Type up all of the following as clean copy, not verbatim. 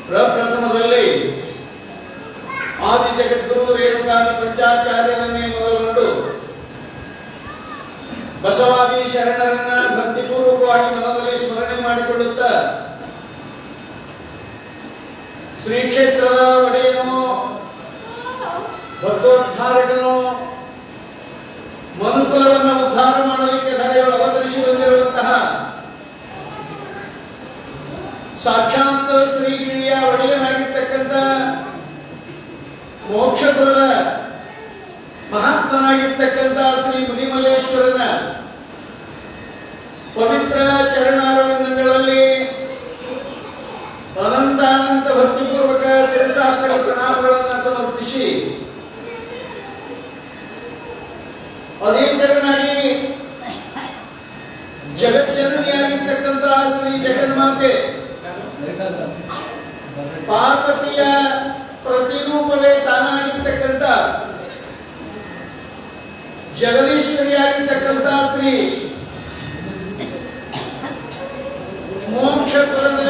ಪ್ರಪ್ರಥಮದಲ್ಲಿ ಆದಿ ಜಗದ್ಗುರು ರೇಣುಕಾದಿ ಪಂಚಾಚಾರ್ಯರನ್ನೇ ಮೊದಲುಗೊಂಡು ಬಸವಾದಿ ಶರಣರನ್ನ ಭಕ್ತಿಪೂರ್ವಕವಾಗಿ ಮನದಲ್ಲಿ ಸ್ಮರಣೆ ಮಾಡಿಕೊಳ್ಳುತ್ತಾ ಶ್ರೀ ಕ್ಷೇತ್ರದ ಒಡೆಯನು ಭಕ್ತೋದ್ಧಾರಕನು ಮನುಕುಲವನ್ನು ಉದ್ಧಾರ ಮಾಡಲಿಕ್ಕೆ ಧರೆಯೊಳು ಅವತರಿಸಿ ಬಂದಿರುವಂತಹ ಸಾಕ್ಷಾತ್ ಶ್ರೀಗಿರಿಯ ಒಡೆಯನಾಗಿರ್ತಕ್ಕಂಥ ಮೋಕ್ಷಪುರದ ಮಹಾತ್ಮನಾಗಿರ್ತಕ್ಕಂಥ ಶ್ರೀ ಮುನಿಮಲ್ಲೇಶ್ವರನ ಪವಿತ್ರ ಚರಣಾರವಿಂದಗಳಲ್ಲಿ ಅನಂತ ಭಕ್ತಿಪೂರ್ವಕ ಶಿರಸಾಷ್ಟಕ ಪ್ರಣಾಮಗಳನ್ನು ಸಮರ್ಪಿಸಿ ಅದೇ ತೆರನಾಗಿ ಜಗಜ್ಜನನಿಯಾಗಿರ್ತಕ್ಕಂತಹ ಶ್ರೀ ಜಗನ್ಮಾತೆ ಪಾರ್ವತಿಯ ಪ್ರತಿರೂಪವೇ ತಾನಾಗಿರ್ತಕ್ಕಂಥ ಜಗದೀಶ್ವರಿಯಾಗಿರ್ತಕ್ಕಂಥ ಶ್ರೀ ಮೋಕ್ಷಪುರದ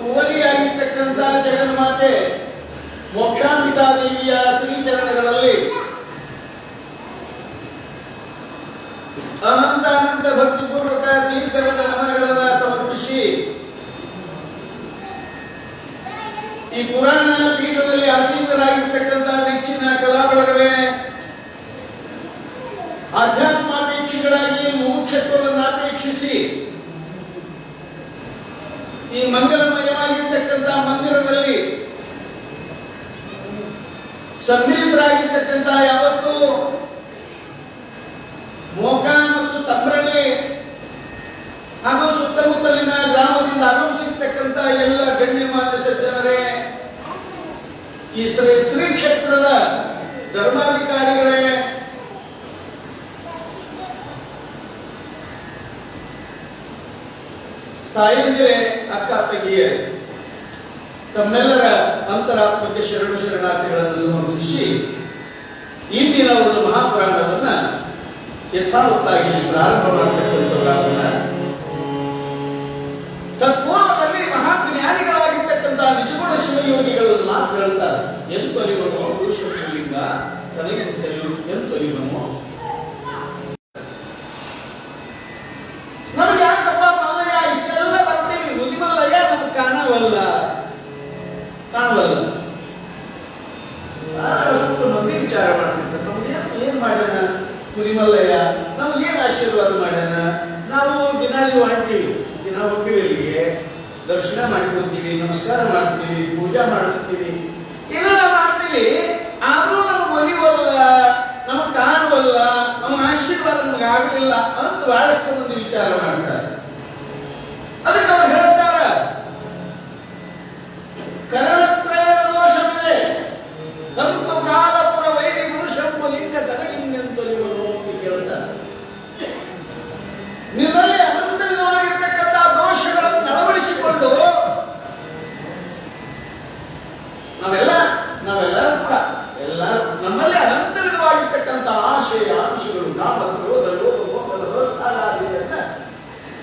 ಉವರಿಯಾಗಿರ್ತಕ್ಕಂಥ ಜಗನ್ಮಾತೆ ಮೋಕ್ಷಾಂಬಿಕಾ ದೇವಿಯ ಶ್ರೀಚರಣಗಳಲ್ಲಿ ಅನಂತ ಭಕ್ತಿಪೂರ್ವಕ ತೀರ್ಥದ ನಮನಗಳನ್ನು ಸಮರ್ಪಿಸಿ ಈ ಪುರಾಣ ಪೀಠದಲ್ಲಿ ಆಸೀನರಾಗಿರ್ತಕ್ಕಂಥ ನೆಚ್ಚಿನ ಕಲಾಬಳಗವೇ ಆಧ್ಯಾತ್ಮಾಪೇಕ್ಷಿಗಳಾಗಿ ಮುಮುಕ್ಷತ್ವವನ್ನು ಅಪೇಕ್ಷಿಸಿ ಈ ಮಂಗಲಮಯವಾಗಿರ್ತಕ್ಕಂಥ ಮಂದಿರದಲ್ಲಿ ಸನ್ನಿಹಿತರಾಗಿರ್ತಕ್ಕಂಥ ಯಾವತ್ತು ಮೋಕ ಮತ್ತು ತಂಬ್ರಳ್ಳಿ ಹಾಗೂ ಸುತ್ತಮುತ್ತಲಿನ ಗ್ರಾಮದಿಂದ ಆಗಮಿಸಿರ್ತಕ್ಕಂಥ ಎಲ್ಲ ಗಣ್ಯಮಾನ್ಯ ಸಜ್ಜನರೇ, ಈ ಶ್ರೀ ಕ್ಷೇತ್ರದ ಧರ್ಮಾಧಿಕಾರಿಗಳೇ, ತಾಯಂದಿರೇ, ಅಕ್ಕ ತಂಗಿಯರೇ, ತಮ್ಮೆಲ್ಲರ ಅಂತರಾತ್ಮಕ್ಕೆ ಶರಣು ಶರಣಾರ್ಥಿಗಳನ್ನು ಸಮರ್ಪಿಸಿ ಇಂದಿನ ಒಂದು ಮಹಾಪುರಾಣವನ್ನ ಯಥಾವತ್ತಾಗಿ ಪ್ರಾರಂಭ ಮಾಡತಕ್ಕಂಥವರಾಗೋಣ. ತತ್ಪೂರ್ವದಲ್ಲಿ ಮಹಾಜ್ಞಾನಿಗಳಾಗಿರ್ತಕ್ಕಂತಹ ನಿಜಗುಣ ಶಿವಯೋಗಿಗಳು ಮಾತು ಹೇಳ್ತಾರೆ, ಎಂತೊಲಿವನೋ ಪುರುಷಲಿಂಗ ತನಗೆಂತಲೂ ಎಂತೊಲಿವನೋ. ನಮಗೆ ಯಾಕಪ್ಪ ಮಲ್ಲಯ್ಯ ಇಷ್ಟೆಲ್ಲ ಬರ್ತೀವಿ, ಮುದಿಮಲ್ಲಯ್ಯ ನಮ್ಗೆ ಕಾಣವಲ್ಲ. ಅಷ್ಟು ಮಂದಿ ವಿಚಾರ ಮಾಡ್ತಿರ್ತಾರೆ, ನಮ್ಗೆ ಏನ್ ಮಾಡ್ಯಾನ ಮುದಿಮಲ್ಲಯ್ಯ, ನಮ್ಗೆ ಏನ್ ಆಶೀರ್ವಾದ ಮಾಡ್ಯಾನ. ನಾವು ದಿನ ಮಾಡ್ತೀವಿ, ದಿನ ಹೋಗ್ತೀವಿ, ಇಲ್ಲಿಗೆ ದರ್ಶನ ಮಾಡ್ಕೊತೀವಿ, ನಮಸ್ಕಾರ ಮಾಡ್ತೀವಿ, ಪೂಜಾ ಮಾಡಿಸ್ತೀವಿ, ಏನೆಲ್ಲ ಮಾಡ್ತೀವಿ. ಆದ್ರೂ ನಮ್ಗೆ ಒಲಿವಲ್ಲ, ನಮಗ್ ಕಾಣವಲ್ಲ, ನಮ್ಮ ಆಶೀರ್ವಾದ ನಮ್ಗೆ ಆಗಲಿಲ್ಲ ಅಂತ ಬಹಳಷ್ಟು ಮಂದಿ ವಿಚಾರ ಮಾಡ್ತಾರೆ. ಅದಕ್ಕೆ ಅವ್ರು ಹೇಳ್ತಾರ, ಕರಣತ್ರಯದ ದೋಷವಿದೆ, ತಂತು ಕಾಲಪುರ ವೈರಿ ಪುರುಷಂಬು ಲಿಂಗ ತನಗಿನ್ನೆಂತೊಲಿವನು ಅಂತ ಕೇಳ್ತಾರೆ. ನಿನ್ನಲ್ಲಿ ಅನಂತವಾಗಿರ್ತಕ್ಕಂಥ ದೋಷಗಳನ್ನು ಅಳವಡಿಸಿಕೊಂಡು ನಾವೆಲ್ಲರೂ ಕೂಡ ನಮ್ಮಲ್ಲಿ ಅನಂತವಿಧವಾಗಿರ್ತಕ್ಕಂಥ ಆಶಯ ಆಂಶಗಳು, ಕಾಮ, ಕ್ರೋಧ, ಲೋಭ, ಮೋಹದ ಪ್ರೋತ್ಸಾಹ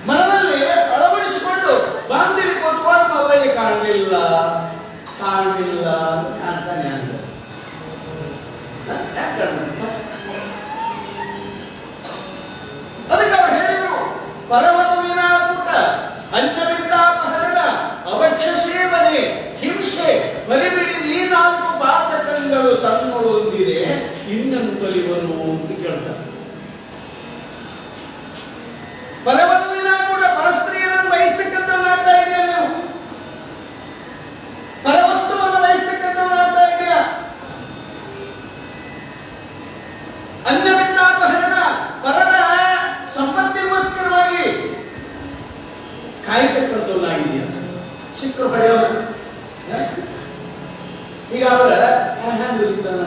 ಮನದಲ್ಲಿ ಅಳವಡಿಸಿಕೊಂಡು ಬಾಂಧಿಲಿ ಕೂತ್ಕೊಂಡು ಮಲ್ಲಯ್ಯ ಕಾಣಲಿಲ್ಲ ಕಾಣ್ತಾನೆ ಅಂತ. ಅದಕ್ಕೆ ಅವ್ರು ಹೇಳಿದ್ರು, ಪರಮದುವಿನ ಕೂಟ ಅನ್ಯವಿದ್ದಾಪಹರಣ ಅವಕ್ಷ ಸೇವನೆ ಹಿಂಸೆ ಬಲಿಬಿಡಿದಿ ನಾಲ್ಕು ಪಾತಕಗಳು ತನ್ನೊಳೊಂದಿದೆ ಇನ್ನಂತೊಲಿವನು ಅಂತ ಕೇಳ್ತಾರೆ. ಪರಮದುವಿನ ಕೂಟ ಪರಸ್ತ್ರೀಯನ್ನು ಬಯಸ್ತಕ್ಕಂಥವ್ನಾಗ್ತಾ ಇದೆಯಾ, ನೀವು ಪರವಸ್ತುವನ್ನು ಬಯಸ್ತಕ್ಕಂಥವ್ನಾಗ್ತಾ ಇದೆಯಾ. ಅನ್ಯವಿದ್ದಾಪಹರಣ ಪರರ ಸಂಪತ್ತಿಗೋಸ್ಕರವಾಗಿ ಕಾಯ್ತಕ್ಕಂಥವ್ನಾಗಿದೆಯಾ. ಸಿಕ್ಕರು ಪಡೆಯೋಣ. ಈಗ ಅವರ ಹ್ಯಾಂಗ್ ಇರ್ತಾನ,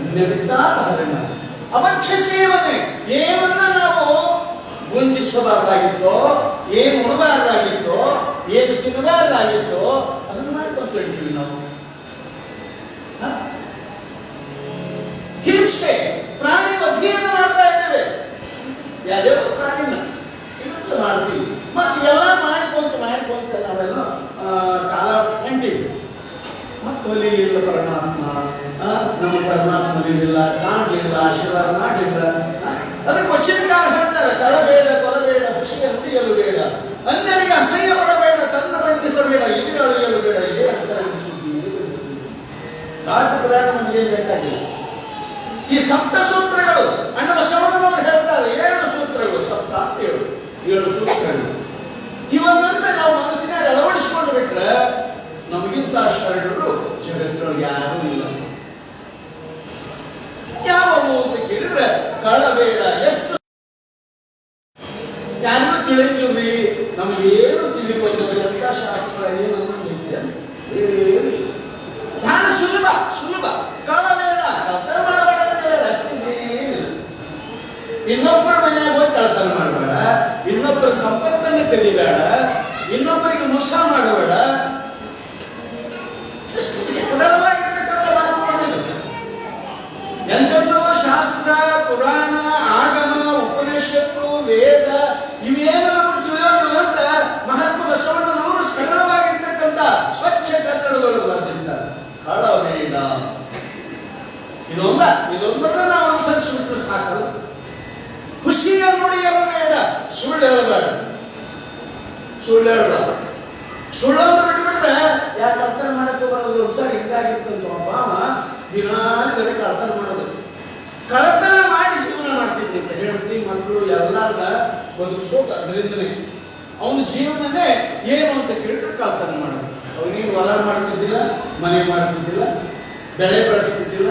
ಅನ್ಯವಿದ್ದಾಪಹರಣ ಅವಕ್ಷ ಸೇವನೆ, ಏನನ್ನ ನಾವು ಗುಂಜಿಸಬಾರ್ದಾಗಿತ್ತೋ, ಏನು ಉಣಬಾರ್ದಾಗಿತ್ತೋ, ಏನು ತಿನ್ನಬಾರ್ದಾಗಿತ್ತೋ ಅದನ್ನು ಮಾಡ್ಕೊಂಡು ಹೇಳ್ತೀವಿ ನಾವು. ಹಿಂಸೆ, ಪ್ರಾಣಿ ವಧೆಯನ್ನು ಮಾಡ್ತಾ ಇದ್ದೇವೆ, ಯಾವ್ಯಾವ ಪ್ರಾಣಿನ ಇವೆಲ್ಲ ಮಾಡ್ತೀವಿ. ಮತ್ತೆ ಎಲ್ಲ ಮಾಡ್ಕೊಂತ ನಾವೆಲ್ಲ ಕಾಲ ಹೊಂಟೀವಿ. ಮತ್ತೆ ಒಲಿಲಿಲ್ಲ ಪರಮಾತ್ಮ, ನಮ್ಮ ಪರಮಾತ್ಮ ಒಲಿಲಿಲ್ಲ, ಕಾಣಲಿಲ್ಲ, ಆಶೀರ್ವಾದ ಮಾಡಲಿಲ್ಲ. ಅದಕ್ಕೆ ವಚನಕಾರ ಹೇಳ್ತಾರೆ, ಕಳಬೇಡ, ಕೊಲಬೇಡ, ಖುಷಿಯ ನುಡಿಯಲು ಬೇಡ, ಅನ್ಯರಿಗೆ ಅಸಹ್ಯ ಪಡಬೇಡ, ತನ್ನ ಬಣ್ಣಿಸಬೇಡ, ಇಳಿಯಲು ಬೇಡ. ಇದೇ ಅಂತರಂಗ ಶುದ್ಧಿ. ದಾಟ ಪುರಾಣ ನಮಗೆ ಬೇಕಾಗಿಲ್ಲ. ಈ ಸಪ್ತ ಸೂತ್ರಗಳು ಅಣ್ಣ ಬಸವಣ್ಣನವರು ಹೇಳ್ತಾರೆ, 7 ಸೂತ್ರಗಳು, ಸಪ್ತ 7 ಸೂತ್ರಗಳು. ಇವನ್ನಂತೆ ನಾವು ಮನಸ್ಸಿನಾಗ ಅಳವಡಿಸಿಕೊಂಡು ಬಿಟ್ರೆ ನಮಗಿಂತ ಶರಣರು ಜಗತ್ತೊಳಗೆ ಯಾರೂ ಇಲ್ಲ. ಯಾವವು ಅಂತ ಕೇಳಿದ್ರೆ ಕಳಬೇಡ. ಎಷ್ಟು ಯಾರಿಗೂ ತಿಳಿದಿಲ್ರಿ, ನಮಗೇನು ತಿಳಿಬೋದಂತ ಶಾಸ್ತ್ರ ಏನಂತ ಬಹಳ ಸುಲಭ. ಕಳಬೇಡ, ಕಳ್ತನ ಮಾಡಬೇಡ ಅಂತೇಳಿ ರಸ್ತೆ ಏನಿಲ್ಲ. ಇನ್ನೊಬ್ಬರ ಮನೆಯಾಗ ಹೋಗಿ ಕಳ್ತನ ಮಾಡಬೇಡ, ಇನ್ನೊಬ್ಬರ ಸಂಪತ್ತನ್ನು ಕದಿಬೇಡ, ಇನ್ನೊಬ್ಬರಿಗೆ ಮೋಸ ಮಾಡಬೇಡ. ಸರಳವಾಗಿರ್ತಕ್ಕಂಥ ಮಾತುಗಳು. ಎಂತೆಂಥೋ ಶಾಸ್ತ್ರ, ಪುರಾಣ, ಆಗಮ, ಉಪನಿಷತ್ತು, ವೇದ ಇವೇನು ನಮಗೆ ತಿಳಿಯೋದಿಲ್ಲ ಅಂತ ಮಹಾತ್ಮ ಬಸವಣ್ಣನವರು ಸರಳವಾಗಿರ್ತಕ್ಕಂಥ ಸ್ವಚ್ಛ ಕನ್ನಡದೊಳಗೆ ಬರೆದಿದ್ದಾರೆ. ಕಳಬೇಡ, ಇದೊಂದನ್ನು ನಾವು ಅನುಸರಿಸಿಬಿಟ್ರೆ ಸಾಕಲ್ಲ. ಖುಷಿಯ ನುಡಿಯಲು ಬೇಡ, ಸುಳ್ಳು ಹೇಳಬೇಡ. ಸುಳ್ಳನ್ನು ಬಿಟ್ಬಿಟ್ರೆ ಯಾಕೆ ಕಳ್ತನ ಮಾಡಕ್ಕೆ ಬರೋದು. ಒಂದ್ಸರಿ ಹಿಂಗಾಗಿತ್ತಂತ ಬಾವ ದಿನಾಲು ಬರೀ ಕಳ್ತನ ಮಾಡೋದು. ಕಳ್ತನ ಮಾಡಿ ಜೀವನ ಮಾಡ್ತಿದ್ದಂತೆ, ಹೆಂಡತಿ ಮಕ್ಕಳು ಎಲ್ಲಾರ್ಗ ಬದುಕಿಸೋದು ಅದರಿಂದನೇ. ಅವನ ಜೀವನನೇ ಏನು ಅಂತ ಕೇಳಿದ್ರೆ ಕಳ್ತನ ಮಾಡೋದು. ಅವನಿಗೆ ಹೊಲ ಮಾಡ್ತಿದ್ದಿಲ್ಲ, ಮನೆ ಮಾಡ್ತಿದ್ದಿಲ್ಲ, ಬೆಳೆ ಬೆಳೆಸ್ತಿದ್ದಿಲ್ಲ,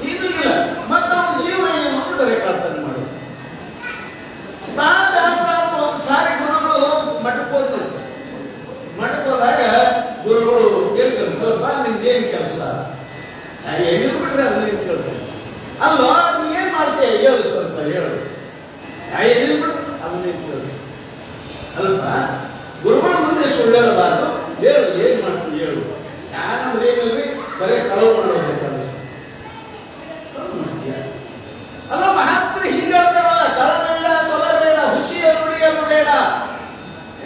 ಏನೂ ಇಲ್ಲ. ಮತ್ತೆ ಅವನ ಜೀವನ ಏನು ಅಂದ್ರೆ ಬರೀ ಕಳ್ತನ ಮಾಡೋದು. ಒಂದು ಸಾರಿ ಗುರುಗಳು ಮಠಕ್ಕೋದಾಗ ಗುರುಗಳು ಕೇಳ್ತಾರೆ, ನಿಂದೇನು ಕೆಲಸ, ಏನಿದ್ರು ಬಿಟ್ರೆ ಅದನ್ನ ಕೇಳ್ತಾರೆ. ಅಲ್ಲೋ ನೀ ಏನ್ ಮಾಡ್ತೀಯ ಹೇಳು, ಸ್ವಲ್ಪ ಹೇಳು. ಏನಿದ್ರು ಬಿಟ್ರೆ ಅದನ್ನೇ ಕೇಳು ಅಲ್ಪ. ಗುರುಗಳ ಮುಂದೆ ಸುಳ್ಳು ಹೇಳಬಾರ್ದು. ಹೇಳು, ಏನ್ ಮಾಡ್ತೀವಿ ಹೇಳು. ಯಾಕಂದ್ರೆ ಏನಿಲ್ರಿ, ಬರೇ ಕಳವು ಮಾಡೋದು ಕೆಲಸ. ಅಲ್ಲ, ಮಹಾತ್ಮರು ಹಿಂಗೆ ಹೇಳ್ತಾರಲ್ಲ, ಕಳ ಬೇಡ, ಕೊಲ ಬೇಡ, ಹುಸಿಯ ನುಡಿಯಲು ಬೇಡ,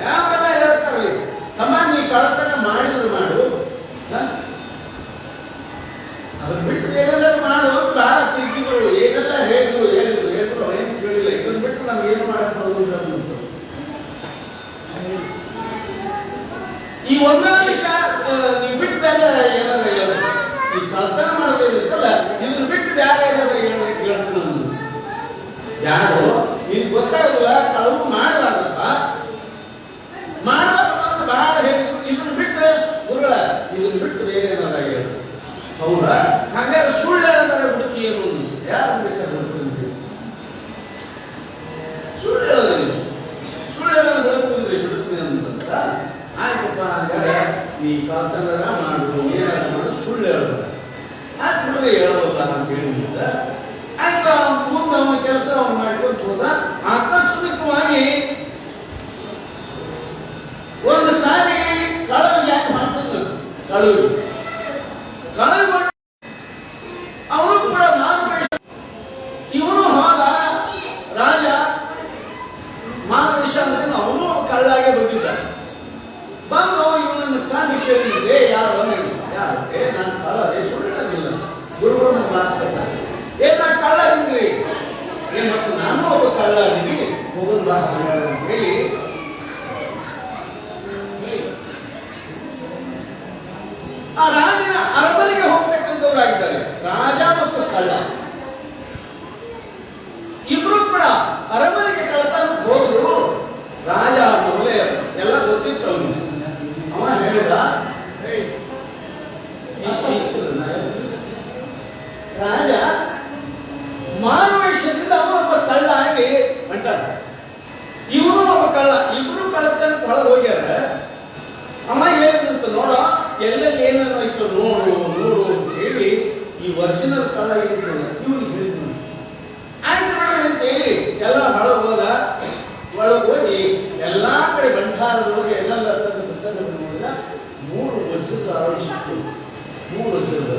ಯಾವೆಲ್ಲ ಹೇಳ್ತಾರ್ರಿ. ತಮ್ಮ ನೀ ಕಳತನ ಮಾಡಿದ್ರು ಮಾಡು, ಅದನ್ನ ಬಿಟ್ಟು ಏನೆಲ್ಲ ಮಾಡು ಅಂತ ಬಹಳ ತಿದ್ದಿಗಳು ಏನೆಲ್ಲ ಹೇಳಿದ್ರು ಏನು ಕೇಳಿಲ್ಲ. ಇದನ್ನ ಬಿಟ್ಟು ನಮ್ಗೆ ಏನು ಮಾಡಕ್ ಬರೋದಿಲ್ಲ ಅಂತ ಈ ಒಂದೊಂದು ವಿಷಯ ನೀವು ಬಿಟ್ಟು ಬೇರೆ ಏನಾದ್ರು ಹೇಳ. ಈ ಕಳ್ತನ ಮಾಡೋದಿರುತ್ತಲ್ಲ, ಇದನ್ನ ಬಿಟ್ಟು ಬೇರೆ ಏನಾದ್ರು ಹೇಳಬೇಕು ಹೇಳ್ತೀನಿ. ಯಾರು ನಿನ್ ಗೊತ್ತಾಗಲ್ಲ, ಕಳವು ಮಾಡಬಾರ್ದಪ್ಪ, ಮಾಡಬಾರ್ದು ಅಂತ ಬಹಳ ಹೇಳಿದ್ರು. ಇದನ್ನ ಬಿಟ್ಟು ಗುರುಗಳ ಇದನ್ನ ಬಿಟ್ಟು ಬೇರೆ ಏನಾದ್ರು ಹೇಳ. ಹೌದ? ಹಾಗಾದ್ರೆ ಸುಳ್ಳು ಹೇಳೋದಾರೆ ಬಿಡುತ್ತಿ ಏನು? ಯಾರು ಬೇಕಾದ್ರೆ ಬಿಡ್ತೀನಿ, ಸುಳ್ಳು ಹೇಳೋದಿಲ್ಲ. ಸುಳ್ಳು ಹೇಳೋದು ಬಿಡುತ್ತೀನಿ ಅಂತಂತ ಆಯ್ತಪ್ಪ. ಹಾಗಾದ್ರೆ ಈ ಕಳ್ತನ ಮಾಡುದು, ಏನಾದ್ರು ಮಾಡು, ಸುಳ್ಳು ಹೇಳೋದ ಆಯ್ತು ಬಿಡ್ರಿ, ಹೇಳೋದ ಅಂತ ಹೇಳಿದ. ಆಯ್ತು, ಮುಂದೆ ಅವನ ಕೆಲಸ ಅವನು ಮಾಡ್ಕೊಂತ ಹೋದ. ಆಕಸ್ಮಿಕವಾಗಿ ಒಂದು ಸಾರಿ ಕಳವು ಯಾಕೆ ಮಾಡ್ತಿದ್ದ, ಕಳವು ಅವನು ಕೂಡ ಮಾರುವೇಷ. ಇವನು ಹೋದ ರಾಜ ಮಾರುವೇಷ ಅಂದ್ರೆ ಅವನು ಕಳ್ಳಾಗೆ ಬಂದಿದ್ದ. ಬಂದು ಇವನನ್ನು ಕಾಣಿ ಕೇಳಿದ್ರೆ ಯಾರು ಯಾರು ನಾನು ಕಳ್ಳ, ಸುಳ್ಳು ಹೇಳೋದಿಲ್ಲ. ಗುರುಗಳನ್ನು ಮಾತಾಡ್ತಾರೆ, ನಾನು ಕಳ್ಳ ಬಂದ್ರಿ, ಮತ್ತು ನಾನು ಒಬ್ಬ ಕಳ್ಳ ಆಗಿದ್ದೀನಿ, ಹೋಗೋದು ಬಾ ಹೇಳಿ ಆ ರಾಜನ ಅರಮನೆಗೆ ಹೋಗ್ತಕ್ಕಂಥವ್ರಾಗಿದ್ದಾರೆ. ರಾಜ ಮತ್ತು ಕಳ್ಳ ಇಬ್ರು ಕೂಡ ಅರಮನೆಗೆ ಕಳ್ತನ ಹೋದ್ರು. ರಾಜ ಮೊದಲೇ ಎಲ್ಲ ಗೊತ್ತಿತ್ತು ಅವನಿಗೆ. ಅವ ಹೇಳಿದ, ರಾಜ ಮಾರುವೇಷದಿಂದ ಅವನೊಬ್ಬ ಕಳ್ಳ ಆಗಿ ಅಂಟ, ಇವನು ಒಬ್ಬ ಕಳ್ಳ, ಇಬ್ರು ಕಳ್ಳತನ ಹೊಳಗೆ ಹೋಗ್ಯಾರ. ಅಮ್ಮ ಹೇಳಿದಂತ, ನೋಡ ಎಲ್ಲೆಲ್ಲಿ ಏನೇನು ಆಯ್ತು ನೋಡು ನೋಡು ಅಂತ ಹೇಳಿ ಈ ಒರಿಜಿನಲ್ ಕಳ್ಳ ಹೇಳಿದ್ರು ಇವನಿಗೆ ಹೇಳಿದ್ರು. ಆಯ್ತು ಬಿಡ್ರಿ ಅಂತ ಹೇಳಿ ಎಲ್ಲ ಹೊಳಗೆ ಹೋದ. ಒಳಗೆ ಹೋಗಿ ಎಲ್ಲಾ ಕಡೆ ಬಂಡಾರದೊಳಗೆ ಎಲ್ಲೆಲ್ಲ ನೋಡಿದ. 3 ವಜ್ರದ ಆವಶ್ಯಕ, 3 ವಜ್ರದ.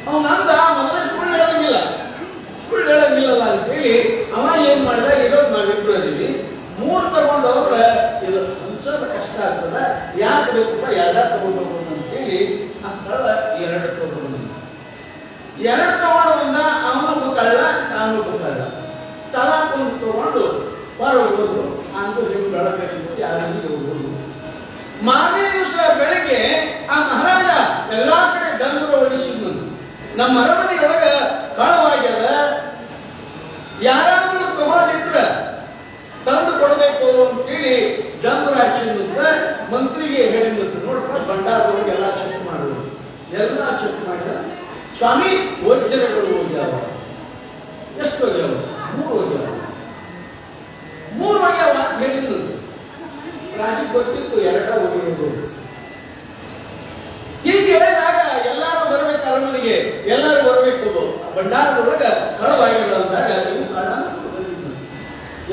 ಅವನಂದ ಮೊದಲೇ ಸುಳ್ಳು ಹೇಳಂಗಿಲ್ಲ, ಸುಳ್ಳು ಹೇಳಂಗಿಲ್ಲಲ್ಲ ಅಂತ ಹೇಳಿ ಅವ ಏನ್ ಮಾಡಿದ, ಇರೋದು ನಾವಿಬ್ರು ಅದೀವಿ, 3 ತಗೊಂಡವ್ರ ಇದು ಹಂಚೋದು ಕಷ್ಟ ಆಗ್ತದ, ಯಾಕೆ ಬೇಕಪ್ಪ 2 ತಗೊಂಡು ಹೋಗೋದು ಅಂತ ಹೇಳಿ ಆ ಕಳ್ಳ 2 ತಗೊಂಡು ಬಂದ. 2 ತಗೊಂಡು ಬಂದ. ಅವನೊಬ್ಬ ಕಳ್ಳ, ತಾನೊಬ್ಬ ಕಳ್ಳ, ತಲಾಕೊಂದು ತಗೊಂಡು ಹೊರಗೆ ಹೋದ್ರು. ಅಂದು ಹಿಂಗೆ ಬೆಳಕರಿಗೂ ಯಾರಿಗೆ ಹೋಗೋದು. ಮಾರನೇ ದಿವಸ ಬೆಳಗ್ಗೆ ಆ ಮಹಾರಾಜ ಎಲ್ಲಾ ಕಡೆ ಡಂಗುರ ಹೊಡಿಸಿದ್ನು. ನಮ್ಮ ಅರಮನೆಯೊಳಗ ಕಳವಾಗ್ಯದ, ಯಾರಾದ್ರೂ ತಗೊಂಡಿದ್ರ ತಂದು ಕೊಡಬೇಕು ಅಂತೇಳಿ ಡಂಗುರ ಹಚ್ಚಿದ್ರೆ ಮಂತ್ರಿಗೆ ಹೇಳಿದ್ರು. ನೋಡ್ರ ಭಂಡಾರದೊಳಗೆ ಎಲ್ಲ ಚೆಕ್ ಮಾಡೋದು, ಎಲ್ಲ ಚೆಕ್ ಮಾಡಿದ. ಸ್ವಾಮಿ ವಜ್ರಗಳು ಹೋಗ್ಯಾವ. ಎಷ್ಟು ಹೋಗ್ಯಾವ? 3 ಹೋಗ್ಯಾವ. 3 ಹೋಗ್ಯಾವ ಅಂತ ಹೇಳಿದ್ದು. ರಾಜಕ್ಕೆ ಗೊತ್ತಿತ್ತು 2 ಹೋಗಿರೋದು. ಹೀಗೆ ಹೇಳಿದಾಗ ಎಲ್ಲಾರು ಬರ್ಬೇಕು ಅರಮನೆಗೆ, ಎಲ್ಲಾರು ಬರ್ಬೇಕು. ಭಂಡಾರದೊಳಗ ಕಳವಾಗ್ಯದ ಅಂದಾಗ ನೀವು ಕಳ್ಳ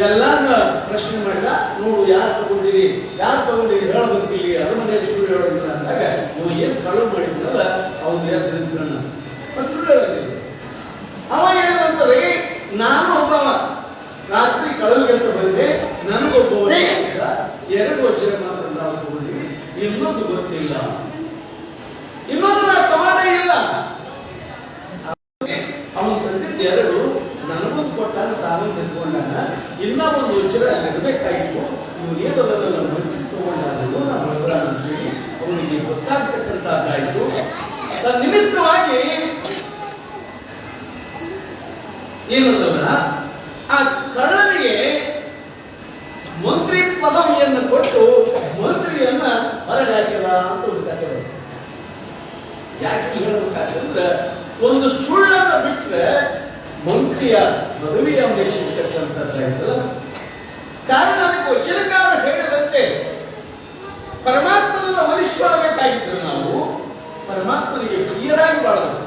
ಎಲ್ಲಾನ ಪ್ರಶ್ನೆ ಮಾಡಿದ. ನೋಡು ಯಾರು ತಗೊಂಡಿರಿ, ಯಾರು ತಗೊಂಡಿರಿ ಹೇಳಬೇಕಿಲ್ಲಿ, ಅರಮನೆಯಲ್ಲಿ ಸುಳ್ಳು ಹೇಳೋದಿಲ್ಲ ಅಂದಾಗ ನೀವು ಏನ್ ಕಳು ಮಾಡಿದ್ರಲ್ಲ ಅವ್ನು ಯಾರು ಮತ್ತೆ ಸುಳ್ಳು ಹೇಳೋದಿಲ್ಲ. ಅವ ಹೇಳಿದಂತರಿ, ನಾನು ಒಬ್ಬವ ರಾತ್ರಿ ಕಳುವಿಗೆ ಅಂತ ಬಂದೆ, ನನಗೊಬ್ಬ 2 ವಜ್ರ ಮಾತ್ರ ನಾವು ತಗೊಂಡಿವಿ, ಇನ್ನೊಂದು ಗೊತ್ತಿಲ್ಲ, ಇನ್ನೊಂದು ನಾವು ತಗೊಂಡೇ ಇಲ್ಲ. ಅವನು ತಂದಿದ್ದ 2 ನನಗೊಂದು ಕೊಟ್ಟಾಗ ತಾನು ತೆಗೆದುಕೊಂಡಾಗ, ಇನ್ನ ಒಂದು ವಜ್ರ ಇರಬೇಕಾಗಿತ್ತು. ಇವ್ನು ಏನದಲ್ಲ ಮಂತ್ರಿ ತಗೊಂಡಾದ್ರು ನಾವು ಅಂತೇಳಿ ಅವನಿಗೆ ಗೊತ್ತಾಗ್ತಕ್ಕಂಥದ್ದಾಯ್ತು. ನಿಮಿತ್ತವಾಗಿ ಏನದಲ್ಲ ಆ ಕಳ್ಳನಿಗೆ ಮಂತ್ರಿ ಪದವಿಯನ್ನು ಕೊಟ್ಟು ಮಂತ್ರಿಯನ್ನ ಹೊರಗಾಕಿಲ್ಲ ಅಂತ ಒಂದು ಕಥೆ ಬರುತ್ತೆ. ಯಾಕೆ ಹೇಳಬೇಕಾದ್ರೆ ಒಂದು ಸುಳ್ಳನ್ನು ಬಿಟ್ಟರೆ ಮಂತ್ರಿಯ ಪದವಿ ಅವನಿಗೆ ಸಿಗ್ತಕ್ಕಂಥದ್ದಾಯ್ತಲ್ಲ. ಕಾರಣ ಅದಕ್ಕೆ ವಚನಕಾರ ಹೇಳಿದಂತೆ ಪರಮಾತ್ಮನನ್ನು ಒಲಿಸಿಕೊಳ್ಳಬೇಕಾಗಿತ್ತು. ನಾವು ಪರಮಾತ್ಮನಿಗೆ ಪ್ರಿಯರಾಗಿ ಬಾಳಬೇಕು,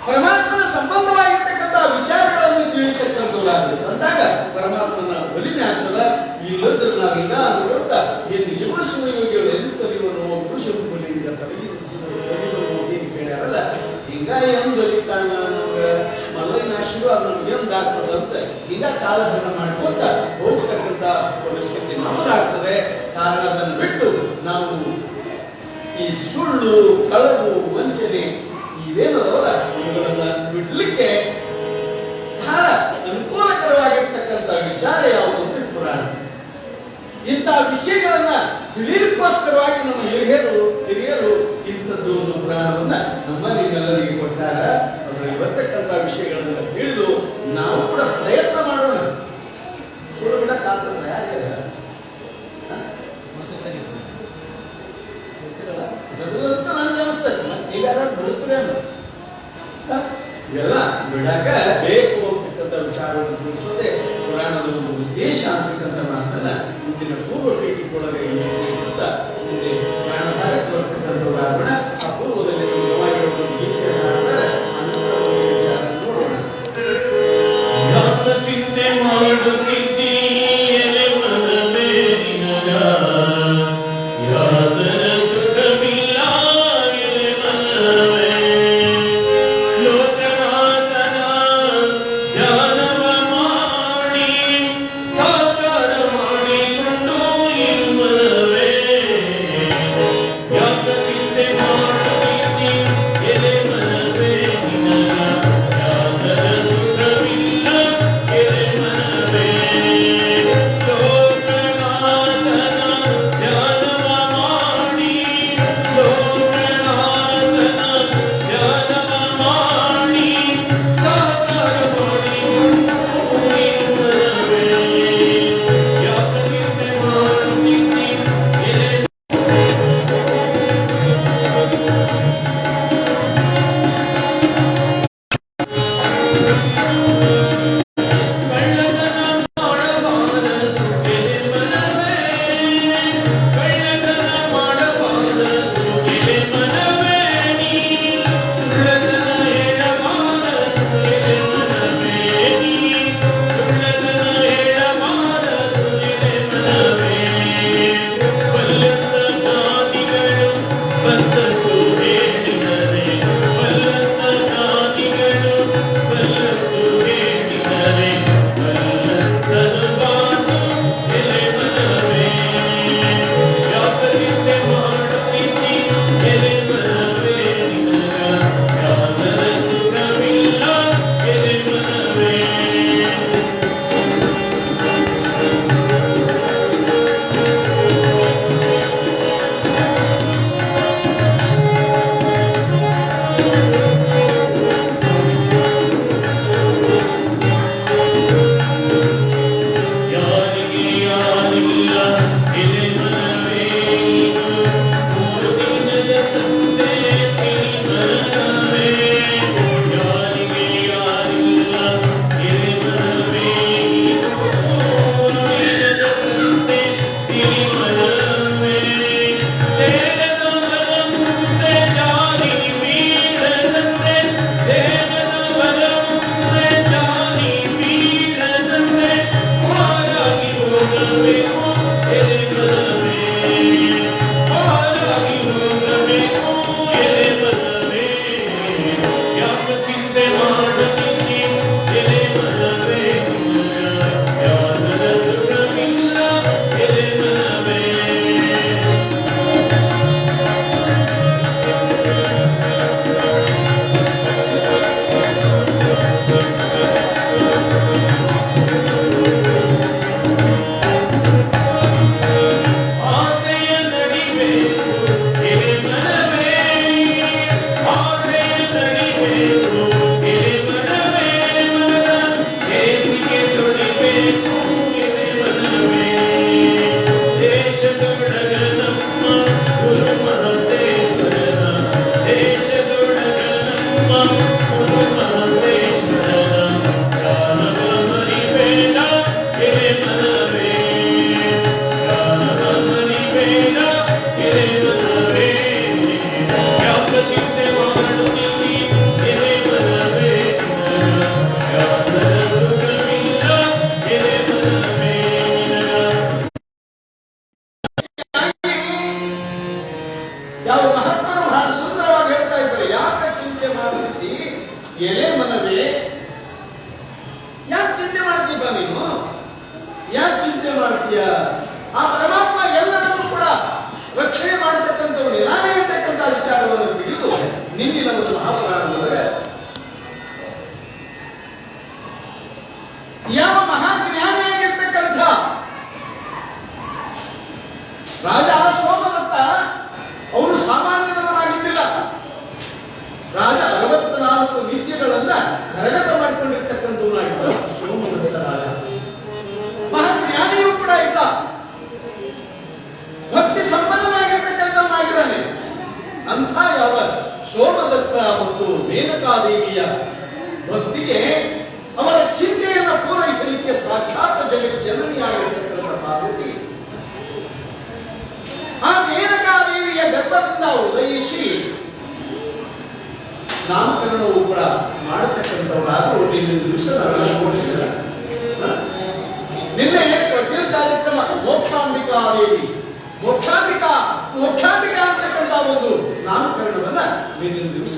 ಪರಮಾತ್ಮನ ಸಂಬಂಧವಾಗಿರ್ತಕ್ಕಂಥ ವಿಚಾರಗಳನ್ನು ತಿಳಿತಕ್ಕಂಥದ್ದಾಗಬೇಕು. ಅಂದಾಗ ಪರಮಾತ್ಮನ ಬಲಿನೇ ಆಗ್ತದ. ಈ ಇಲ್ಲಂದ್ರೆ ನಾವೀಗ ಅಂತ ಏನು ನಿಜವಾದ ಶಿವಯೋಗಿಗಳು ಎಲ್ಲಿ ಕಲಿಯುವನು ಪುರುಷ ರೂಪದಿಂದ ಕೇಳ್ಯಾರಲ್ಲ ಹಿಂಗ ಏನು ದಲಿತಾನ ಮಲ್ಲಿನ ಆಶೀರ್ವಾದ ನಮ್ಗೆ ಏನು ಆಗ್ತದಂತ ಹಿಂಗ ಕಾಲಹರಣ ಮಾಡ್ಕೊಂತ ಹೋಗ್ತಕ್ಕಂಥ ಪರಿಸ್ಥಿತಿ ನಮ್ಮದಾಗ್ತದೆ. ಕಾರಣ ಅದನ್ನು ಬಿಟ್ಟು ನಾವು ಈ ಸುಳ್ಳು ಕಳವು ವಂಚನೆ ಇವೇನದಲ್ಲ ಇವುಗಳನ್ನ ಬಿಡ್ಲಿಕ್ಕೆ ಬಹಳ ಅನುಕೂಲಕರವಾಗಿರ್ತಕ್ಕಂಥ ವಿಚಾರ ಯಾವುದು ಅಂದ್ರೆ ಪುರಾಣ. ಇಂತಹ ವಿಷಯಗಳನ್ನ ತಿಳಿಲಿಕ್ಕೋಸ್ಕರವಾಗಿ ನಮ್ಮ ಹಿರಿಯರು ಇಂಥದ್ದು ಒಂದು ಪುರಾಣವನ್ನ ನಮ್ಮ ನಿಮ್ಮೆಲ್ಲರಿಗೆ ಕೊಟ್ಟಾರ. ಅದರಲ್ಲಿ ಬರ್ತಕ್ಕಂಥ ವಿಷಯಗಳನ್ನ ತಿಳಿದು ನಾವು ಕೂಡ ಪ್ರಯತ್ನ ಮಾಡೋಣ. ಸುಳ್ಳು ಬಿಡಕ್ಕಾಗ್ತದೆ ಯಾರಿಗೆ ಅದಂತೂ ನನಗೆ ಅನಿಸ್ತದೆ. ಈಗ ಬರುತ್ತೇನು ಇವೆಲ್ಲ ಬಿಡಾಕ ಬೇಕು ಅಂತಕ್ಕಂಥ ವಿಚಾರವನ್ನು ತಿಳಿಸೋದೇ ಪುರಾಣದ ಒಂದು ಉದ್ದೇಶ ಅಂತಕ್ಕಂಥ ಮಾತನ್ನ ಮುಂದಿನ ಪೂರ್ವ ಪೀಠಿಕೊಳಗೆ ಸುತ್ತ ಮುಂದೆ ಪುರಾಣಧಾರಕ್ಕೆ ಬರ್ತಕ್ಕಂಥವರಾಗೋಣ. ಆ ಪೂರ್ವದಲ್ಲಿ ನೋಡೋಣ. ಚಿಂತೆ ಮಾಡುತ್ತಿದ್ದೀ ಚಿಂತೆ ಇದ್ದಾರೆ. ಯಾಕೆ ಚಿಂತೆ ಮಾಡ್ತಿದ್ದಿ ಎಲೆ ಮನವೇ? ಯಾಕೆ ಚಿಂತೆ ಮಾಡ್ತೀಪ ನೀನು? ಯಾಕೆ ಚಿಂತೆ ಮಾಡ್ತೀಯ? ಆ ಪರಮಾತ್ಮ ಎಲ್ಲರನ್ನೂ ಕೂಡ ರಕ್ಷಣೆ ಮಾಡತಕ್ಕಂಥವನು. ನಾನೇ ಇರ್ತಕ್ಕಂಥ ವಿಚಾರವನ್ನು ತಿಳಿದು ನಿನ್ನಿನ ಒಂದು ಮಹಾಪುರಾಣದೊಳಗೆ ಯಾವ ಮಹಾಜ್ಞಾನಿಯಾಗಿರ್ತಕ್ಕಂಥ ರಾಜ ಸೋಮದತ್ತ ಅವನು ಸಾಮಾನ್ಯವಾಗಿದ್ದಿಲ್ಲ. ರಾಜ 64 ವಿದ್ಯೆಗಳನ್ನ ಕರಗತ ಮಾಡಿಕೊಂಡಿರ್ತಕ್ಕಂಥವನಾಗಿದ್ದ ಸೋಮದತ್ತ ರಾಜ. ಮಹಾಜ್ಞಾನಿಯೂ ಕೂಡ ಇದ್ದ, ಭಕ್ತಿ ಸಂಪನ್ನನಾಗಿರ್ತಕ್ಕಂಥವನಾಗಿದ್ದಾನೆ. ಅಂಥ ಯಾವ ಸೋಮದತ್ತ ಮತ್ತು ಮೇನಕಾದೇವಿಯ ಭಕ್ತಿಗೆ ಅವರ ಚಿಂತೆಯನ್ನು ಪೂರೈಸಲಿಕ್ಕೆ ಸಾಕ್ಷಾತ್ ಜನನಿಯಾಗಿರ್ತಕ್ಕಂಥ ಪಾರ್ವತಿ ಆ ಮೇನಕಾದೇವಿಯ ಗರ್ಭದಿಂದ ಉದಯಿಸಿ ನಾಮಕರಣವು ಕೂಡ ಮಾಡತಕ್ಕಂಥವರಾದರೂ ನಿನ್ನೆ ದಿವಸ ನೋಡಿಲ್ಲ. ನಿನ್ನೆ ಪ್ರತಿ ಕಾರ್ಯಕ್ರಮ ಮೋಕ್ಷಾಂಬಿಕಾದೇವಿ ಮೋಕ್ಷಾಂಬಿಕಾ ಅಂತಕ್ಕಂಥ ಒಂದು ನಾಮಕರಣವನ್ನ ನಿನ್ನಿನ ದಿವಸ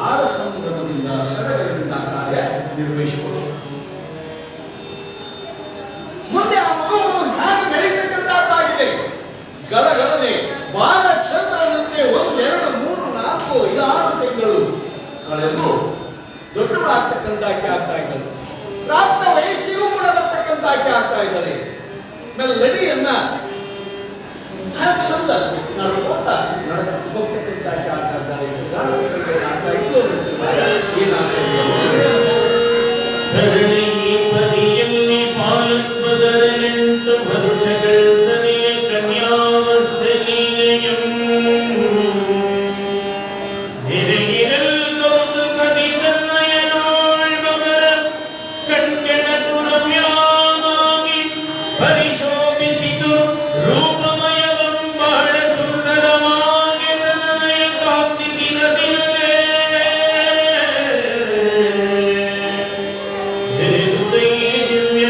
ಆಳ ಸಂಭ್ರಮದಿಂದ ಸಡಗರದಿಂದ ಕಾರ್ಯ ನಿರ್ವಹಿಸಿಕೊಂಡು ಮುಂದೆ ಆ ಮಗು ಹೇಗೆ ಬೆಳೀತಕ್ಕಂಥದ್ದಾಗಿದೆ. ಗಲಗಲನೆ ಬಾಲಚಂದ್ರನಂತೆ 1, 2, 3, 4, 5, 6 ತಿಂಗಳು ಕಳೆದು ದೊಡ್ಡವರಾಗ್ತಕ್ಕಂಥಕ್ಕೆ ಆಗ್ತಾ ಇದ್ದಾರೆ. ಪ್ರಾಪ್ತ ವಯಸ್ಸಿಗೂ ಕೂಡ ಬರ್ತಕ್ಕಂಥಕ್ಕೆ ಆಗ್ತಾ ಇದ್ದಾರೆ. ಮೆಲ್ಲಡಿಯನ್ನ ಚಂದ ನಡ್ಕೋತಾ ಹೋಗ್ತಕ್ಕಂಥಕ್ಕೆ ಆಗ್ತಾ ಇದ್ದಾರೆ. ಧರಣಿಗೆ ಪರಿಯಲ್ಲಿ ಪಾಲತ್ವದರಲೆಂಟು ವರುಷಗಳ ಸರಿಯ ಕನ್ಯಾವಸ್ಥೆಯಂ ಹಿರಿಗಿರಲ್ ಕೌತುಕದಿ ತನ್ನಯನಾಳ್ ಮಗರ ಕಣ್ಯನತು ರಮ್ಯವಾಗಿ ಪರಿಶೋಭಿಸಿತು ರೂಪಮಯವಂ ಬಹಳ ಸುಂದರವಾಗಿ ತನ್ನಯ ಕಾಂತಿ ದಿನದಿನವೇ ದಿವ್ಯ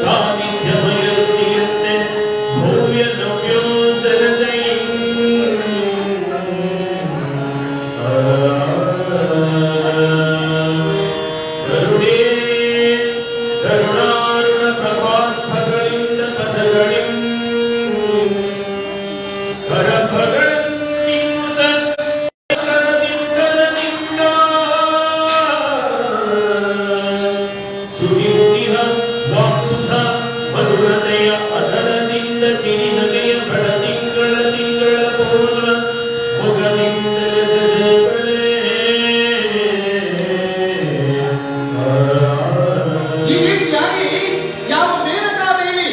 ಸಾನ್ನಿಧ್ಯವಯ ರುಚಿಯಂತೆ ಭವ್ಯ ನವ್ಯೋಚರದಯಂ ಕರುಣೇ ಕರುಣಾರುಣ ಪ್ರಭಾಸ್ಫಗಳಿಂದ ಪದಗಳಿಂ ಕರಭಗಳನ್ನಿಂದ ಕರದಿಂದಲದಿಂದ ಸುನಿರುಣಿಹ ವಾಕ್ಸುಧ ಮಧುರತೆಯ ಅಧರದಿಂದ ಕಿರಿನಗೆಯ ಬಡದಿಂಗಳ ತಿಂಗಳ ಪೂರ್ಣ ಮೊಗದಿಂದ ಈ ರೀತಿಯಾಗಿ ಯಾವ ಮೇನಕಾದೇವಿ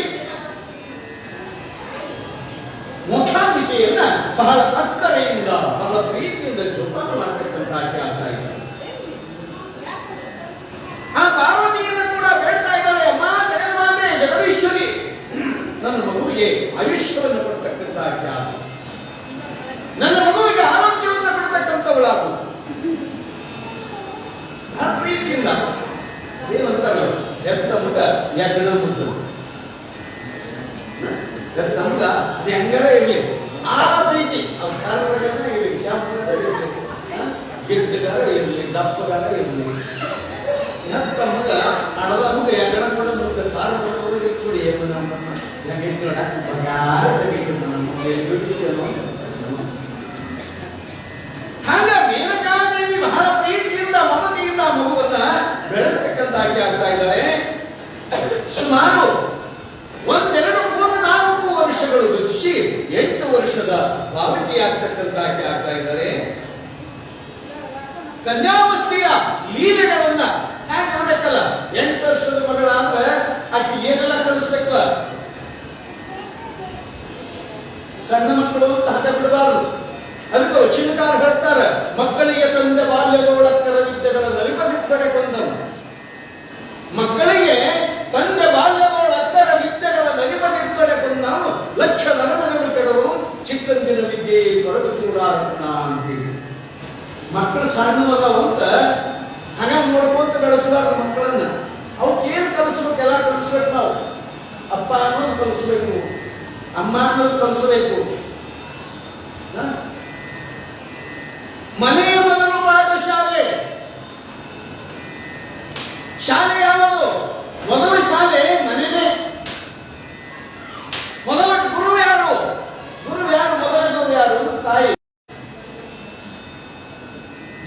ಮೋಕ್ಷಾಂಬಿಕೆಯನ್ನ ಬಹಳ ಅಕ್ಕರೆಯಿಂದ ಬಹಳ ಪ್ರೀತಿಯಿಂದ ಜೋಪಾನ ಮಾಡತಕ್ಕಂಥ ಆಗ್ತಾ ಇದ್ದಾರೆ. ಆ ಪಾರ್ವತಿಯನ್ನು ಕೂಡ ಬೇಡ್ತಾ ಇದ್ದಾಳೆ, ಅಮ್ಮ ಜಗನ್ಮಾತೆ ಜಗದೀಶ್ವರಿ, ನನ್ನ ಮಗುವಿಗೆ ಆಯುಷ್ಯವನ್ನು ಕೊಡ್ತಕ್ಕಂಥ ನನ್ನ ಮಗುವಿಗೆ ಆರೋಗ್ಯವನ್ನು ಕೊಡ್ತಕ್ಕಂಥವಳಾಗು. ಆ ಪ್ರೀತಿಯಿಂದ ಏನಂತಾರೆ, ಎತ್ತ ಮುಖ ಯಜ್ಞ ಮುದ್ದು ಎತ್ತ ಮುಖ ಅದು ಹೆಂಗಾರ ಇರಲಿ, ಆ ಪ್ರೀತಿ ಅವ್ರ ಕಾರಣಗಳನ್ನ ಇರಲಿ, ಕ್ಯಾಂಪ್ಗಾರ ಇರಲಿ, ಗಿಡ್ಡಗಾರ ಇರಲಿ, ದಪ್ಪಗಾರ ಇರಲಿ, ಎತ್ತ ಮುಖ ಅಡವ ಮುಖ ಯಜ್ಞ ಕೂಡ ಮುಖ ಕಾರು ಕೊಡಿ ಹೆಂಗೆ ಯಾರ ಹಂಗ ಮೇನಕಾದೇವಿ ಬಹಳ ಪ್ರೀತಿಯಿಂದ ಮಮತೆಯಿಂದ ಮಗುವನ್ನ ಬೆಳೆಸ್ತಕ್ಕಂತಾಗಿ ಆಗ್ತಾ ಇದ್ದಾರೆ. ಸುಮಾರು 1, 2, 3, 4 ವರ್ಷಗಳು ಗತಿಸಿ 8 ವರ್ಷದ ಬಾಲಕಿಯಾಗ್ತಕ್ಕಂತಾಗಿ ಆಗ್ತಾ ಇದ್ದಾರೆ. ಕನ್ಯಾವಸ್ಥೆಯ ಲೀಲೆಗಳನ್ನ ಹೇಗೆ ಇರಬೇಕಲ್ಲ, 8 ವರ್ಷದ ಮಗಳಾದ್ರೆ ಆಕೆ ಏನೆಲ್ಲ ಕಲಿಸ್ಬೇಕಲ್ಲ. ಸಣ್ಣ ಮಕ್ಕಳು ಅಂತ ಹಠ ಬಿಡಬಾರದು. ಅದಕ್ಕೆ ವಚನಕಾರ ಹೇಳ್ತಾರೆ, ಮಕ್ಕಳಿಗೆ ತಂದೆ ಬಾಲ್ಯದೊಳಕ್ಕರ ವಿದ್ಯೆಗಳ ನರಿಪದಿಕ್ಕಡೆ ಕೊಂದನು. ಮಕ್ಕಳಿಗೆ ತಂದೆ ಬಾಲ್ಯದೊಳಕ್ಕರ ವಿದ್ಯೆಗಳ ನರಿಪದಿಕ್ಕಡೆ ಕೊಂದನು. ಲಕ್ಷ ನರಮನರು ಕೆಡರು ಚಿಕ್ಕಂದಿನ ವಿದ್ಯೆ ಕೊರಗು ಚೂಡಾರತ್ನ ಅಂತೇಳಿ. ಮಕ್ಕಳು ಸಣ್ಣವಾಗ ಅಂತ ಹಂಗ ನೋಡ್ಕೊಂತ ಬೆಳೆಸಬಾರ್ದು ಮಕ್ಕಳನ್ನ. ಅವಕ್ಕೆ ಏನ್ ಕಲಿಸ್ಬೇಕು, ಎಲ್ಲ ಕಲಿಸ್ಬೇಕು. ನಾವು ಅಪ್ಪ ಅನ್ನೋದು ಕಲಿಸ್ಬೇಕು, ಅಮ್ಮ ಅನ್ನೋದು ಕಲಿಸ್ಬೇಕು. ಮನೆಯ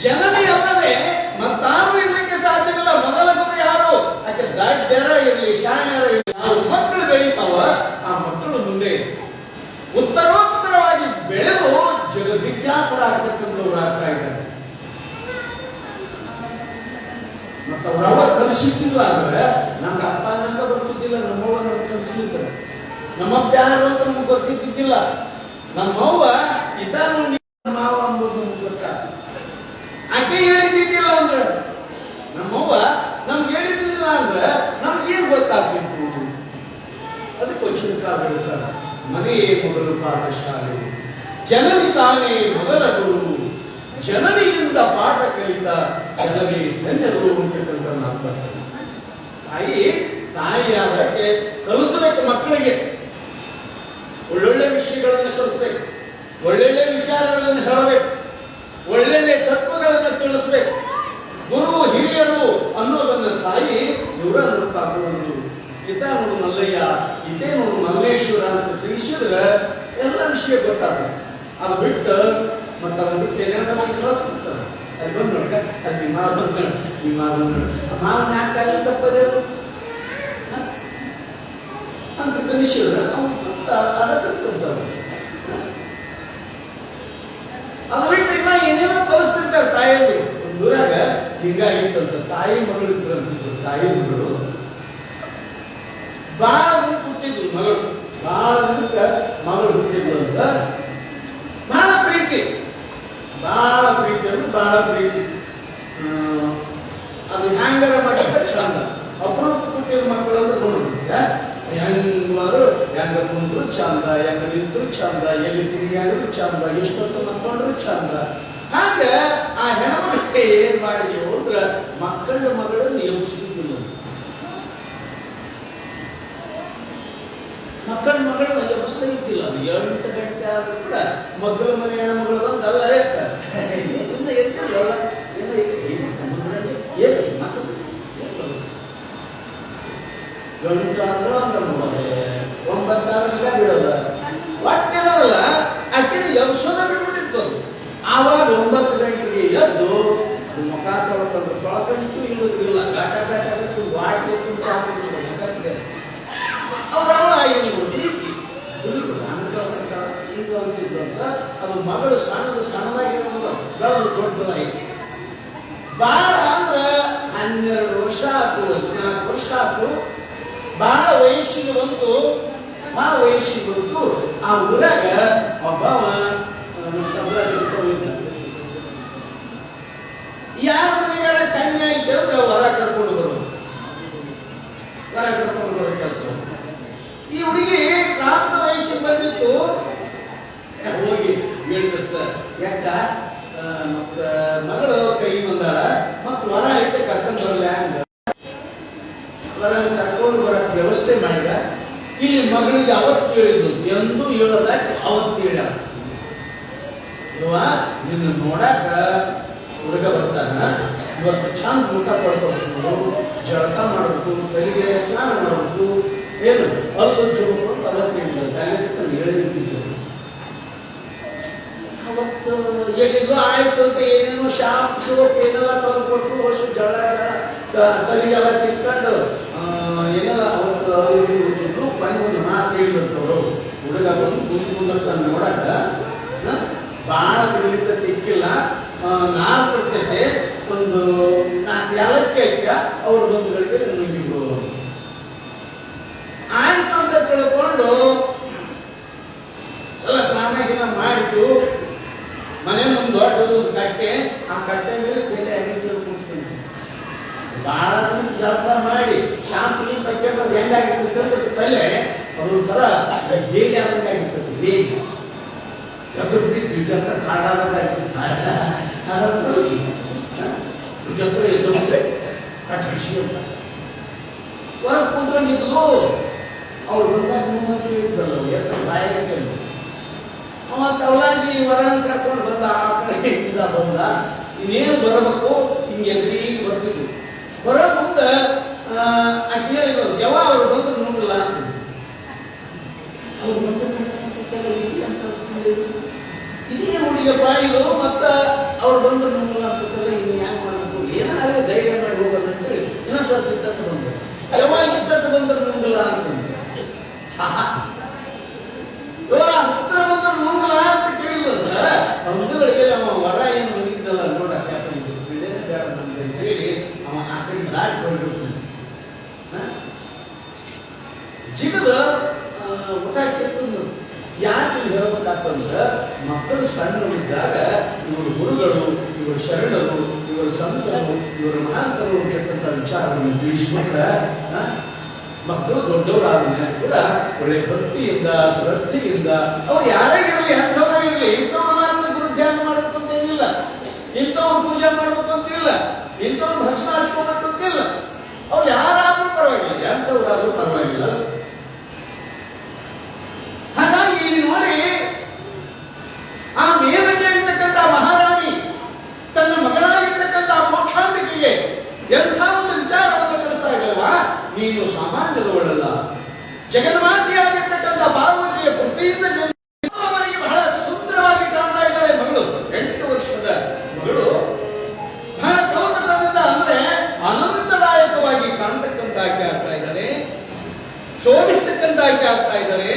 ಜನನಿ ಅಲ್ಲದೆ ಮತ್ತಾರು ಇರ್ಲಿಕ್ಕೆ ಸಾಧ್ಯವಿಲ್ಲ. ಮೊದಲ ಗುರು ಯಾರು? ಆಕೆ ದಡ್ಡರ ಇರಲಿ ಶಾಣ್ಯರ ಇರಲಿ, ನಾವು ಮಕ್ಕಳು ಬೆಳೀತಾವ, ಆ ಮಕ್ಕಳು ಮುಂದೆ ಉತ್ತರೋತ್ತರವಾಗಿ ಬೆಳೆದು ಜಗದ್ವಿಖ್ಯಾತರಾಗ್ತಕ್ಕಂಥವ್ರು ಆಗ್ತಾ ಇದ್ದಾರೆ. ಮತ್ತು ಅವ್ರವ ಕಲಿಸಿದ್ದಿಲ್ಲ ಅಂದ್ರೆ ನಮ್ಗೆ ಅಪ್ಪ ಅನ್ನಂತ ಬರ್ತಿದ್ದಿಲ್ಲ, ನಮ್ಮವ್ವ ನಮ್ಗೆ ಕಲಿಸ್ಲಿಕ್ಕೆ, ನಮ್ಮಪ್ಪ ಯಾರು ಅಂತ ನಮ್ಗೆ ಗೊತ್ತಿದ್ದಿದ್ದಿಲ್ಲ. ನಮ್ಮವ್ವ ಇತ ನೋಡಿ ಮಾವ ಅಂಬೋದು ನಮ್ಗೆ ಗೊತ್ತಾಗ್ತದೆ. ಆಕೆ ಹೇಳಿದ್ದಿದ್ದಿಲ್ಲ ಅಂದ್ರೆ, ನಮ್ಮವ್ವ ನಮ್ಗೆ ಹೇಳಿದ್ದಿಲ್ಲ ಅಂದ್ರೆ ನಮ್ಗೇನು ಗೊತ್ತಾಗ್ತಿತ್ತು? ಅದಕ್ಕೆ ವಚನ ಕಾಲ ಹೇಳ್ತಾರೆ, ಮನೆಯೇ ಮೊದಲು ಪಾಠಶಾಲೆ, ಜನನಿ ತಾನೇ ಮೊದಲ ಗುರು, ಜನನಿಯಿಂದ ಪಾಠ ಕಲಿತ ಜನನಿ ಧನ್ಯರು ಅಂತಕ್ಕಂಥ ಮಾತು. ತಾಯಿಯಾದಕ್ಕೆ ಕಲಿಸಬೇಕು ಮಕ್ಕಳಿಗೆ, ಒಳ್ಳೊಳ್ಳೆ ವಿಷಯಗಳನ್ನು ಕಲಿಸ್ಬೇಕು, ಒಳ್ಳೊಳ್ಳೆ ವಿಚಾರಗಳನ್ನು ಹೇಳಬೇಕು, ಒಳ್ಳೊಳ್ಳೆ ತತ್ವಗಳನ್ನು ತಿಳಿಸ್ಬೇಕು. ಗುರು ಹಿರಿಯರು ಅನ್ನೋದನ್ನ ತಾಯಿ ಇವರ ನೋಡ್ಕೊಂಡು ಇತ ನೋಡು ಮಲ್ಲಯ್ಯ, ಇದೇ ನೋಡು ಮಲ್ಲೇಶ್ವರ ಅಂತ ತಿಳಿಸಿದ್ರೆ ಎಲ್ಲ ವಿಷಯ ಗೊತ್ತಾಗ್ತದೆ. ಅದು ಬಿಟ್ಟು ಮತ್ತೆ ಅದನ್ನ ಬಿಟ್ಟು ಏನಾದ್ರು ನಮಗೆ ಕಳಿಸ್ತಾರೆ. ಅಲ್ಲಿ ಬಂದು ನೋಡ್ಕ, ಅಲ್ಲಿ ನಿಮ್ಮ ಬಂದು ನಿಮ್ಮ ಮಾವನ ಯಾಕೆ ತಪ್ಪದೇನು ಅಂತ ಕಲಿಸಿದ್ರೆ ಅದು ಬಿಟ್ಟು ಇನ್ನ ಏನೇನೋ ಕಲಿಸ್ತಿರ್ತಾರೆ ತಾಯಿಯಲ್ಲಿ. ಒಂದು ಊರಾಗ ಹಿಂಗಾಗಿತ್ತಂತ, ತಾಯಿ ಮಗಳು ಇದ್ರಂತಿದ್ರು. ತಾಯಿ ಮಗಳು ಬಹಳ ದಿನ ಹುಟ್ಟಿದ್ಲು ಮಗಳು, ಬಹಳ ದಿನಕ್ಕೆ ಮಗಳು ಹುಟ್ಟಿದ್ಲು ಅಂತ ಬಹಳ ಪ್ರೀತಿ, ಬಹಳ ಪ್ರೀತಿ ಅಂದ್ರೆ ಬಹಳ ಪ್ರೀತಿ. ಅದು ಹ್ಯಾಂಗಾರ ಮಾಡಿದ್ರೆ ಚಂದ. ಅಪರೂಪ ಹುಟ್ಟಿದ ಮಕ್ಕಳು ಅಂದ್ರೆ ನೋಡಿದ್ರೆ ಹೆಂಗಾರು ಹೆಂಗ ಕುಂದ್ರು ಚಂದ, ಹೆಂಗ ನಿಂತರು ಚಂದ, ಎಲ್ಲಿ ತಿರುಗಿದ್ರು ಚಂದ, ಎಷ್ಟೊತ್ತು ಮಕ್ಕೊಂಡ್ರು ಚಂದ. ಹಾಗ ಆ ಹೆಣ್ಮಕ್ಳಿಗೆ ಏನ್ ಮಾಡಿದ್ವು ಅಂದ್ರೆ ಮಕ್ಕಳ ಮಗಳನ್ನು ಎಬ್ಬಿಸ್ತಿದ್ದಿಲ್ಲ. ಮಕ್ಕಳ ಮಗಳನ್ನ ಎಬ್ಬಿಸ್ತಾ ಇದ್ದಿಲ್ಲ. ಅದು 8 ಗಂಟೆ ಆದ್ರೂ ಕೂಡ ಮಕ್ಕಳ ಮನೆ ಹೆಣ್ಮಗಳು ಬಂದು ಅಲ್ಲ ಇನ್ನ ಎದ್ದಿಲ್ಲ, ಗಂಟಾದ್ರೂ ಅಂದ್ರೆ 9,000 ಬೀಳಲ್ಲ ಒಟ್ಟೆಲ್ಲ ಆಕೆನ ಎಬ್ಸೋದ ಬಿಟ್ಬಿಟ್ಟಿರ್ತದೆ. ಆವಾಗ 9 ಗಂಟೆಗೆ ಎದ್ದು ಮುಖ ತೊಳ್ಕೊಂಡಿತ್ತು ಇಲ್ಲದಿಲ್ಲ, ಗಾಟ ಗಾಟ ವಾಟಿ ಚಾ ಕುಡಿಸ್ಕೊಂಡು ಅವರವ ನೀವು ಪ್ರೀತಿ ಈಗ ಅಂತಿದ್ರು ಅಂತ. ಅದು ಮಗಳು ಸಣ್ಣದಾಗಿ ಬೆಳೆದು ದೊಡ್ಡದಾಗಿ ಬಾಳ ಅಂದ್ರೆ 12 ವರ್ಷ ಆಯ್ತು, 14 ವರ್ಷ ಆಯ್ತು. ಬಹಳ ವಯಸ್ಸಿಗೆ ಬಂತು, ಆ ವಯಸ್ಸಿಗೆ ಬಂತು. ಆ ಊರಾಗ ಒಬ್ಬವ ಯಾರ ಮನೆಗಾರ ಕನ್ಯಾ ಇದ್ದರೆ ಹೊರ ಕರ್ಕೊಂಡು ಬರೋದು, ಹೊರ ಕರ್ಕೊಂಡು ಬರೋ ಕೆಲಸ. ಈ ಹುಡುಗಿ ಪ್ರಾಪ್ತ ವಯಸ್ಸಿಗೆ ಬಂದಿತ್ತು. ಹೋಗಿ ಹೇಳ್ತಿರ್ತ ಯಾಕ ಮತ್ತ ಮಗಳು ಕೈ ಬಂದಾಳ, ಮತ್ತ ಹೊರ ಐತೆ ಕರ್ಕೊಂಡು ಬರಲ್ಲ, ಹಂಗ ಹೊರ ಕರ್ಕೊಂಡು ಬರಕ್ ವ್ಯವಸ್ಥೆ ಮಾಡಿದ. ಇಲ್ಲಿ ಮಗಳಿಗೆ ಅವತ್ತು ಹೇಳಿದ್ದು, ಎಂದು ಹೇಳಲ್ಲ, ಅವತ್ತು ಹೇಳ ನಿನ್ನ ನೋಡಾಕ ಹುಡುಗ ಬರ್ತಾನ, ಇವತ್ತು ಚಂದ ಊಟ ಕೊಡ್ಕೊಡ್ಬೇಕು, ಜಳಕ ಮಾಡ್ಬೇಕು, ತಲೆಗೆ ಸ್ನಾನ ಮಾಡ್ಬೇಕು, ಏನು ಅಲ್ಲಿ ಚೋಕು ಅಂತ ಅವತ್ತು ಹೇಳಿದ್ದು. ಅವತ್ತು ಎಲ್ಲಿಗೂ ಆಯ್ತು ಅಂತ ಏನೇನೋ ಶಾಂಪ್ ಸೋಪ್ ಏನೆಲ್ಲ ತಂದು ಕೊಟ್ಟು ವರ್ಷ ಜಳ ತಲೆಗೆಲ್ಲ ತಿಳ್ಕೊಂಡು ಏನೆಲ್ಲ ಅವತ್ತು ಬಂದು ಒಂದು ಮಾತು ಹೇಳಿದಂಥವ್ರು. ಹುಡುಗ ಬಂದು ಕುಂತ್ಕೊಂಡಂತ ನೋಡಕ್ಕ ಭಾಳ ತಿಳ್ಲಿಕ್ಕ ತಿಕ್ಕಿಲ್ಲ, 4 ತರ್ತೈತೆ, ಒಂದು 4 ಯಾಲಕ್ಕಿ ಅವ್ರ ಬಂಧುಗಳಿಗೆ ನುಗ್ಗಿದ್ರು. ಆಯ್ತು ಅಂತ ತಿಳ್ಕೊಂಡು ಎಲ್ಲ ಸ್ನಾನ ಗಿನ ಮಾಡಿಟ್ಟು ಮನೆ ಮುಂದೆ ದೊಡ್ಡದು ಕಟ್ಟೆ, ಆ ಕಟ್ಟೆ ಮೇಲೆ ತಲೆ ಅರಿಗಳು ಕೂತ್ಕೊಂಡು ಬಹಳ ದಿನ ಜಳಕ ಮಾಡಿ ಶಾಂಪು ಪಕ್ಕೆ ಬಂದು ಹೆಂಗಾಗಿರ್ತದೆ ತಲೆ ಅದ್ರ ಥರ ಬೇಗ ಆದಂಗಾಗಿರ್ತದೆ. ಬೇಗ ಎದ್ದು ಬಿಟ್ಟು ಇದ್ರ ಕಾಡಾದಂಗಾಗಿರ್ತದೆ. ಇದ್ರ ಎದ್ದು ಬಿಟ್ಟೆ ಕಟ್ಟಿಸಿ ಅಂತ ಹೊರಗೆ ಕುಂತ್ಕೊಂಡಿದ್ಲು. ಅವ್ರು ಬಂದಾಗ ಮುಂದೆ ಇದ್ದಲ್ಲ ಎತ್ತ ಬಾಯಿಗೆ ಅವತ್ತು ಅವಲಾಗಿ ಹೊರಗೆ ಕರ್ಕೊಂಡು ಬಂದ. ಆ ಕಡೆಯಿಂದ ಬಂದ, ಇನ್ನೇನು ಬರಬೇಕು ಹಿಂಗೆ ಎದುರಿಗೆ ಬರ್ತಿದ್ರು. ಹೊರ ಮುಂದೆ ಆಕೆ ಹೇಳಿರೋದು ಯಾವ ಅವ್ರು ಬಂದು ನೋಡಿಲ್ಲ ಅಂತ. ಅವ್ರು ಬಂದು ಇದೇ ಹುಡುಗ ಬಾಯಿಲು ಮತ್ತ ಅವ್ರು ಬಂದು ನೋಡಿಲ್ಲ ಅಂತ ಇವರು ಶರಣರು, ಇವರು ಸಂತರು, ಇವರು ಮಹಾಂತರು ಅಂತಕ್ಕಂಥ ವಿಚಾರವನ್ನು ತಿಳಿಸಿಕೊಟ್ರೆ ಮಕ್ಕಳು ದೊಡ್ಡವರಾದ ಮೇಲೆ ಕೂಡ ಒಳ್ಳೆ ಭಕ್ತಿಯಿಂದ ಶ್ರದ್ಧೆಯಿಂದ ಅವ್ರು ಯಾರೇ ಇರಲಿ, ಅಂಥವರೇ ಇರಲಿ, ಇಂಥವ್ರ ಗುರು ಧ್ಯಾನ ಮಾಡಬೇಕು ಅಂತೇನಿಲ್ಲ, ಇಂಥವ್ರು ಪೂಜೆ ಮಾಡಬೇಕು ಅಂತಿಲ್ಲ, ಇಂಥವ್ರು ಭಸ್ಮ ಹಚ್ಕೋಬೇಕು ಅಂತಿಲ್ಲ. ಅವ್ರು ಯಾರಾದ್ರೂ ಪರವಾಗಿಲ್ಲ, ಎಂಥವ್ರಾದ್ರೂ ಪರವಾಗಿಲ್ಲ. ಹಾಗಾಗಿ ಇಲ್ಲಿ ನೋಡಿ, ಆ ಮೇನಕೆ ಇರ್ತಕ್ಕಂಥ ಮಹಾರಾಣಿ ತನ್ನ ಮಗಳಾಗಿರ್ತಕ್ಕಂಥ ಮೋಕ್ಷಾಂಬಿಕೆಗೆ ಎಂಥ ಒಂದು ವಿಚಾರವನ್ನು ಕಲಿಸ್ತಾ ಇದ್ದಲ್ವಾ, ನೀನು ಸಾಮಾನ್ಯದವಳಲ್ಲ, ಜಗನ್ಮಾತೆಯಾಗಿರ್ತಕ್ಕಂಥ ಪಾರ್ವತಿಯ ಕೃಪೆಯಿಂದ ಅವರಿಗೆ ಬಹಳ ಸುಂದರವಾಗಿ ಕಾಣ್ತಾ ಇದ್ದಾಳೆ ಮಗಳು. 8 ವರ್ಷದ ಮಗಳು ಬಹಳ ಕೌತುಕದಿಂದ, ಅಂದ್ರೆ ಆನಂದದಾಯಕವಾಗಿ ಕಾಣ್ತಕ್ಕಂಥಾಗಿ ಆಗ್ತಾ ಇದ್ದಾಳೆ, ಶೋಭಿಸ್ತಕ್ಕಂಥಾಗಿ ಆಗ್ತಾ ಇದ್ದಾಳೆ.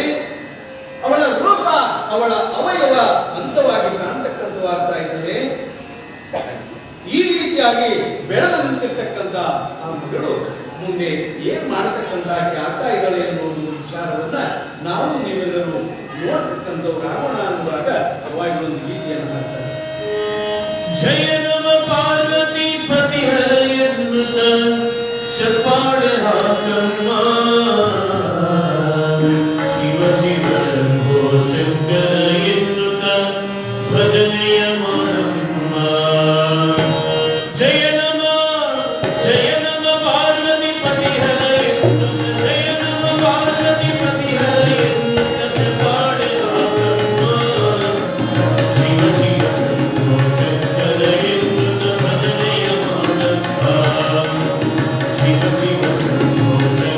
ಅವಳ ರೂಪ, ಅವಳ ಅವಯವ ಅಂತವಾಗಿ ಕಾಣ್ತಕ್ಕಂಥವಾಗ್ತಾ ಇದ್ದಾಳೆ. ಈ ರೀತಿಯಾಗಿ ಬೆಳೆದು ನಿಂತಿರ್ತಕ್ಕಂಥ ಆ ಮಗಳು ಮುಂದೆ ಏನ್ ಮಾಡತಕ್ಕಂಥಾಗಿ ಆಗ್ತಾ ಇದ್ದಾಳೆ ಎನ್ನುವ ಒಂದು ವಿಚಾರವನ್ನ ನಾವು ನೀವೆಲ್ಲರೂ ನೋಡ್ತಕ್ಕಂಥವ್ರು ರಾವಣ ಅನ್ನುವಾಗ ಅವಾಗ ಒಂದು ಗೀತೆಯನ್ನು ಹಾಕ್ತಾರೆ. ಜಯ ನಮ ಪಾರ್ವತಿ ಪತಿಹರ ಎನ್ನುತ್ತ ಚಪ್ಪಾಳೆ ಹಾಕಮ್ಮ, ಶಿವ ಶಿವ ಶಂಭೋ ಶಂಕರ ಎನ್ನುತ್ತ ಭಜನೆಯ ಮಾಡಮ್ಮ. ಜಯ ನಮ ಪಾರ್ವತಿ ಪತಿಹರ ಎನ್ನುತ್ತ, ಜಯ ನಮ ಪಾರ್ವತಿ ಪತಿಹರ ಎನ್ನುತ್ತ ಚಪ್ಪಾಳೆ ಹಾಕಮ್ಮ, ಶಿವ ಶಿವ ಶಂಭೋ ಶಂಕರ ಎನ್ನುತ್ತ ಭಜನೆಯ ಮಾಡಮ್ಮ, ಶಿವ ಶಿವ ಶಂಭೋ ಶಂಕರ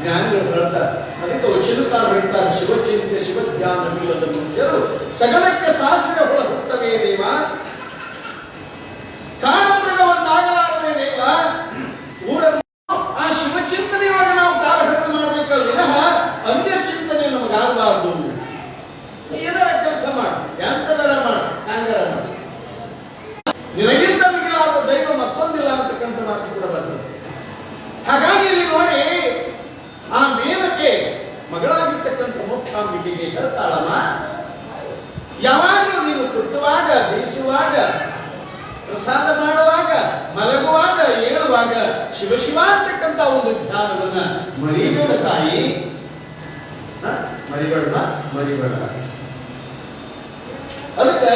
ಜ್ಞಾನಿಗಳು ಹೇಳ್ತಾರೆ. ಅದಕ್ಕೆ ವಚನಕಾರ ಹೇಳ್ತಾರೆ, ಶಿವಚಿಂತೆ ಶಿವಧ್ಯಾನವಿಲ್ಲದ ಮುಂಚರು ಸಗಲಕ್ಕೆ ಶಾಸ್ತ್ರ ಹೊಳ ಹುಟ್ಟವೇ ದೇವ, ಕಾಣಮೃಗವನ್ನಾಗಲಾರದೆ ದೇವ. ಊರ ಆ ಶಿವಚಿಂತನೆಯೊಳಗ ನಾವು ಕಾಲಹರಣ ಮಾಡಬೇಕಲ್ಲ, ವಿನಃ ಅನ್ಯ ಚಿಂತನೆ ನಮಗಾಗಬಾರ್ದು. ಏನಾರ ಕೆಲಸ ಮಾಡಿ, ಎಂತದರ ಮಾಡಿ, ಹಂಗಾರ ಮಾಡಿ. ನಿನಗಿಂತ ಮಿಗಿಲಾದ ದೈವ ಮತ್ತೊಂದಿಲ್ಲ ಅಂತಕ್ಕಂಥ ಮಾತು ಕೂಡ ಬರ್ತದೆ. ಹಾಗಾಗಿ ಇಲ್ಲಿ ನೋಡಿ, ಆ ಮೇಲಕ್ಕೆ ಮಗಳಾಗಿರ್ತಕ್ಕಂಥ ಮೋಕ್ಷಾಂಬಿಕೆಗೆ ಹೇಳ್ತಾಳಮ್ಮ, ಯಾವಾಗಲೂ ನೀನು ಕುಟ್ಟುವಾಗ, ಬೀಸುವಾಗ, ಪ್ರಸಾದ ಮಾಡುವಾಗ, ಮಲಗುವಾಗ, ಏಳುವಾಗ ಶಿವ ಅಂತಕ್ಕಂಥ ಒಂದು ಜ್ಞಾನವನ್ನ ಮರಿಬೇಡ ತಾಯಿ, ಮರಿಬೇಡ. ಅದಕ್ಕೆ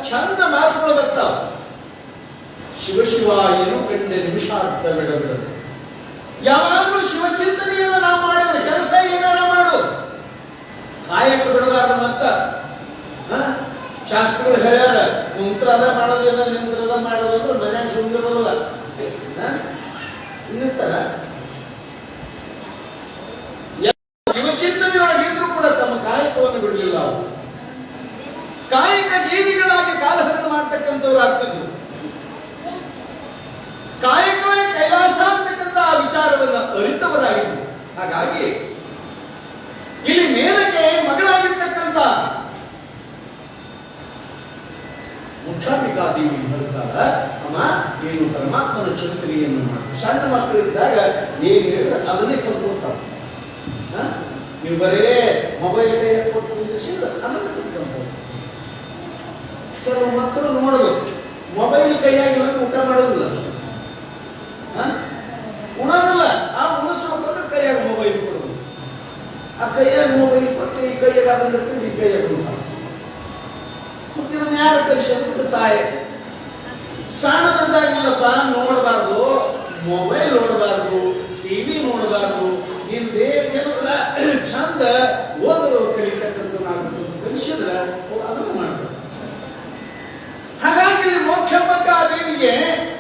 ಚಂದ ಮಾತುಗಳು ಬರ್ತಾವ. ಶಿವ ಏನು ಕಂಡೆ ನಿಮಿಷಾರ್ಥ ಬಿಡಬಿಡದು. ಯಾವಾಗಲೂ ಶಿವಚಿಂತನೆಯನ್ನು ನಾವು ಮಾಡಿದ್ರೆ ಕೆಲಸ ಏನಾರ ಮಾಡು, ಕಾಯಕ ಬಿಡಬಾರ್ದು. ಮತ್ತ ಶಾಸ್ತ್ರಗಳು ಹೇಳ್ಯಾರ, ಮುಂತ್ರದ ಮಾಡೋದಿಲ್ಲ, ನಿಂತ್ರದ ಮಾಡೋದಂದ್ರೆ ಮನ್ಯಾಗ ಸುಮ್ಮನೆ ಬರೋಲ್ಲ. ಇನ್ನಿರ್ತಾರ ಶಿವಚಿಂತನೆಯೊಳಗಿದ್ರು ಕೂಡ ತಮ್ಮ ಕಾಯಕವನ್ನು ಬಿಡಲಿಲ್ಲ. ಅವರು ಕಾಯಕ ಜೀವಿಗಳಾಗಿ ಕಾಲಹರಣ ಮಾಡ್ತಕ್ಕಂಥವ್ರು ಆಗ್ತಿದ್ರು. ಕಾಯಕವೇ ಕೈಲಾಸ ಅಂತಕ್ಕಂಥ ವಿಚಾರವನ್ನು ಅರಿತವರಾಗಿದ್ರು. ಹಾಗಾಗಿ ಇಲ್ಲಿ ಮೇಲಕ್ಕೆ ಮಗಳಾಗಿರ್ತಕ್ಕಂಥ ಮುಖ್ಯಾಮಿಕಾದೇವಿ ಹೇಳ್ತಾರ, ಅಮ್ಮ ನೀನು ಪರಮಾತ್ಮನ ಚಿಂತನೆಯನ್ನು ಮಾಡು. ಸಣ್ಣ ಮಕ್ಕಳಿದ್ದಾಗ ಏನು ಹೇಳಿದ್ರೆ ಅದನ್ನೇ ಕಲ್ತ್ಕೊಳ್ತಾವ. ನೀವು ಬರೇ ಮೊಬೈಲ್ ಕೈ ಕೊಟ್ಟು ನಿಲ್ಲಿಸಿದ್ರೆ ಅದನ್ನು ಕಲ್ತ್ಕೊಂತಾವ. ಕೆಲವು ಮಕ್ಕಳು ನೋಡಬೇಕು, ಮೊಬೈಲ್ ಕೈಯಾಗಿ ಊಟ ಮಾಡೋದಿಲ್ಲ, ಉಣೋದಿಲ್ಲ. ಆ ಉಣಿಸ್ಬೇಕಂದ್ರೆ ಕೈಯಾಗ ಮೊಬೈಲ್ ಕೊಡೋದು. ಆ ಕೈಯಾಗ ಮೊಬೈಲ್ ಕೊಟ್ಟು ಈ ಕೈಯಾಗ ಅದನ್ನ ಈ ಕೈಯಾಗ ಕೊಡ್ತಾರೆ. ಮತ್ತೆ ಇದನ್ನ ಯಾರು ಕಲಿಸೋದು? ತಾಯಿ. ಸಣ್ಣದಂದಾಗಿಲ್ಲಪ್ಪ, ನೋಡಬಾರ್ದು, ಮೊಬೈಲ್ ನೋಡಬಾರ್ದು, ಟಿವಿ ನೋಡಬಾರ್ದು, ಹಿಂದೆ ಏನಿಲ್ಲ ಚಂದ ಓದಲು ಕಲಿತಕ್ಕಂಥ ನಾವು ಕಲಿಸಿದ್ರೆ ಅದನ್ನು ಮಾಡ್ತಾರೆ. ಹಾಗಾಗಿ ಮೋಕ್ಷಾಂಬಿಕಾ ದೇವಿಗೆ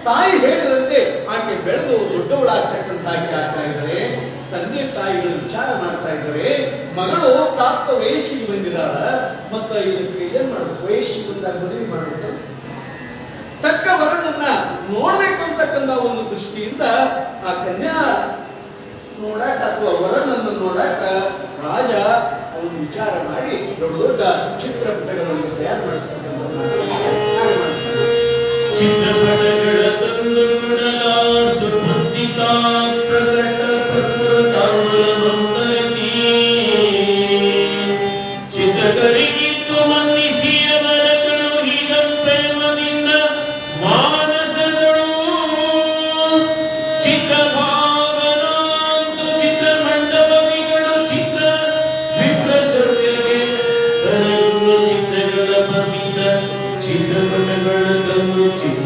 ತಾಯಿ ಹೇಳಿದಂತೆ ಆಕೆ ಬೆಳೆದು ದೊಡ್ಡವಳಾಗ್ತಕ್ಕಂಥ ಆಕೆ ಆಗ್ತಾ ಇದ್ದಾರೆ. ತಂದೆ ತಾಯಿಗಳು ವಿಚಾರ ಮಾಡ್ತಾ ಇದ್ದಾರೆ. ಮಗಳು ಪ್ರಾಪ್ತ ವಯಸ್ಸಿಗೆ ಬಂದಿದ್ದಾಳ, ಮತ್ತ ಇದಕ್ಕೆ ಏನ್ ಮಾಡ್ಬೇಕು? ವಯಸ್ಸಿಗೆ ಬಂದಾಗ ಮದುವೆ ಮಾಡ್ಬೇಕು, ತಕ್ಕ ವರನನ್ನ ನೋಡ್ಬೇಕು ಅಂತಕ್ಕಂಥ ಒಂದು ದೃಷ್ಟಿಯಿಂದ ಆ ಕನ್ಯಾ ನೋಡಾಕ ಅಥವಾ ವರನನ್ನು ನೋಡಾಕ ರಾಜ ಅವನು ವಿಚಾರ ಮಾಡಿ ದೊಡ್ಡ ದೊಡ್ಡ ಚಿತ್ರಪಟಗಳನ್ನು ತಯಾರು ಮಾಡಿಸ್ತಕ್ಕಂಥ ಚಿತ್ರಪಟಗಳ ತಂದು ಸುಡಲ ಸುಬುದ್ಧಿಕಾ ಪ್ರಕಟ ಪ್ರಕೃತಾಂತರಿಸಿ ಚಿತ್ರಕರಿಗಿತ್ತು ಮನ್ನಿಸಿ ಅವರಗಳು ಹೀಗ ಪ್ರೇಮದಿಂದ ಮಾನಸಗಳು ಚಿತ್ರಭಾವನಾಂತು ಚಿತ್ರಮಂಡಲವಿಗಳು ಚಿತ್ರ ವಿಪ್ರಸರ್ಗಗೆ ತನಗುವ ಚಿತ್ರಗಳ ಬಂದಿದ್ದ ಚಿತ್ರಪಟಗಳ ತಂದು ಚಿತ್ರ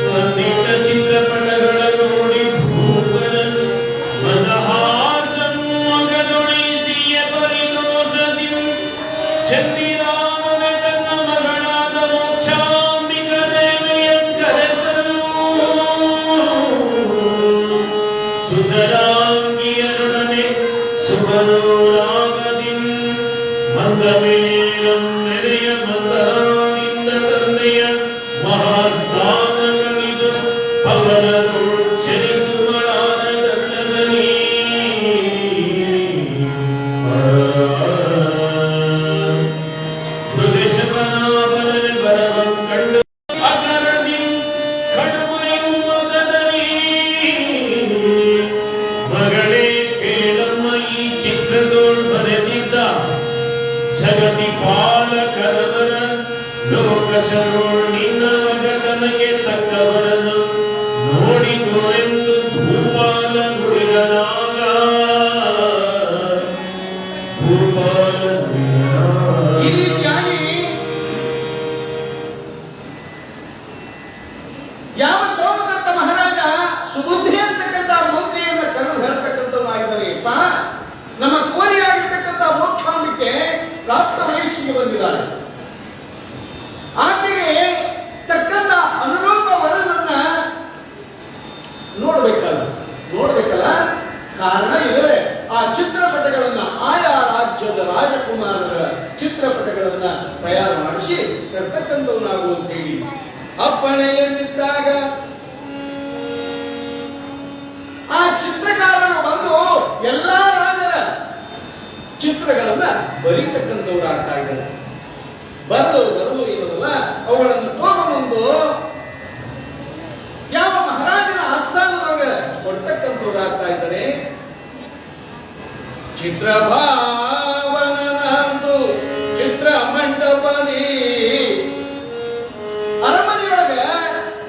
ಬಂದಿದ್ದ ಚಿತ್ರಪಟಗಳ ನೋಡಿ ಭೂಪರನು ಮದಹಾಸಮ್ಮಗದೊಳಿಸಿಯ ಪರಿದೋಷದಿ ಚಂದಿರಾಮನೆ ತನ್ನ ಮಗಳಾದ ಮೋಕ್ಷಾಂಬಿಕ ದೇವಿಯ ಕರೆಸಲು ಸುಂದರಾಂಗಿಯರೊಡನೆ ಸುಮನೋರಾಗದಿ ಮಂದಮೇರಂ ನೆರೆಯ ಮಂದರಾನಿಂದ ತಂದೆಯ ಮಹಾಸ್ಥಾನಗಳಿದು ಅವನದು ಚಲಿಸುವಳಾದ ಗಂಡದಲ್ಲಿ ಹೃದಯಶಪನಾಭರನೆ ಬರವಂ ಕಂಡು ಅದರದಿ ಕಣ್ಮಯು ಮಗದಲ್ಲಿ ಮಗಳೇ ಕೇಳಮ್ಮ ಈ ಚಿತ್ರದೋಳ್ ಬರೆದಿದ್ದ ಜಗತಿ ಪಾಲಕರವರ ಲೋಕಸರೋಳ್ ನಿನ್ನ ಮಗ ತನಗೆ ತಕ್ಕವರನ್ನು ನೋಡಿದೋರೆಂದು ಭೂಪಾಲ ಗುಳಿಗನಾಗ ಭೂಪಾಲ ಈ ರೀತಿಯಾಗಿ ಯಾವ ಸೋಮದತ್ತ ಮಹಾರಾಜ ಸುಬುದ್ಧಿ ಅಂತಕ್ಕಂಥ ಮಂತ್ರಿಯನ್ನ ಕರೆದು ಹೇಳ್ತಕ್ಕಂಥದ್ದಾಗಿದ್ದಾರೆ. ನಮ್ಮ ಕೋರಿಯಾಗಿರ್ತಕ್ಕಂಥ ಮೋಕ್ಷಾಂಬಿಕೆ ಪ್ರಾಪ್ತ ವಯಸ್ಸಿಗೆ ಬಂದಿದ್ದಾರೆ. ಆಕೆಗೆ ತಕ್ಕಂತ ಅನುರೂಪ ವರನನ್ನ ಕಾರಣ ಇಲ್ಲದೆ ಆ ಚಿತ್ರಪಟಗಳನ್ನ ಆಯಾ ರಾಜ್ಯದ ರಾಜಕುಮಾರರ ಚಿತ್ರಪಟಗಳನ್ನ ತಯಾರು ಮಾಡಿಸಿ ತರ್ತಕ್ಕಂಥವನಾಗು ಅಂತ ಹೇಳಿ ಅಪ್ಪಣೆಯಲ್ಲಿದ್ದಾಗ ಆ ಚಿತ್ರಕಾರರು ಬಂದು ಎಲ್ಲಾ ರಾಜರ ಚಿತ್ರಗಳನ್ನ ಬರೀತಕ್ಕಂಥವ್ರಾಗ್ತಾ ಇದ್ದಾರೆ. ಬರಲು ಇರೋದಲ್ಲ ಅವುಗಳನ್ನು ತಗೊಂಡು ಯಾವ ಮಹಾರಾಜನ ಆಸ್ಥಾನದೊಳಗೆ ಕೊಡ್ತಕ್ಕಂಥವ್ರಾಗ್ತಾ ಇದ್ದಾರೆ. ಚಿತ್ರಭಾವನಂದು ಚಿತ್ರ ಮಂಟಪದಿ ಅರಮನೆಯೊಳಗೆ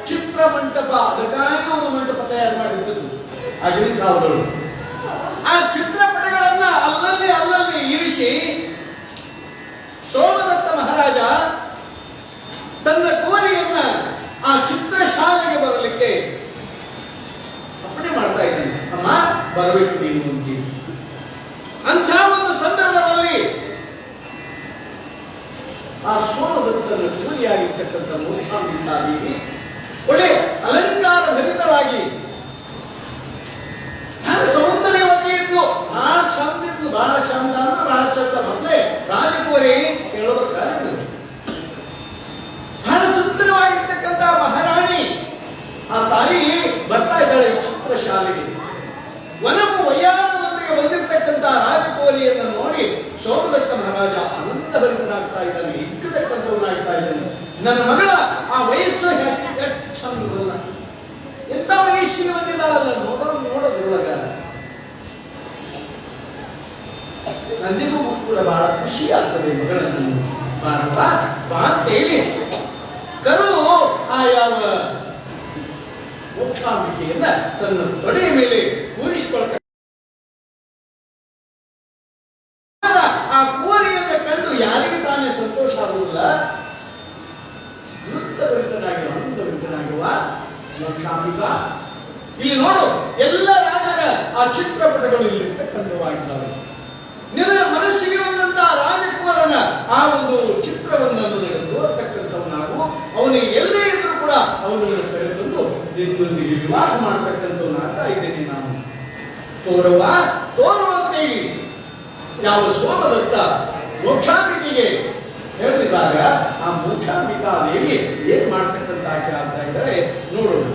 ಚಿತ್ರ ಮಂಟಪ, ಅದಕ್ಕಾಗಿ ಒಂದು ಮಂಟಪ ತಯಾರು ಮಾಡಿರ್ತದ್ದು ಆಗಿನ ಕಾಲದೊಳಗೆ. ಆ ಚಿತ್ರಪಟಗಳನ್ನ ಅಲ್ಲಲ್ಲಿ ಇರಿಸಿ ಸೋಮದತ್ತ ಮಹಾರಾಜ ತನ್ನ ಕೋರಿಯನ್ನ ಆ ಚಿತ್ರಶಾಲೆಗೆ ಬರಲಿಕ್ಕೆ ಅಪ್ಪಣೆ ಮಾಡ್ತಾ ಇದ್ದಾನೆ. ಅಮ್ಮ ಬರಬೇಕು ನೀನು ಅಂತ. ಅಂಥ ಒಂದು ಸಂದರ್ಭದಲ್ಲಿ ಆ ಸೋಮದತ್ತನ ಕೂಲಿಯಾಗಿರ್ತಕ್ಕಂಥ ಮೂರ್ಛಾಂಬಿಕಾದೇವಿ ಒಳ್ಳೆ ಅಲಂಕಾರ ಭರಿತವಾಗಿ ಬಹಳ ಸೌಂದರ್ಯವತಿ ಇದ್ಲು, ಬಹಳ ಚಂದ ಇದ್ಲು. ಬಹಳ ಚಂದ ಅಂದ್ರೆ ಬಹಳ ಚಂದ. ಮೊದಲೇ ರಾಜಕುಮಾರಿ ಕೇಳಬೇಕಾದ್ರೆ ಬಹಳ ಸುಂದರವಾಗಿರ್ತಕ್ಕಂಥ ಮಹಾರಾಣಿ ಆ ತಾಯಿ ಬರ್ತಾ ಇದ್ದಾಳೆ ಚಿತ್ರಶಾಲೆಗೆ. ವನವು ವಯ್ಯಾರದೊಂದಿಗೆ ಬಂದಿರತಕ್ಕಂಥ ರಾಜಕುಮಾರಿಯನ್ನು ನೋಡಿ ಸೋಮದತ್ತ ಮಹಾರಾಜ ಆನಂದ ಭರಿತನಾಗ್ತಾ ಇದ್ದಾನೆ, ಹಿಗ್ಗತಕ್ಕಂಥವನಾಗ್ತಾ ಇದ್ದಾನೆ. ನನ್ನ ಮಗಳ ಆ ವಯಸ್ಸು ಎಷ್ಟು ಚಂದಲ್ಲ, ಎಂತ ವಯಸ್ಸಿಗೆ ಬಂದಿದ್ದಾಳಲ್ಲ, ನೋಡೋದ್ರೊಳಗ ನಂದಿಗೂ ಕೂಡ ಬಹಳ ಖುಷಿ ಆಗ್ತದೆ. ಮಗಳನ್ನು ಬಾ ಅಂತ ಹೇಳಿ ಕರೆದು ಆ ಯಾವ ಮೋಕ್ಷಾಂಬಿಕೆಯನ್ನ ತನ್ನ ತೊಡೆಯ ಮೇಲೆ ಕೂರಿಸಿಕೊಳ್ತ ಆ ಕೋರಿಯನ್ನ ಕಂಡು ಯಾರಿಗೆ ತಾನೇ ಸಂತೋಷ ಆಗುವುದಿಲ್ಲ. ಆನಂದಭರಿತನಾಗಿರುವ ಮೋಕ್ಷಾಂಬಿಕಾ ಇಲ್ಲಿ ನೋಡು, ಎಲ್ಲ ರಾಜರ ಆ ಚಿತ್ರಪಟಗಳು ಇಲ್ಲಿರ್ತಕ್ಕಂಥವಾಗಿದ್ದಾವೆ. ನಿನ್ನ ಮನಸ್ಸಿಗೆ ಬಂದಂತಹ ರಾಜಕುಮಾರನ ಆ ಒಂದು ಚಿತ್ರವನ್ನು ನನಗೆ ತೋರ್ತಕ್ಕಂಥವನಾಗು, ಅವನಿಗೆ ಎಲ್ಲೇ ಇದ್ರೂ ಕೂಡ ಅವನನ್ನು ಕರೆತಂದು ನಿನ್ನೊಂದಿಗೆ ವಿವಾಹ ಮಾಡತಕ್ಕಂಥವನಾಗ್ತಾ ಇದ್ದೇನೆ ನಾನು. ತೋರುವಂತೆಯೇ ಯಾವ ಸೋಮದತ್ತ ಮೋಕ್ಷಾಂಬಿಕೆಗೆ ಹೇಳಿದಾಗ ಆ ಮೋಕ್ಷಾಂಬಿಕಾ ದೇವಿ ಏನ್ ಮಾಡ್ತಕ್ಕಂಥ ಆಕೆ ಆಗ್ತಾ ಇದ್ದಾರೆ ನೋಡೋಣ.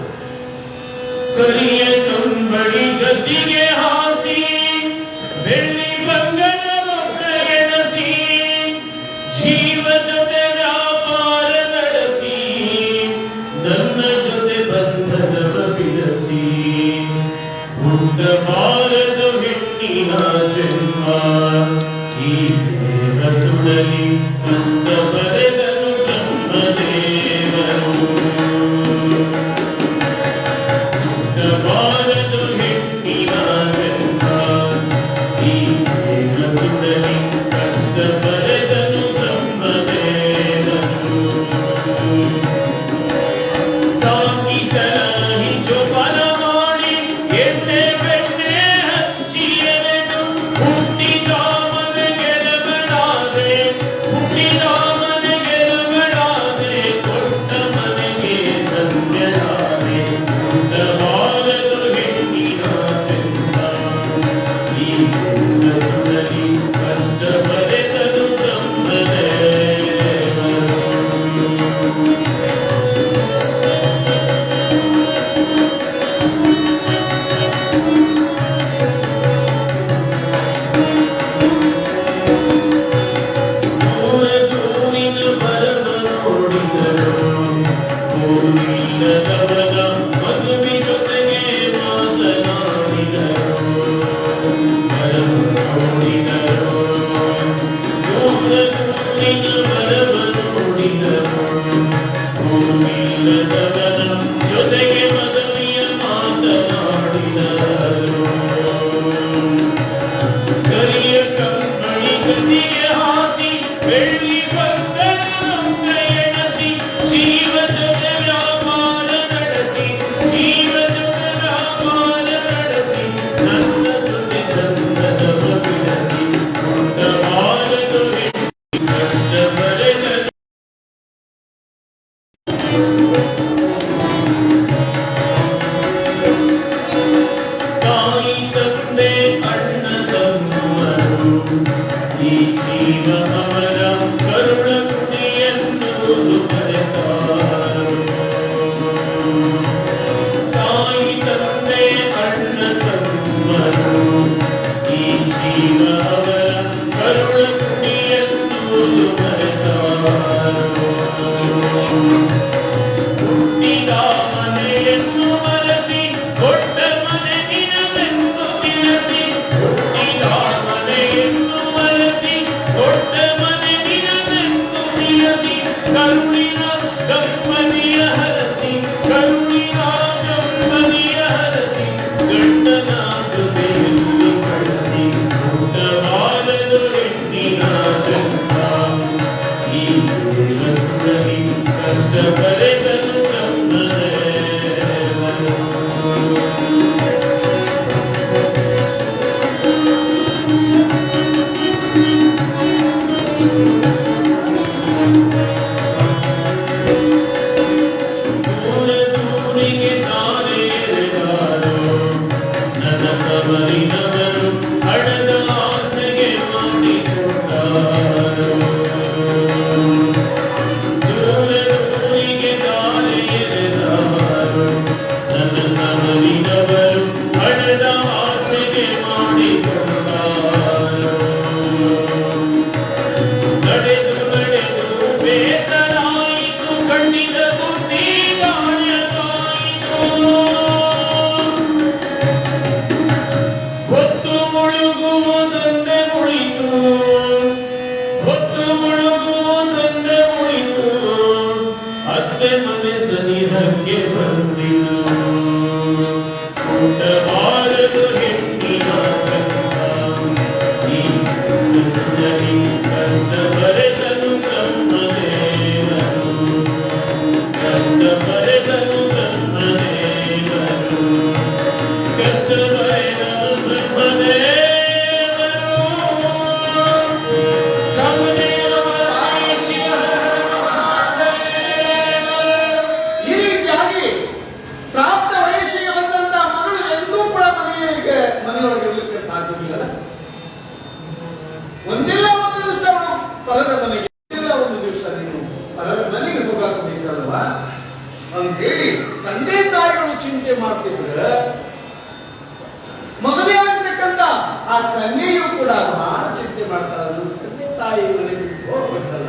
ಕರಿಯ ಕಂಬಳಿ ಗದ್ದಿಗೆ ಹಾಸಿ ಬೆಳ್ಳಿ ಬಂಗನ ಎಣಸಿ ಜೀವ ಜೊತೆ ವ್ಯಾಪಾರ ನಡೆಸಿ ನನ್ನ ಜೊತೆ ಬಂಧನವ ಬಿಡಿಸಿ ಹುಟ್ಟಬಾರದ ಹೆಣ್ಣಿನ ಜನ್ಮ ಈ ದೇವ ಸುಡಲಿ ಕಷ್ಟ ಬರೆದನು ಬ್ರಹ್ಮದೇವರು. ಹುಟ್ಟಬಾರದು ಹೆಣ್ಣಿನ ಜನ್ಮ ಈ ದೇವ ಸುಡಲಿ ಕಷ್ಟ ಬರೆದನು ಬ್ರಹ್ಮದೇವರು. ಸಾಕಿ ಸಲಹಿ ಜೋಪಾನ ಮಾಡಿ ಎಣ್ಣೆ ಬೆಣ್ಣೆ ಹಚ್ಚಿ ಎರೆದು ಹುಟ್ಟಿದ ಮನೆಗೆಲಬಡಾದೆ ಹುಟ್ಟಿದ ಜೀವ ಅವರ ಕರುಣ ನುಡಿಯನ್ನು ಮರೆತಾರು. ತಾಯಿ ತಂದೆ ಅಣ್ಣ ತಮ್ಮರು ಈ ಜೀವ ಅವರ ಕರುಣ ನುಡಿಯನ್ನು ಮರೆತಾರು. ಹುಟ್ಟಿದ ಮನೆಯನ್ನು ಮರೆಸಿ ದೊಡ್ಡ ಮನೆ ನಿನಗೆಂದು ತಿಳಿಸಿ. ಹುಟ್ಟಿದ ಮನೆಯನ್ನು ಮರೆಸಿ ದೊಡ್ಡ ಮನೆ ನಿನಗೆಂದು ತಿಳಿಸಿ. ಕರುಣಿನ ಗಮ್ಮನಿಯ ಹರಸಿ ಕರುಣಿನ ಗಮ್ಮನಿಯ ಹರಸಿ ಗಂಡನ ಜೊತೆಯಲ್ಲಿ ಕಳಿಸಿ. ಊಟವಾರಲು ಹೆಣ್ಣಿನ ಜನ್ಮ ಈ ದೇವಸ್ಥಾನಿ ಕಷ್ಟ ಬರೆದನು ಬ್ರಹ್ಮದೇವನು. ದೂರ ದೂರಿಗೆ ದಾರಿ ಎರೆದಾರೋ ನನ್ನ ತವರಿನವರು ಹಣದ ಆಸೆಗೆ ಮಾಡಿಕೊಂಡಾರೋ. ದೂರ ದೂರಿಗೆ ದಾರಿ ಎರೆದಾರೋ ನನ್ನ ತವರಿನವರು ಹಣದ ಆಸೆಗೆ ಮಾಡಿಕೊಂಡಾರೋ. ನಡೆದು ನಡೆದು ಬೇಸರಾಯಿತು ಕಣ್ಣಿನ ಬುದ್ಧಿ ಗಾಯವಾಯಿತು. ಹೊತ್ತು ಮುಳುಗುವುದೊಂದೇ ಉಳಿತು ಹೊತ್ತು ಮುಳುಗುವುದೊಂದೇ ಉಳಿತು. ಅತ್ತೆ ಮನೆ ಸನಿಹಕ್ಕೆ ಬಂದಿತು. ಊಟವಾರಲು ಹೆಣ್ಣಿನ ಚಂದ ಈ ಸುಂದರಿ ಕಷ್ಟ ಬರೆದನು ಬ್ರಹ್ಮದೇವನು. ಕಷ್ಟ ಬರೆದನು ಬ್ರಹ್ಮದೇವನು. ಕಷ್ಟ ಬರೆದನು ಬ್ರಹ್ಮದೇವನು. ಸಮದೇವರಾಯ ಶಿವ ಈ ರೀತಿಯಾಗಿ ಪ್ರಾಪ್ತ ವಯಸ್ಸಿಗೆ ಬಂದಂತ ಮಗಳು ಎಂದೂ ಕೂಡ ಮನೆಯೊಳಗೆ ಇರಲಿಕ್ಕೆ ಸಾಧ್ಯವಿಲ್ಲ. ಒಂದಿಲ್ಲ ಒಂದು ದಿವಸ ಅವಳು ಪರರ ಮನೆಗೆ, ಒಂದಿಲ್ಲ ಒಂದು ದಿವಸ ನೀನು ಪರರ ಮನೆಗೆ ಹೋಗಬೇಕಲ್ವಾ ಅಂತ ಹೇಳಿ ತಂದೆ ತಾಯಿಗಳು ಚಿಂತೆ ಮಾಡ್ತಿದ್ರೆ ಮದುವೆ ಆಗಿರ್ತಕ್ಕಂಥ ಆ ಕನ್ಯೆಯು ಕೂಡ ಬಹಳ ಚಿಂತೆ ಮಾಡ್ತಾಳ. ತಂದೆ ತಾಯಿ ಮನೆಗೆ ಹೋಗ್ಬೇಕಲ್ಲ.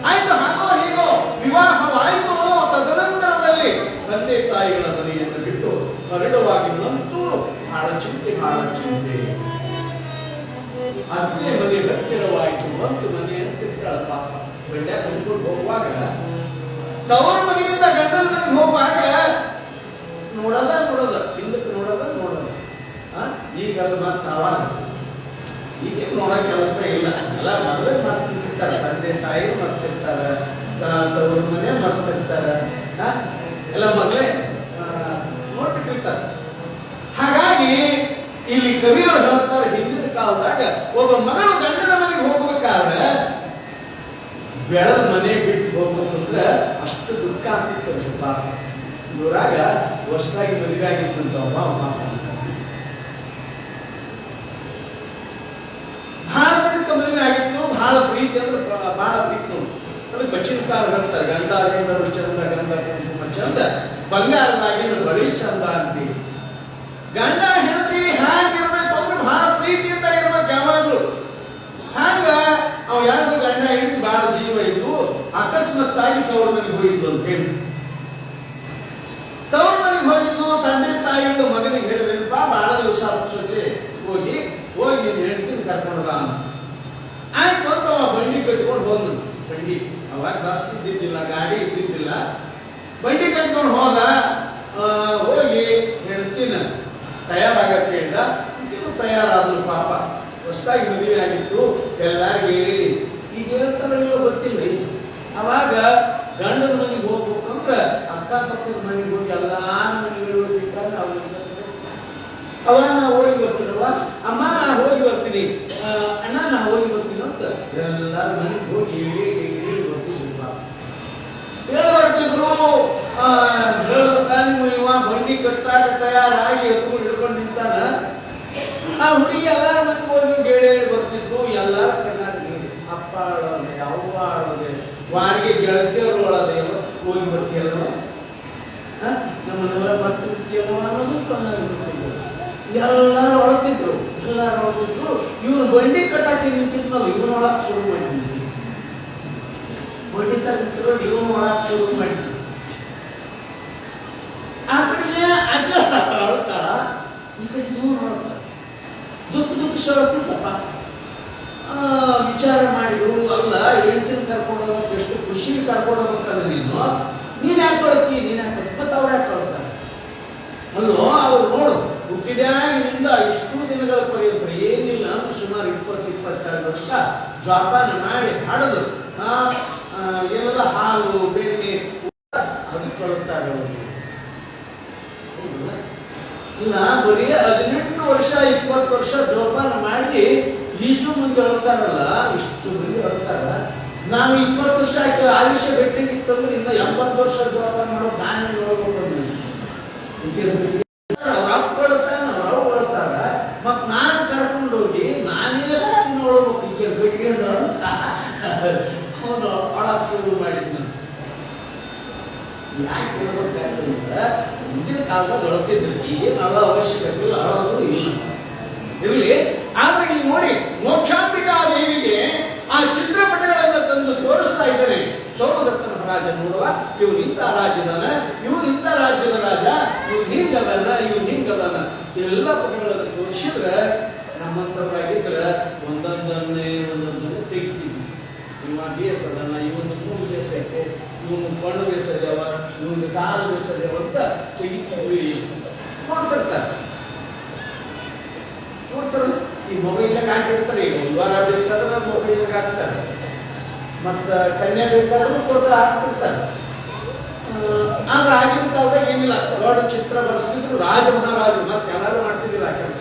ಆಯ್ತು, ಹಾಗೋ ಹೀಗೋ ವಿವಾಹವಾಯಿತು. ತದನಂತರದಲ್ಲಿ ತಂದೆ ತಾಯಿಗಳ ಮನೆಯನ್ನು ಬಿಟ್ಟು ಹೊರಡುವಾಗಿದ್ದಂತೂ ಬಹಳ ಚಿಂತೆ. ಅತ್ತೆ ಮನೆ ಹತ್ತಿರವಾಯಿತು ಮತ್ತು ಮನೆಯನ್ನು ತಿಂತಾಳ. ಪಾಪ ಗಂಡ ಕರ್ಕೊಂಡು ಹೋಗುವಾಗ ತವರು ಮನೆಯಿಂದ ಗಂಡನ ಮನೆಗೆ ಹೋಗುವಾಗ ನೋಡದ ಹಿಂದಕ್ಕೆ ನೋಡದ ಈಗಲ್ಲ ಮತ್ತೆ ಅವಾಗ ಈಗ ನೋಡೋ ಕೆಲಸ ಇಲ್ಲ. ಎಲ್ಲ ಮದುವೆ ಮಾಡ್ತಿರ್ತಾರೆ, ತಂದೆ ತಾಯಿ ಮಾಡ್ತಿರ್ತಾರೆ, ತವರು ಮನೆ ಮಾಡ್ತಿರ್ತಾರೆ, ಎಲ್ಲ ಮೊದಲೇ ನೋಡ್ಬಿಟ್ಟಿರ್ತಾರೆ. ಹಾಗಾಗಿ ಇಲ್ಲಿ ಕವಿಗಳು ಹೇಳ್ತಾರೆ, ಹಿಂದಿನ ಕಾಲದಾಗ ಒಬ್ಬ ಮಗಳು ಗಂಡನ ಮನೆಗೆ ಹೋಗ್ಬೇಕಾದ್ರೆ ಬೆಳೆದ ಮನೆ ಬಿಟ್ಟು ಹೋಗ್ಬೇಕಂದ್ರೆ ಅಷ್ಟು ದುಃಖ ಆಗ್ತಿತ್ತು. ಪಾಪ ಇವರಾಗ ಹೊಸದಾಗಿ ಮದುವೆ ಆಗಿತ್ತಂತ ಬಹಳ ದಿನಕ್ಕೆ ಮದುವೆ ಆಗಿತ್ತು. ಬಹಳ ಪ್ರೀತಿ ಅಂದ್ರೆ ಬಹಳ ಪ್ರೀತಿ. ಅದಕ್ಕೆ ಬಚ್ಚಿನ ಕಾಲ ಹೇಳ್ತಾರೆ, ಗಂಡ ಗಂಧರು ಚಂದ, ಗಂಧ ಕುಂಕುಮ ಚಂದ, ಬಂಗಾರದಾಗಿನ ಬಳಿ ಚಂದ ಅಂತೀವಿ. ಗಂಡ ಹೆಂಡತಿ ಹೇಗಿರ್ಬೇಕು ಅಂದ್ರೆ ಬಹಳ ಪ್ರೀತಿಯಿಂದ ಇರ್ಬೇಕು ಯಾವಾಗ್ಲೂ. ಹಾಗ ಅವ್ ಯಾರು ಗಂಡ ಹೆಂಡತಿ ಬಹಳ ಜೀವ ಇದ್ದು ಅಕಸ್ಮಾತ್ತಾಗಿ ತವ್ರ ಮನೆಗೆ ಹೋಗಿದ್ದು ಅಂತ ಹೇಳಿ ತವ್ರ ಮನೆಗೆ ಹೋಗಿದ್ದು. ತಂದೆ ತಾಯಿಗಳು ಮಗನಿಗೆ ಹೇಳಿದ್ರಪ್ಪ, ಬಹಳ ದಿವಸ ಸೊಸೆ ಹೋಗಿ ನೀನು ಹೇಳ್ತೀನಿ ಕರ್ಕೊಂಡು ಬಾ ಅಂತ. ಆಯ್ತು ಅಂತ ಅವ ಬಂಡಿ ಕಟ್ಕೊಂಡು ಹೋದ. ಬಂಡಿ ಅವಾಗ ಬಸ್ ಇದ್ದಿದ್ದಿಲ್ಲ, ಗಾಡಿ ಇದ್ದಿದ್ದಿಲ್ಲ. ಬಂಡಿ ಕಟ್ಕೊಂಡು ಹೋದ. ಹೋಗಿ ಹೇಳ್ತೀನ ತಯಾರಾಗಕ್ಕೆ ಹೇಳಿದ. ತಯಾರಾದ್ರು. ಪಾಪ ಹೊಸದಾಗಿ ಮದುವೆ ಆಗಿತ್ತು. ಎಲ್ಲಾರು ಹೇಳಿ ಈಗ ಹೇಳ್ತಾರೋ ಗೊತ್ತಿಲ್ಲ. ಅವಾಗ ಗಂಡನ ಮನೆಗೆ ಹೋಗ್ಬೇಕಂದ್ರೆ ಅಕ್ಕಪಕ್ಕದ ಮನೆಗೆ ಹೋಗಿ ಎಲ್ಲಾರ ಮನೆಗಳು ಬೇಕಾದ್ರೆ ಅವ ನಾ ಹೋಗಿ ಬರ್ತೀನವ, ಅಮ್ಮ ನಾ ಹೋಗಿ ಬರ್ತೀನಿ, ಅಣ್ಣ ನಾ ಹೋಗಿ ಬರ್ತೀನಿ ಅಂತ ಎಲ್ಲಾರ ಮನೆಗೆ ಹೋಗಿ ಹೇಳಿ ಬರ್ತಿದ್ರು. ಬರ್ತಿದ್ರು. ಇವ ಬಂಡಿ ಕಟ್ಟಾಗ ತಯಾರಾಗಿ ಎತ್ಕೊಂಡು ಹಿಡ್ಕೊಂಡು ನಿಂತಾನ. ಆ ಹುಡುಗಿ ಎಲ್ಲಾರ ಮನೆಗೆ ಹೋಗಿ ಹೇಳಿ ಬರ್ತಿದ್ರು. ಹೋಗಿ ಬರ್ತೀಯಲ್ವ, ನಮ್ಮನ್ನೆಲ್ಲ ಬರ್ತು ಬಿಡ್ತೀಯಲ್ವ ಅನ್ನೋದು ಎಲ್ಲರೂ ಹೊಳತಿದ್ರು. ಇವನು ಬಂಡಿ ಕಟ್ಟಾಕಿ ನಿಂತಿದ್ನಲ್ಲ, ಇವನು ಒಳಗೆ ಶುರು ಮಾಡಿದ್ವಿ. ಬಂಡಿ ತಗೊಂಡು ಇವನು ಒಳಗೆ ಶುರು ಮಾಡಿದ್ವಿ. ಆ ಕಡೆಗೆ ಅಜ್ಜ ಹೊಳ್ತಾಳ, ಈ ಕಡೆ ಇವನು ಹೊಳ್ತಾಳ. ದುಃಖ ಸೊಳ್ತಿದ್ದಪ್ಪ. ವಿಚಾರ ಮಾಡಿದ್ರು, ಅಲ್ಲ ಹೇಳ್ತೀನಿ ಕರ್ಕೊಂಡು ಎಷ್ಟು ಖುಷಿ ಕರ್ಕೊಂಡು ಹೋಗ್ಬೇಕಲ್ಲ ನೀನ್ ಯಾಕೆ ಕೊಡ್ತಿ, ನೀನ್ ಯಾಕೆ ಕೊಡ್ತಿ, ಮತ್ತೆ ಅವ್ರು ಯಾಕೆ ಕೊಡ್ತಾರೆ ಅಲ್ಲೋ. ಅವ್ರು ನೋಡು, ಹುಟ್ಟಿದಾಗಿನಿಂದ ಇಷ್ಟು ದಿನಗಳ ಪರ್ಯಂತ ಏನಿಲ್ಲ ಅಂದ್ರೆ ಸುಮಾರು 20-22 ವರ್ಷ ಜೋಪಾನ ಮಾಡಿ ಹಡದು ಏನೆಲ್ಲ ಹಾಲು ಬೆಣ್ಣೆ ಅದು ಕೊಡುತ್ತಾರೆ ಅವರು. ಇಲ್ಲ ಬರೀ 18 ವರ್ಷ 20 ವರ್ಷ ಜೋಪಾನ ಮಾಡಿ ಈಸು ಮುಂದೆ ಹೇಳ್ತಾರಲ್ಲ, ಇಷ್ಟು ಮಂದಿ ಹೇಳ್ತಾರ. ನಾವು 20 ವರ್ಷ ಆಯುಷ್ಯ ಬೆಟ್ಟಿಗಿತ್ತಂದ್ರೆ ಇನ್ನು 80 ವರ್ಷ ಜೋಪಾನ ಮಾಡೋ ನಾನೇ ನೋಡ್ಬೇಕು. ಅವ್ರು ಅಪ್ಕೊಳ್ತಾರ, ಅವ್ರು ಹೇಳ್ತಾರ, ಮತ್ ನಾನು ಕರ್ಕೊಂಡು ಹೋಗಿ ನಾನೇ ಸುತ್ತಿ ನೋಡ್ಬೇಕು ಈಗ ಬೆಟ್ಕೊಂಡು ಅಂತ ಅವನು ಒಳಗೆ ಶುರು ಮಾಡಿದ್ನು. ಯಾಕೆ ಹೇಳ್ಬೇಕಾದ್ರೆ ಮುಂದಿನ ಕಾಲದಾಗ ಅಳ್ತಿದ್ರು, ಏನು ಅಳೋ ಅವಶ್ಯಕತೆ ಇಲ್ಲ, ಅಳೋದು ಇಲ್ಲ ಇರಲಿ. ಆದ್ರೆ ಇಲ್ಲಿ ನೋಡಿ, ಮೋಕ್ಷಾಂಬಿಕಾ ದೇವಿಗೆ ಆ ಚಿತ್ರಪಟಗಳನ್ನು ತಂದು ತೋರಿಸ್ತಾ ಇದ್ದಾರೆ. ಸೋಮದತ್ತನ ರಾಜ ನೋಡುವ, ಇವನು ಇಂಥ ರಾಜ್ಯದನ, ಇವನು ಇಂಥ ರಾಜ್ಯದ ರಾಜ, ಇವನು ಹಿಂಗದನ, ಇವನು ಹಿಂಗದನ, ಎಲ್ಲ ಪಟಗಳನ್ನು ತೋರಿಸಿದ್ರೆ ನಮ್ಮಂತವರಾಗಿದ್ರೆ ಒಂದೊಂದನ್ನೇ ತೆಗಿತೀವಿ. ಇವ ಬೇಸದನ, ಇವನು ಮೂರು ಬೇಸೈತೆ, ಇವನು ಕಣ್ಣು ಬೇಸರ್ಯವ, ಇವನು ಕಾಲು ಬೇಸರ್ಯವ ಅಂತ ತೆಗಿತೀವಿ. ನೋಡ್ತಿರ್ತಾರೆ ಈ ಮೊಬೈಲ್ನಾಗ ಹಾಕಿರ್ತಾರೆ. ಈಗ 1 ವಾರ ಬೇಕಾದ್ರೆ ಮೊಬೈಲ್ನಾಗ ಹಾಕ್ತಾರೆ, ಮತ್ತ ಕನ್ಯಾ ಬೇಕಾದ್ರೂ ಫೋಟೋ ಹಾಕ್ತಿರ್ತಾರೆ. ಆದ್ರೆ ಆಗಿನ ಕಾಲದಾಗ ಏನಿಲ್ಲ, ದೊಡ್ಡ ಚಿತ್ರ ಬರ್ಸಿದ್ರು ರಾಜ ಮಹಾರಾಜರು, ಮತ್ತೆ ಎಲ್ಲರೂ ಮಾಡ್ತಿದ್ದಿಲ್ಲ ಆ ಕೆಲಸ.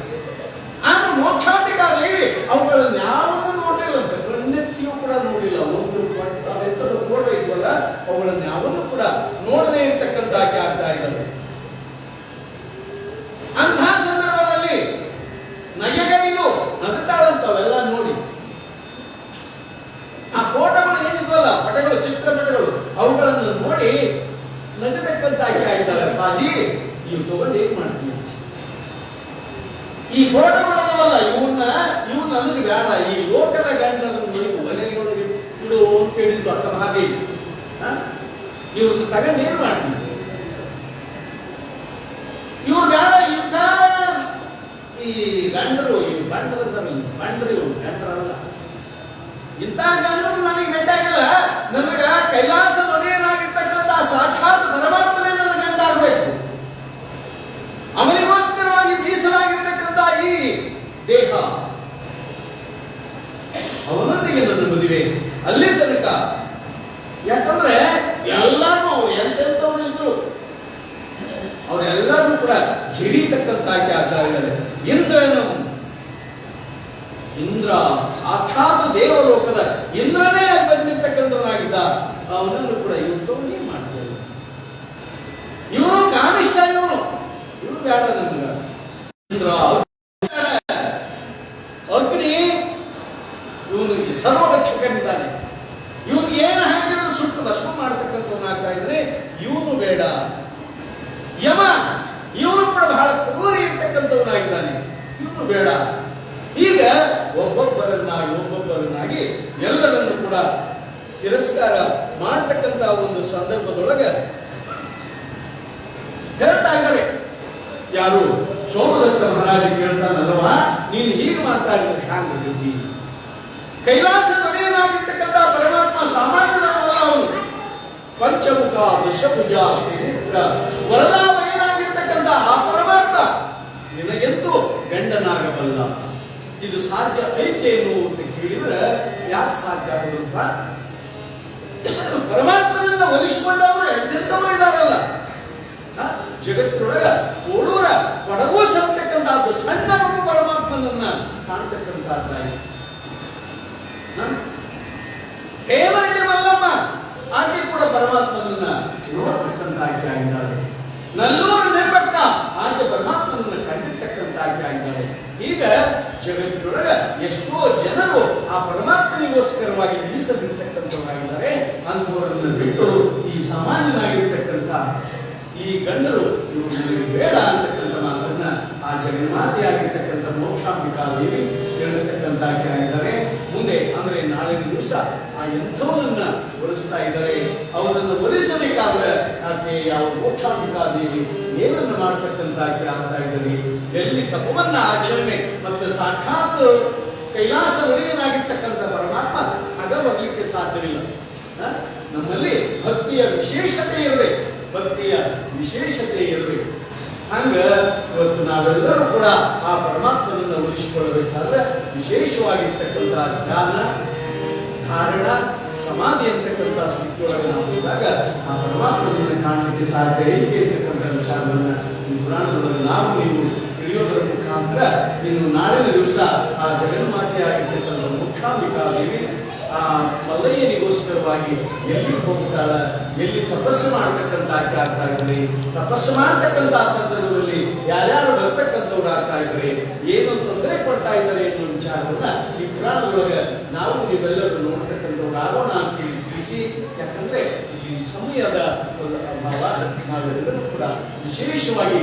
ಆದ್ರೆ ಮೋಕ್ಷಾಂಬಿಕಾ ದೇವಿ ಅವುಗಳನ್ನ ಯಾವನ್ನೂ ನೋಡಿಲ್ಲ ಅಂತ, ಕಣ್ಣೆತ್ತಿಯೂ ಕೂಡ ನೋಡಿಲ್ಲ. ಒಂದು ಅದೆಂತದ ಫೋಟೋ ಇದ್ವಲ್ಲ, ಅವುಗಳನ್ನ ಯಾವನ್ನೂ ಕೂಡ ನೋಡದೇ ಇರ್ತಕ್ಕಂಥ ಆಕೆ ಆಗ್ತಾ ಇದ್ದಾರೆ. ಅಂಥ ಸಂದರ್ಭದಲ್ಲಿ ನಗೆಗೈದು ನಗುತ್ತಾಳಂತವೆಲ್ಲ ನೋಡಿ. ಆ ಫೋಟೋಗಳು ಏನಿದ್ವಲ್ಲ, ಪಟಗಳು, ಚಿತ್ರಪಟಗಳು, ಅವುಗಳನ್ನು ನೋಡಿ ನಗತಕ್ಕಂತ ಆಕೆ ಆಗಿದ್ದಾರೆ. ಬಾಜಿ ಇವು ತಗೊಂಡು ಏನ್ ಮಾಡ್ತೀವಿ, ಈ ಫೋಟೋಗಳವಲ್ಲ, ಇವನ್ನ ನನಗೆ ಬೇಡ, ಈ ಲೋಕದ ಗಂಡನನ್ನು ಮನೆಯೊಳಗೆ ಇಡು ಅಂತ ಹೇಳಿದ್ದು ಅಕ್ಕ ಹಾಗೆ. ಇವ್ರನ್ನ ತಗೊಂಡು ಏನ್ ಮಾಡ್ತೀವಿ, ಇವ್ರು ಬೇಡ, ಇಂಥ ಈ ಗಂಡರು, ಇವ್ರು ಗಂಡರು ಇವ್ರು ಗಂಡರಲ್ಲ, ಇಂಥ ಗಂಡರು ನನಗೆ ಬೇಕಾಗಿಲ್ಲ. ನನಗ ಕೈಲಾಸ ಒಡೆಯನಾಗಿರ್ತಕ್ಕಂಥ ಸಾಕ್ಷಾತ್ ಪರಮಾತ್ಮನೇ ನನ್ನ ಗಂಡ ಆಗ್ಬೇಕು. ಅವನಿಗೋಸ್ಕರವಾಗಿ ಮೀಸಲಾಗಿರ್ತಕ್ಕಂಥ ಈ ದೇಹ, ಅವನೊಂದಿಗೆ ನನ್ನ ಮದುವೆ ಅಲ್ಲಿ ತನಕ. ಯಾಕಂದ್ರೆ ಎಲ್ಲರೂ ಅವ್ರು ಎಂತೆಂಥವ್ರು ಇದ್ರು, ಅವರೆಲ್ಲರೂ ಕೂಡ ಜಿಡಿತಕ್ಕಂಥ ಆಚಾರ್ಯಗಳೇ. ಇಂದ್ರ ಸಾಕ್ಷಾತ್ ದೇವಲೋಕದ ಇಂದ್ರನೇ ಬಂದಿರ್ತಕ್ಕಂಥವನಾಗಿದ್ದ. ಅವನನ್ನು ಕೂಡ ಇವತ್ತು ಏನ್ ಮಾಡ್ತಾರೆ, ಇವನು ಕಾನಿಷ್ಠ, ಇವನು ಬೇಡ ನಮ್ಗ. ಇಂದ್ರ ಅಗ್ನಿ ಇವನಿಗೆ ಸರ್ವರಕ್ಷಕನಿದ್ದಾನೆ, ಇವನಿಗೆ ಏನು ಹಾಕಿದ್ರು ಸುಟ್ಟು ಭಸ್ಮ ಮಾಡತಕ್ಕಂಥವನಾಗ್ತಾ ಇದ್ರೆ ಇವನು ಬೇಡ. ಯಮ ಇವನು ಕೂಡ ಬಹಳ ಕ್ರೂರಿ ಇರ್ತಕ್ಕಂಥವನಾಗಿದ್ದಾನೆ, ಇವನು ಬೇಡ. ಈಗ ಒಬ್ಬೊಬ್ಬರನ್ನಾಗಿ ಎಲ್ಲರನ್ನು ಕೂಡ ತಿರಸ್ಕಾರ ಮಾಡತಕ್ಕಂಥ ಒಂದು ಸಂದರ್ಭದೊಳಗೆ ಹೇಳ್ತಾ ಇದ್ದಾರೆ. ಯಾರು ಸೋಮದತ್ತ ಮಹಾರಾಜ ಕೇಳ್ತಾನಲ್ವಾ, ನೀನು ಹೀಗೆ ಮಾತಾಡಿದ್ರೆ ಹ್ಯಾಂಗಿದ್ದೀ? ಕೈಲಾಸ ಒಡೆಯನಾಗಿರ್ತಕ್ಕಂಥ ಪರಮಾತ್ಮ ಸಾಮಾನ್ಯನಲ್ಲ, ಅವನು ಪಂಚಮುಖ ದಶಭುಜ ವರದಾಮಯನಾಗಿರ್ತಕ್ಕಂಥ ಆ ಪರಮಾತ್ಮ ನಿನಗೆಂತೂ ಗಂಡನಾಗಬಲ್ಲ. ಇದು ಸಾಧ್ಯ ಐತೇನು ಅಂತ ಕೇಳಿದ್ರೆ ಯಾಕೆ ಸಾಧ್ಯ ಆಗುತ್ತ? ಪರಮಾತ್ಮನಿಂದ ಒಲಿಸಿಕೊಂಡವರು ಎಂತೆಂಥವರು ಇದಾರಲ್ಲ, ಜಗತ್ತಿನೊಳಗ ಕೋಡೂರ ಕೊಡಗು ಸರ್ತಕ್ಕಂಥದ್ದು ಸಣ್ಣ ಮಗು ಪರಮಾತ್ಮನನ್ನ ಕಾಣ್ತಕ್ಕಂಥದ್ದಾಗಿ. ಹೇಮರೆಡ್ಡಿ ಮಲ್ಲಮ್ಮ ಆಕೆ ಕೂಡ ಪರಮಾತ್ಮನನ್ನ ನೋಡ್ತಕ್ಕಂಥ ಆಕೆ ಆಗಿದ್ದಾಳೆ. ನಲ್ಲೂರು ನಿರ್ಭಕ್ತ ಆಕೆ ಪರಮಾತ್ಮನನ್ನ ಕಂಡಿರ್ತಕ್ಕಂಥ ಆಕೆ ಆಗಿದ್ದಾಳೆ. ಈಗ ಜಗತ್ತಿನೊಳಗ ಎಷ್ಟೋ ಜನರು ಆ ಪರಮಾತ್ಮನಿಗೋಸ್ಕರವಾಗಿ ಮೀಸಲಿರ್ತಕ್ಕಂಥವರಾಗಿದ್ದಾರೆ. ಅಂಥವರನ್ನು ಬಿಟ್ಟು ಈ ಸಾಮಾನ್ಯನಾಗಿ ಗಂಡರು ಇವರು ನನಗೆ ಬೇಡ ಅಂತಕ್ಕಂಥ ಮಾತನ್ನ ಆ ಜಗನ್ಮಾತೆಯಾಗಿರ್ತಕ್ಕಂಥ ಮೋಕ್ಷಾಂಬಿಕಾ ದೇವಿ ತಿಳಿಸ್ತಕ್ಕಂಥಾಗಿ ಆಗಿದ್ದಾರೆ. ಮುಂದೆ ಅಂದ್ರೆ ನಾಳಿನ ದಿವಸ ಆ ಎಂಥವನ್ನ ಒಲಿಸ್ತಾ ಇದ್ದಾರೆ. ಅವರನ್ನು ಒಲಿಸಬೇಕಾದ್ರೆ ಆಕೆ ಯಾವ ಮೋಕ್ಷಾಂಬಿಕಾ ದೇವಿ ಏನನ್ನು ಮಾಡ್ತಕ್ಕಂಥಾಗಿ ಆಗ್ತಾ ಇದ್ದಾರೆ. ಎಲ್ಲಿ ತಪವನ್ನ ಆಚರಣೆ ಮತ್ತು ಸಾಕ್ಷಾತ್ ಕೈಲಾಸ ಒಡೆಯನಾಗಿರ್ತಕ್ಕಂಥ ಪರಮಾತ್ಮ ಆಗ ಬರ್ಲಿಕ್ಕೆ ಸಾಧ್ಯವಿಲ್ಲ. ನಮ್ಮಲ್ಲಿ ಭಕ್ತಿಯ ವಿಶೇಷತೆ ಇರಬೇಕು, ಭಕ್ತಿಯ ವಿಶೇಷತೆ ಇರಬೇಕು. ಹಂಗ ಇವತ್ತು ನಾವೆಲ್ಲರೂ ಕೂಡ ಆ ಪರಮಾತ್ಮನನ್ನ ಉಳಿಸಿಕೊಳ್ಳಬೇಕಾದ್ರೆ ವಿಶೇಷವಾಗಿರ್ತಕ್ಕಂಥ ಜ್ಞಾನ, ಧಾರಣ, ಸಮಾಧಿ ಅಂತಕ್ಕಂಥ ಸ್ಥಿತಿಯೊಳಗೆ ನಾವು ಹೋದಾಗ ಆ ಪರಮಾತ್ಮನನ್ನು ಕಾಣಲಿಕ್ಕೆ ಸಾಧ್ಯ ಐತೆ ಅಂತಕ್ಕಂಥ ವಿಚಾರವನ್ನ ಈ ಪುರಾಣದೊಳಗೆ ನಾವು ನೀವು ತಿಳಿಯೋದರ ಮುಖಾಂತರ ಇನ್ನು ನಾಳಿನ ದಿವಸ ಆ ಜಗನ್ಮಾತೆಯಾಗಿರ್ತಕ್ಕಂಥ ಮೋಕ್ಷಾಂಬಿಕಾ ದೇವಿ ಆ ಮಲ್ಲಯ್ಯನಿಗೋಸ್ಕರವಾಗಿ ಎಲ್ಲಿ ಹೋಗ್ತಾಳ, ಎಲ್ಲಿ ತಪಸ್ಸು ಮಾಡ್ತಕ್ಕಂಥ ಆಗ್ತಾ ಇದ್ರಿ, ತಪಸ್ಸು ಮಾಡ್ತಕ್ಕಂಥ ಸಂದರ್ಭದಲ್ಲಿ ಯಾರ್ಯಾರು ಬರ್ತಕ್ಕಂಥವ್ರು ಆಗ್ತಾ ಇದ್ದಾರೆ, ಏನು ತೊಂದರೆ ಕೊಡ್ತಾ ಇದ್ದಾರೆ ಎನ್ನುವ ವಿಚಾರವನ್ನ ಈ ಪುರಾಣದೊಳಗೆ ನಾವು ನೀವೆಲ್ಲರೂ ನೋಡ್ತಕ್ಕಂಥವ್ರು ಆಗೋಣ ಅಂತ ತಿಳಿಸಿ. ಯಾಕಂದ್ರೆ ಈ ಸಮಯದ ಒಂದು ಅಭಾವ, ನಾವೆಲ್ಲರೂ ಕೂಡ ವಿಶೇಷವಾಗಿ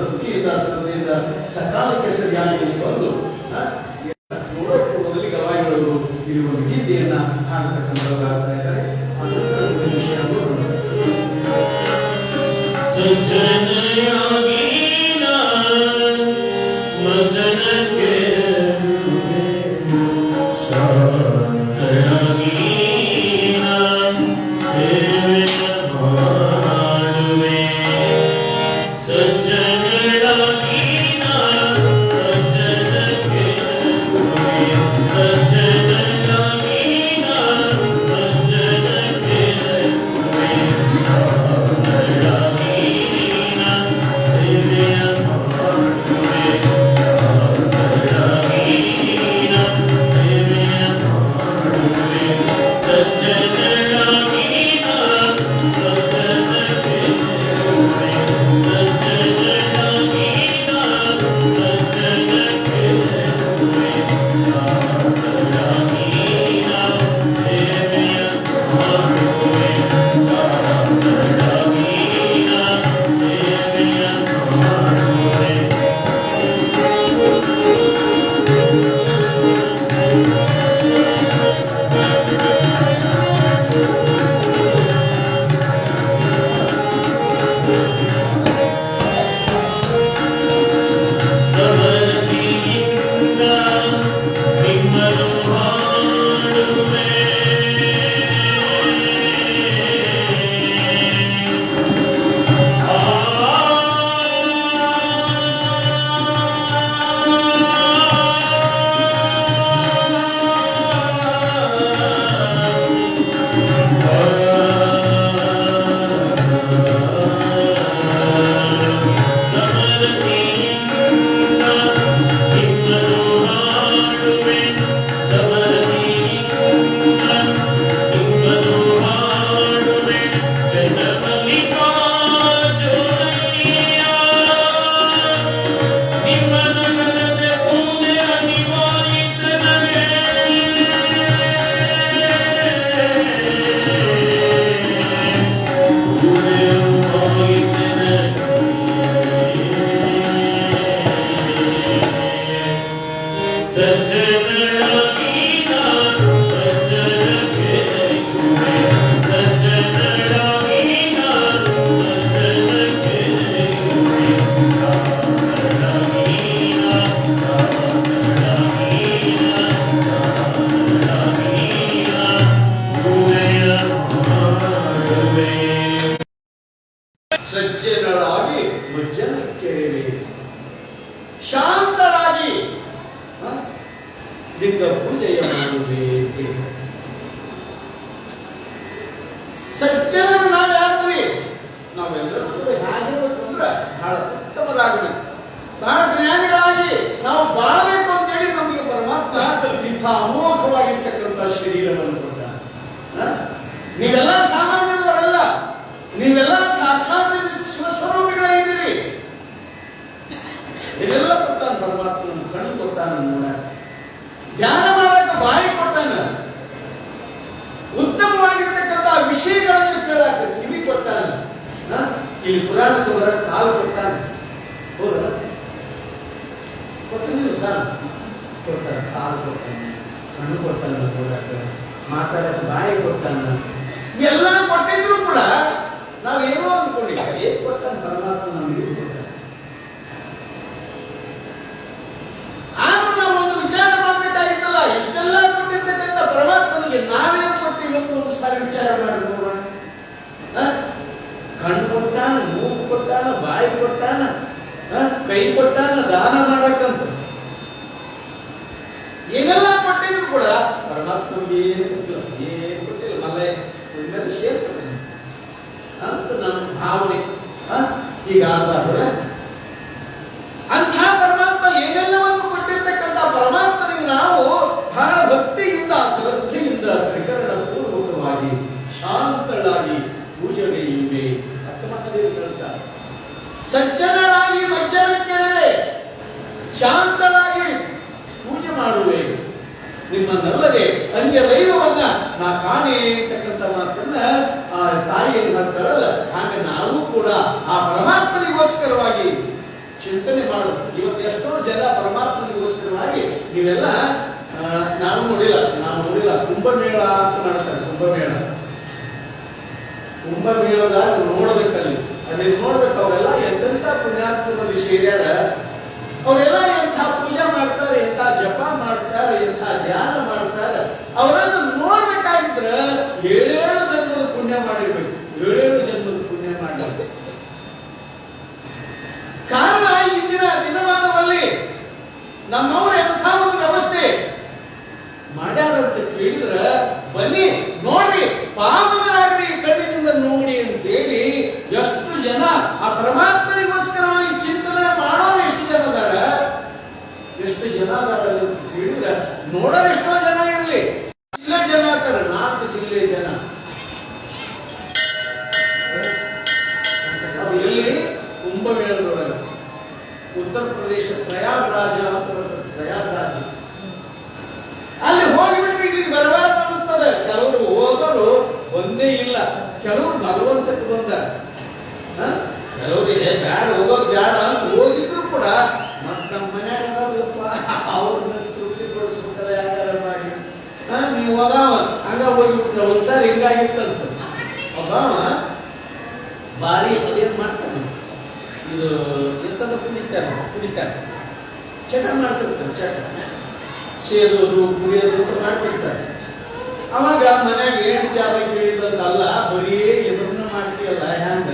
ಭಕ್ತಿಯಿಂದ ಶ್ರದ್ಧೆಯಿಂದ ಸಕಾಲಕ್ಕೆ ಸರಿಯಾಗಿ ಬಂದು ನೋಡೋಕ್ಕೂ ಮೊದಲಿಗೆ ಗವಾಯಿಗಳು ಇಲ್ಲಿ ಒಂದು ಗೀತೆಯನ್ನ ಹಾಡ್ತಕ್ಕಂಥವ್ರು ಆಗ್ತಾ ಇದ್ದಾರೆ. ಅದರ ವಿಷಯ ಸಜ್ಜನರಾಗಿ ವಜ್ಜನಕ್ಕೆರೆವೆ, ಶಾಂತರಾಗಿ ಲಿಂಗ ಪೂಜೆಯ ಮಾಡುವೆ. ಸಜ್ಜನರು ನಾವು ಯಾರು? ನಾವೆಲ್ಲರೂ ಕೂಡ ಹೇಗಿರ್ಬೇಕು ಅಂದ್ರೆ ಬಹಳ ಉತ್ತಮರಾಗಬೇಕು, ಬಹಳ ಜ್ಞಾನಿಗಳಾಗಿ ನಾವು ಬಾಳಬೇಕು ಅಂತೇಳಿ ನಮಗೆ ಪರಮಾತ್ಮ ಇಂಥ ಅಮೋಘವಾಗಿರ್ತಕ್ಕಂಥ ಶರೀರವನ್ನು ಕೊಟ್ಟ. ನೀವೆಲ್ಲ ಸಾಮಾನ್ಯದವರಲ್ಲ, ನೀವೆಲ್ಲ ಸಾಕ್ಷಾತ್ ಶಿವಸ್ವರೂಪಿಗಳಾಗಿದ್ದೀರಿ. ಇದೆಲ್ಲ ಕೊಟ್ಟಾನ ಪರಮಾತ್ಮನ, ಕಣ್ಣು ಕೊಟ್ಟಾನ, ನೋಡ ಧ್ಯಾನ ಮಾಡಕ್ಕೆ ಬಾಯಿ ಕೊಟ್ಟಾನ, ಉತ್ತಮವಾಗಿರ್ತಕ್ಕಂಥ ವಿಷಯಗಳನ್ನು ಕೇಳಕ್ಕೆ ಕಿವಿ ಕೊಟ್ಟಾನ. ಇಲ್ಲಿ ಪುರಾಣಕ್ಕೆ ಬರ ಕಾಲು ಕೊಟ್ಟಾನೆ, ಹೌದಲ್ಲ? ಕೊಟ್ಟಿಲ್ಲ ಕೊಡ್ತಾನೆ, ಕಾಲು ಕೊಡ್ತಾನೆ, ಕಣ್ಣು ಕೊಡ್ತಾನೆ, ಕೊಡಕ್ಕೆ ಮಾತಾಡಕ್ಕೆ ಬಾಯಿ ಕೊಡ್ತಾನೆ. ಎಲ್ಲ ಕೊಟ್ಟಿದ್ರು ಕೂಡ ನಾವೇನೋ ಅಂದ್ಕೊಂಡಿದ್ದೆ, ಏನ್ ಕೊಡ್ತಾನೆ ಪರಮಾತ್ಮ ನಮಗೆ ಕೊಡ್ತಾನೆ. ಆದ್ರೂ ನಾವು ಒಂದು ವಿಚಾರ ಮಾಡಬೇಕಾಗಿತ್ತಲ್ಲ, ಇಷ್ಟೆಲ್ಲ ಕೊಟ್ಟಿರ್ತಕ್ಕಂಥ ಪರಮಾತ್ಮನಿಗೆ ನಾವೇನು ಕೊಟ್ಟಿವಿ ಅಂತ ಒಂದು ಸಾರಿ ವಿಚಾರ ಮಾಡಬೇಕು. ಕಣ್ಣು ಕೊಟ್ಟಾನ, ಮೂಗು ಕೊಟ್ಟಾನ, ಬಾಯಿ ಕೊಟ್ಟಾನ, ಕೈ ಕೊಟ್ಟಾನ ದಾನ ಮಾಡಕ್ಕಂತ. ಏನೆಲ್ಲ ಕೊಟ್ಟಿದ್ರು ಕೂಡ ಪರಮಾತ್ಮಗೆ ಏನು ಕೊಟ್ಟಿಲ್ಲ, ಮಲೆ ಸೇರ್ಕೊಟ್ಟಿಲ್ಲ ಅಂತ ನನ್ನ ಭಾವನೆ. ಹೀಗಾದ್ರೆ ಅಂಥ ಪರಮಾತ್ಮ ಏನೆಲ್ಲವನ್ನು ಕೊಟ್ಟಿರ್ತಕ್ಕಂಥ ಪರಮಾತ್ಮನಿಗೆ ನಾವು ಬಹಳ ಭಕ್ತಿಯಿಂದ ಶ್ರದ್ಧೆಯಿಂದ ತ್ರಿಕರಣ ಪೂರ್ವಕವಾಗಿ ಶಾಂತಳಾಗಿ ಪೂಜೆಗೆ ಸಜ್ಜನರಾಗಿ ಮಜ್ಜನಕ್ಕೆ ಶಾಂತವಾಗಿ ಪೂಜೆ ಮಾಡುವೆ, ನಿಮ್ಮನ್ನಲ್ಲದೆ ಅನ್ಯ ದೈವವನ್ನ ನಾ ಕಾಣೆ ಅಂತಕ್ಕಂಥ ಮಾತನ್ನ ಆ ತಾಯಿಯನ್ನು ಹೇಳ್ತಾರಲ್ಲ, ಹಾಗೆ ನಾವು ಕೂಡ ಆ ಪರಮಾತ್ಮನಿಗೋಸ್ಕರವಾಗಿ ಚಿಂತನೆ ಮಾಡಬೇಕು. ಇವತ್ತು ಎಷ್ಟೋ ಜನ ಪರಮಾತ್ಮನಿಗೋಸ್ಕರವಾಗಿ ನೀವೆಲ್ಲ ನಾವು ನೋಡಿಲ್ಲ ಕುಂಭಮೇಳ ಅಂತ ಮಾಡ್ತಾರೆ. ಕುಂಭಮೇಳದಾಗ ನೋಡ್ಬೇಕಲ್ಲಿ, ಅಲ್ಲಿ ನೋಡ್ಬೇಕು ಅವರೆಲ್ಲ ಎಂತೆಂಥ ಪುಣ್ಯಾತ್ಮರಲ್ಲಿ ಸೇರ್ಯಾರ, ಅವರೆಲ್ಲ ಎಂಥ ಪೂಜೆ ಮಾಡ್ತಾರೆ, ಎಂಥ ಜಪ ಮಾಡ್ತಾರೆ, ಎಂಥ ಧ್ಯಾನ ಮಾಡ್ತಾರೆ. ಅವರನ್ನು ನೋಡ್ಬೇಕಾಗಿದ್ರೆ 7 ಜನ್ಮದ ಪುಣ್ಯ ಮಾಡಿರ್ಬೇಕು, 7 ಜನ್ಮದ ಪುಣ್ಯ ಮಾಡಿರ್ಬೇಕು. ಕಾರಣ ಇಂದಿನ ದಿನಮಾನದಲ್ಲಿ ನಮ್ಮವರು ಎಂಥ ಒಂದು ವ್ಯವಸ್ಥೆ ಮಾಡ್ಯಾರಂತ ಕೇಳಿದ್ರೆ, ಬನ್ನಿ ನೋಡ್ರಿ, ಪಾವನರಾಗ್ರಿ, ಕಣ್ಣಿನಿಂದ ನೋಡಿ ಅಂತೇಳಿ ಎಷ್ಟು ಜನ ಆ ಪರಮಾತ್ಮನಿಗೋಸ್ಕರವಾಗಿ ಚಿಂತನೆ ಮಾಡೋರು ಎಷ್ಟು ಜನ ಅದಾರ, ಎಷ್ಟು ಜನ ಅದಾರ ಅಂತ ಕೇಳಿದ್ರೆ ನೋಡೋರು ಎಷ್ಟೋ ಜನ ಇರಲಿ, ಜಿಲ್ಲೆ ಜನ ಆಗ್ತಾರೆ, 4 ಜಿಲ್ಲೆ ಜನ. ಅದು ಎಲ್ಲಿ? ಕುಂಭಮೇಳದೊಳಗೆ ಉತ್ತರ ಪ್ರದೇಶ ಪ್ರಯಾಗ್ರಾಜ ಅಂತ ಪ್ರಯಾಗ್ರಾಜ. ಅಲ್ಲಿ ಹೋಗಿಬಿಟ್ರೆ ಇಲ್ಲಿ ಬರಬಾರ್ದು ಅನಿಸ್ತದೆ. ಕೆಲವರು ಹೋಗೋರು ಒಂದೇ ಇಲ್ಲ, ಕೆಲವರು ಭಗವಂತಕ್ಕೆ ಬಂದಾರ, ಕೆಲವರಿಗೆ ಬ್ಯಾಡ ಹೋಗೋದು ಬ್ಯಾಡ ಅಂತ ಹೋಗಿದ್ರು ಕೂಡ ಮತ್ತ ನಮ್ಮ ಮನ್ಯಾಗ ಅವ್ರನ್ನ ತೃಪ್ತಿಗೊಳಿಸ್ಬಿಡ್ತಾರೆ ಯಾರು ಮಾಡಿ. ನೀವು ಹೋಗಾವ ಹಂಗ ಹೋಗಿಬಿಟ್ರೆ ಒಂದ್ಸಾರಿ ಹಿಂಗಾಗಿತ್ತಂತ ಒಬ್ಬವ ಭಾರಿ ಅದೇನ್ ಮಾಡ್ತಾನೆ, ಇದು ಎಂತದ ಕುಡಿತಾರೆ, ಚಟ ಮಾಡ್ತಿರ್ತಾರೆ, ಚಟ ಸೇರೋದು ಕುಡಿಯೋದು ಮಾಡ್ತಿರ್ತಾರೆ. ಅವಾಗ ಮನ್ಯಾಗ ಏನು ಜಾಗ ಕೇಳಿದಂತಲ್ಲ, ಬರೀ ಇದನ್ನ ಮಾಡ್ತೀಯಲ್ಲ, ಹ್ಯಾಂಗ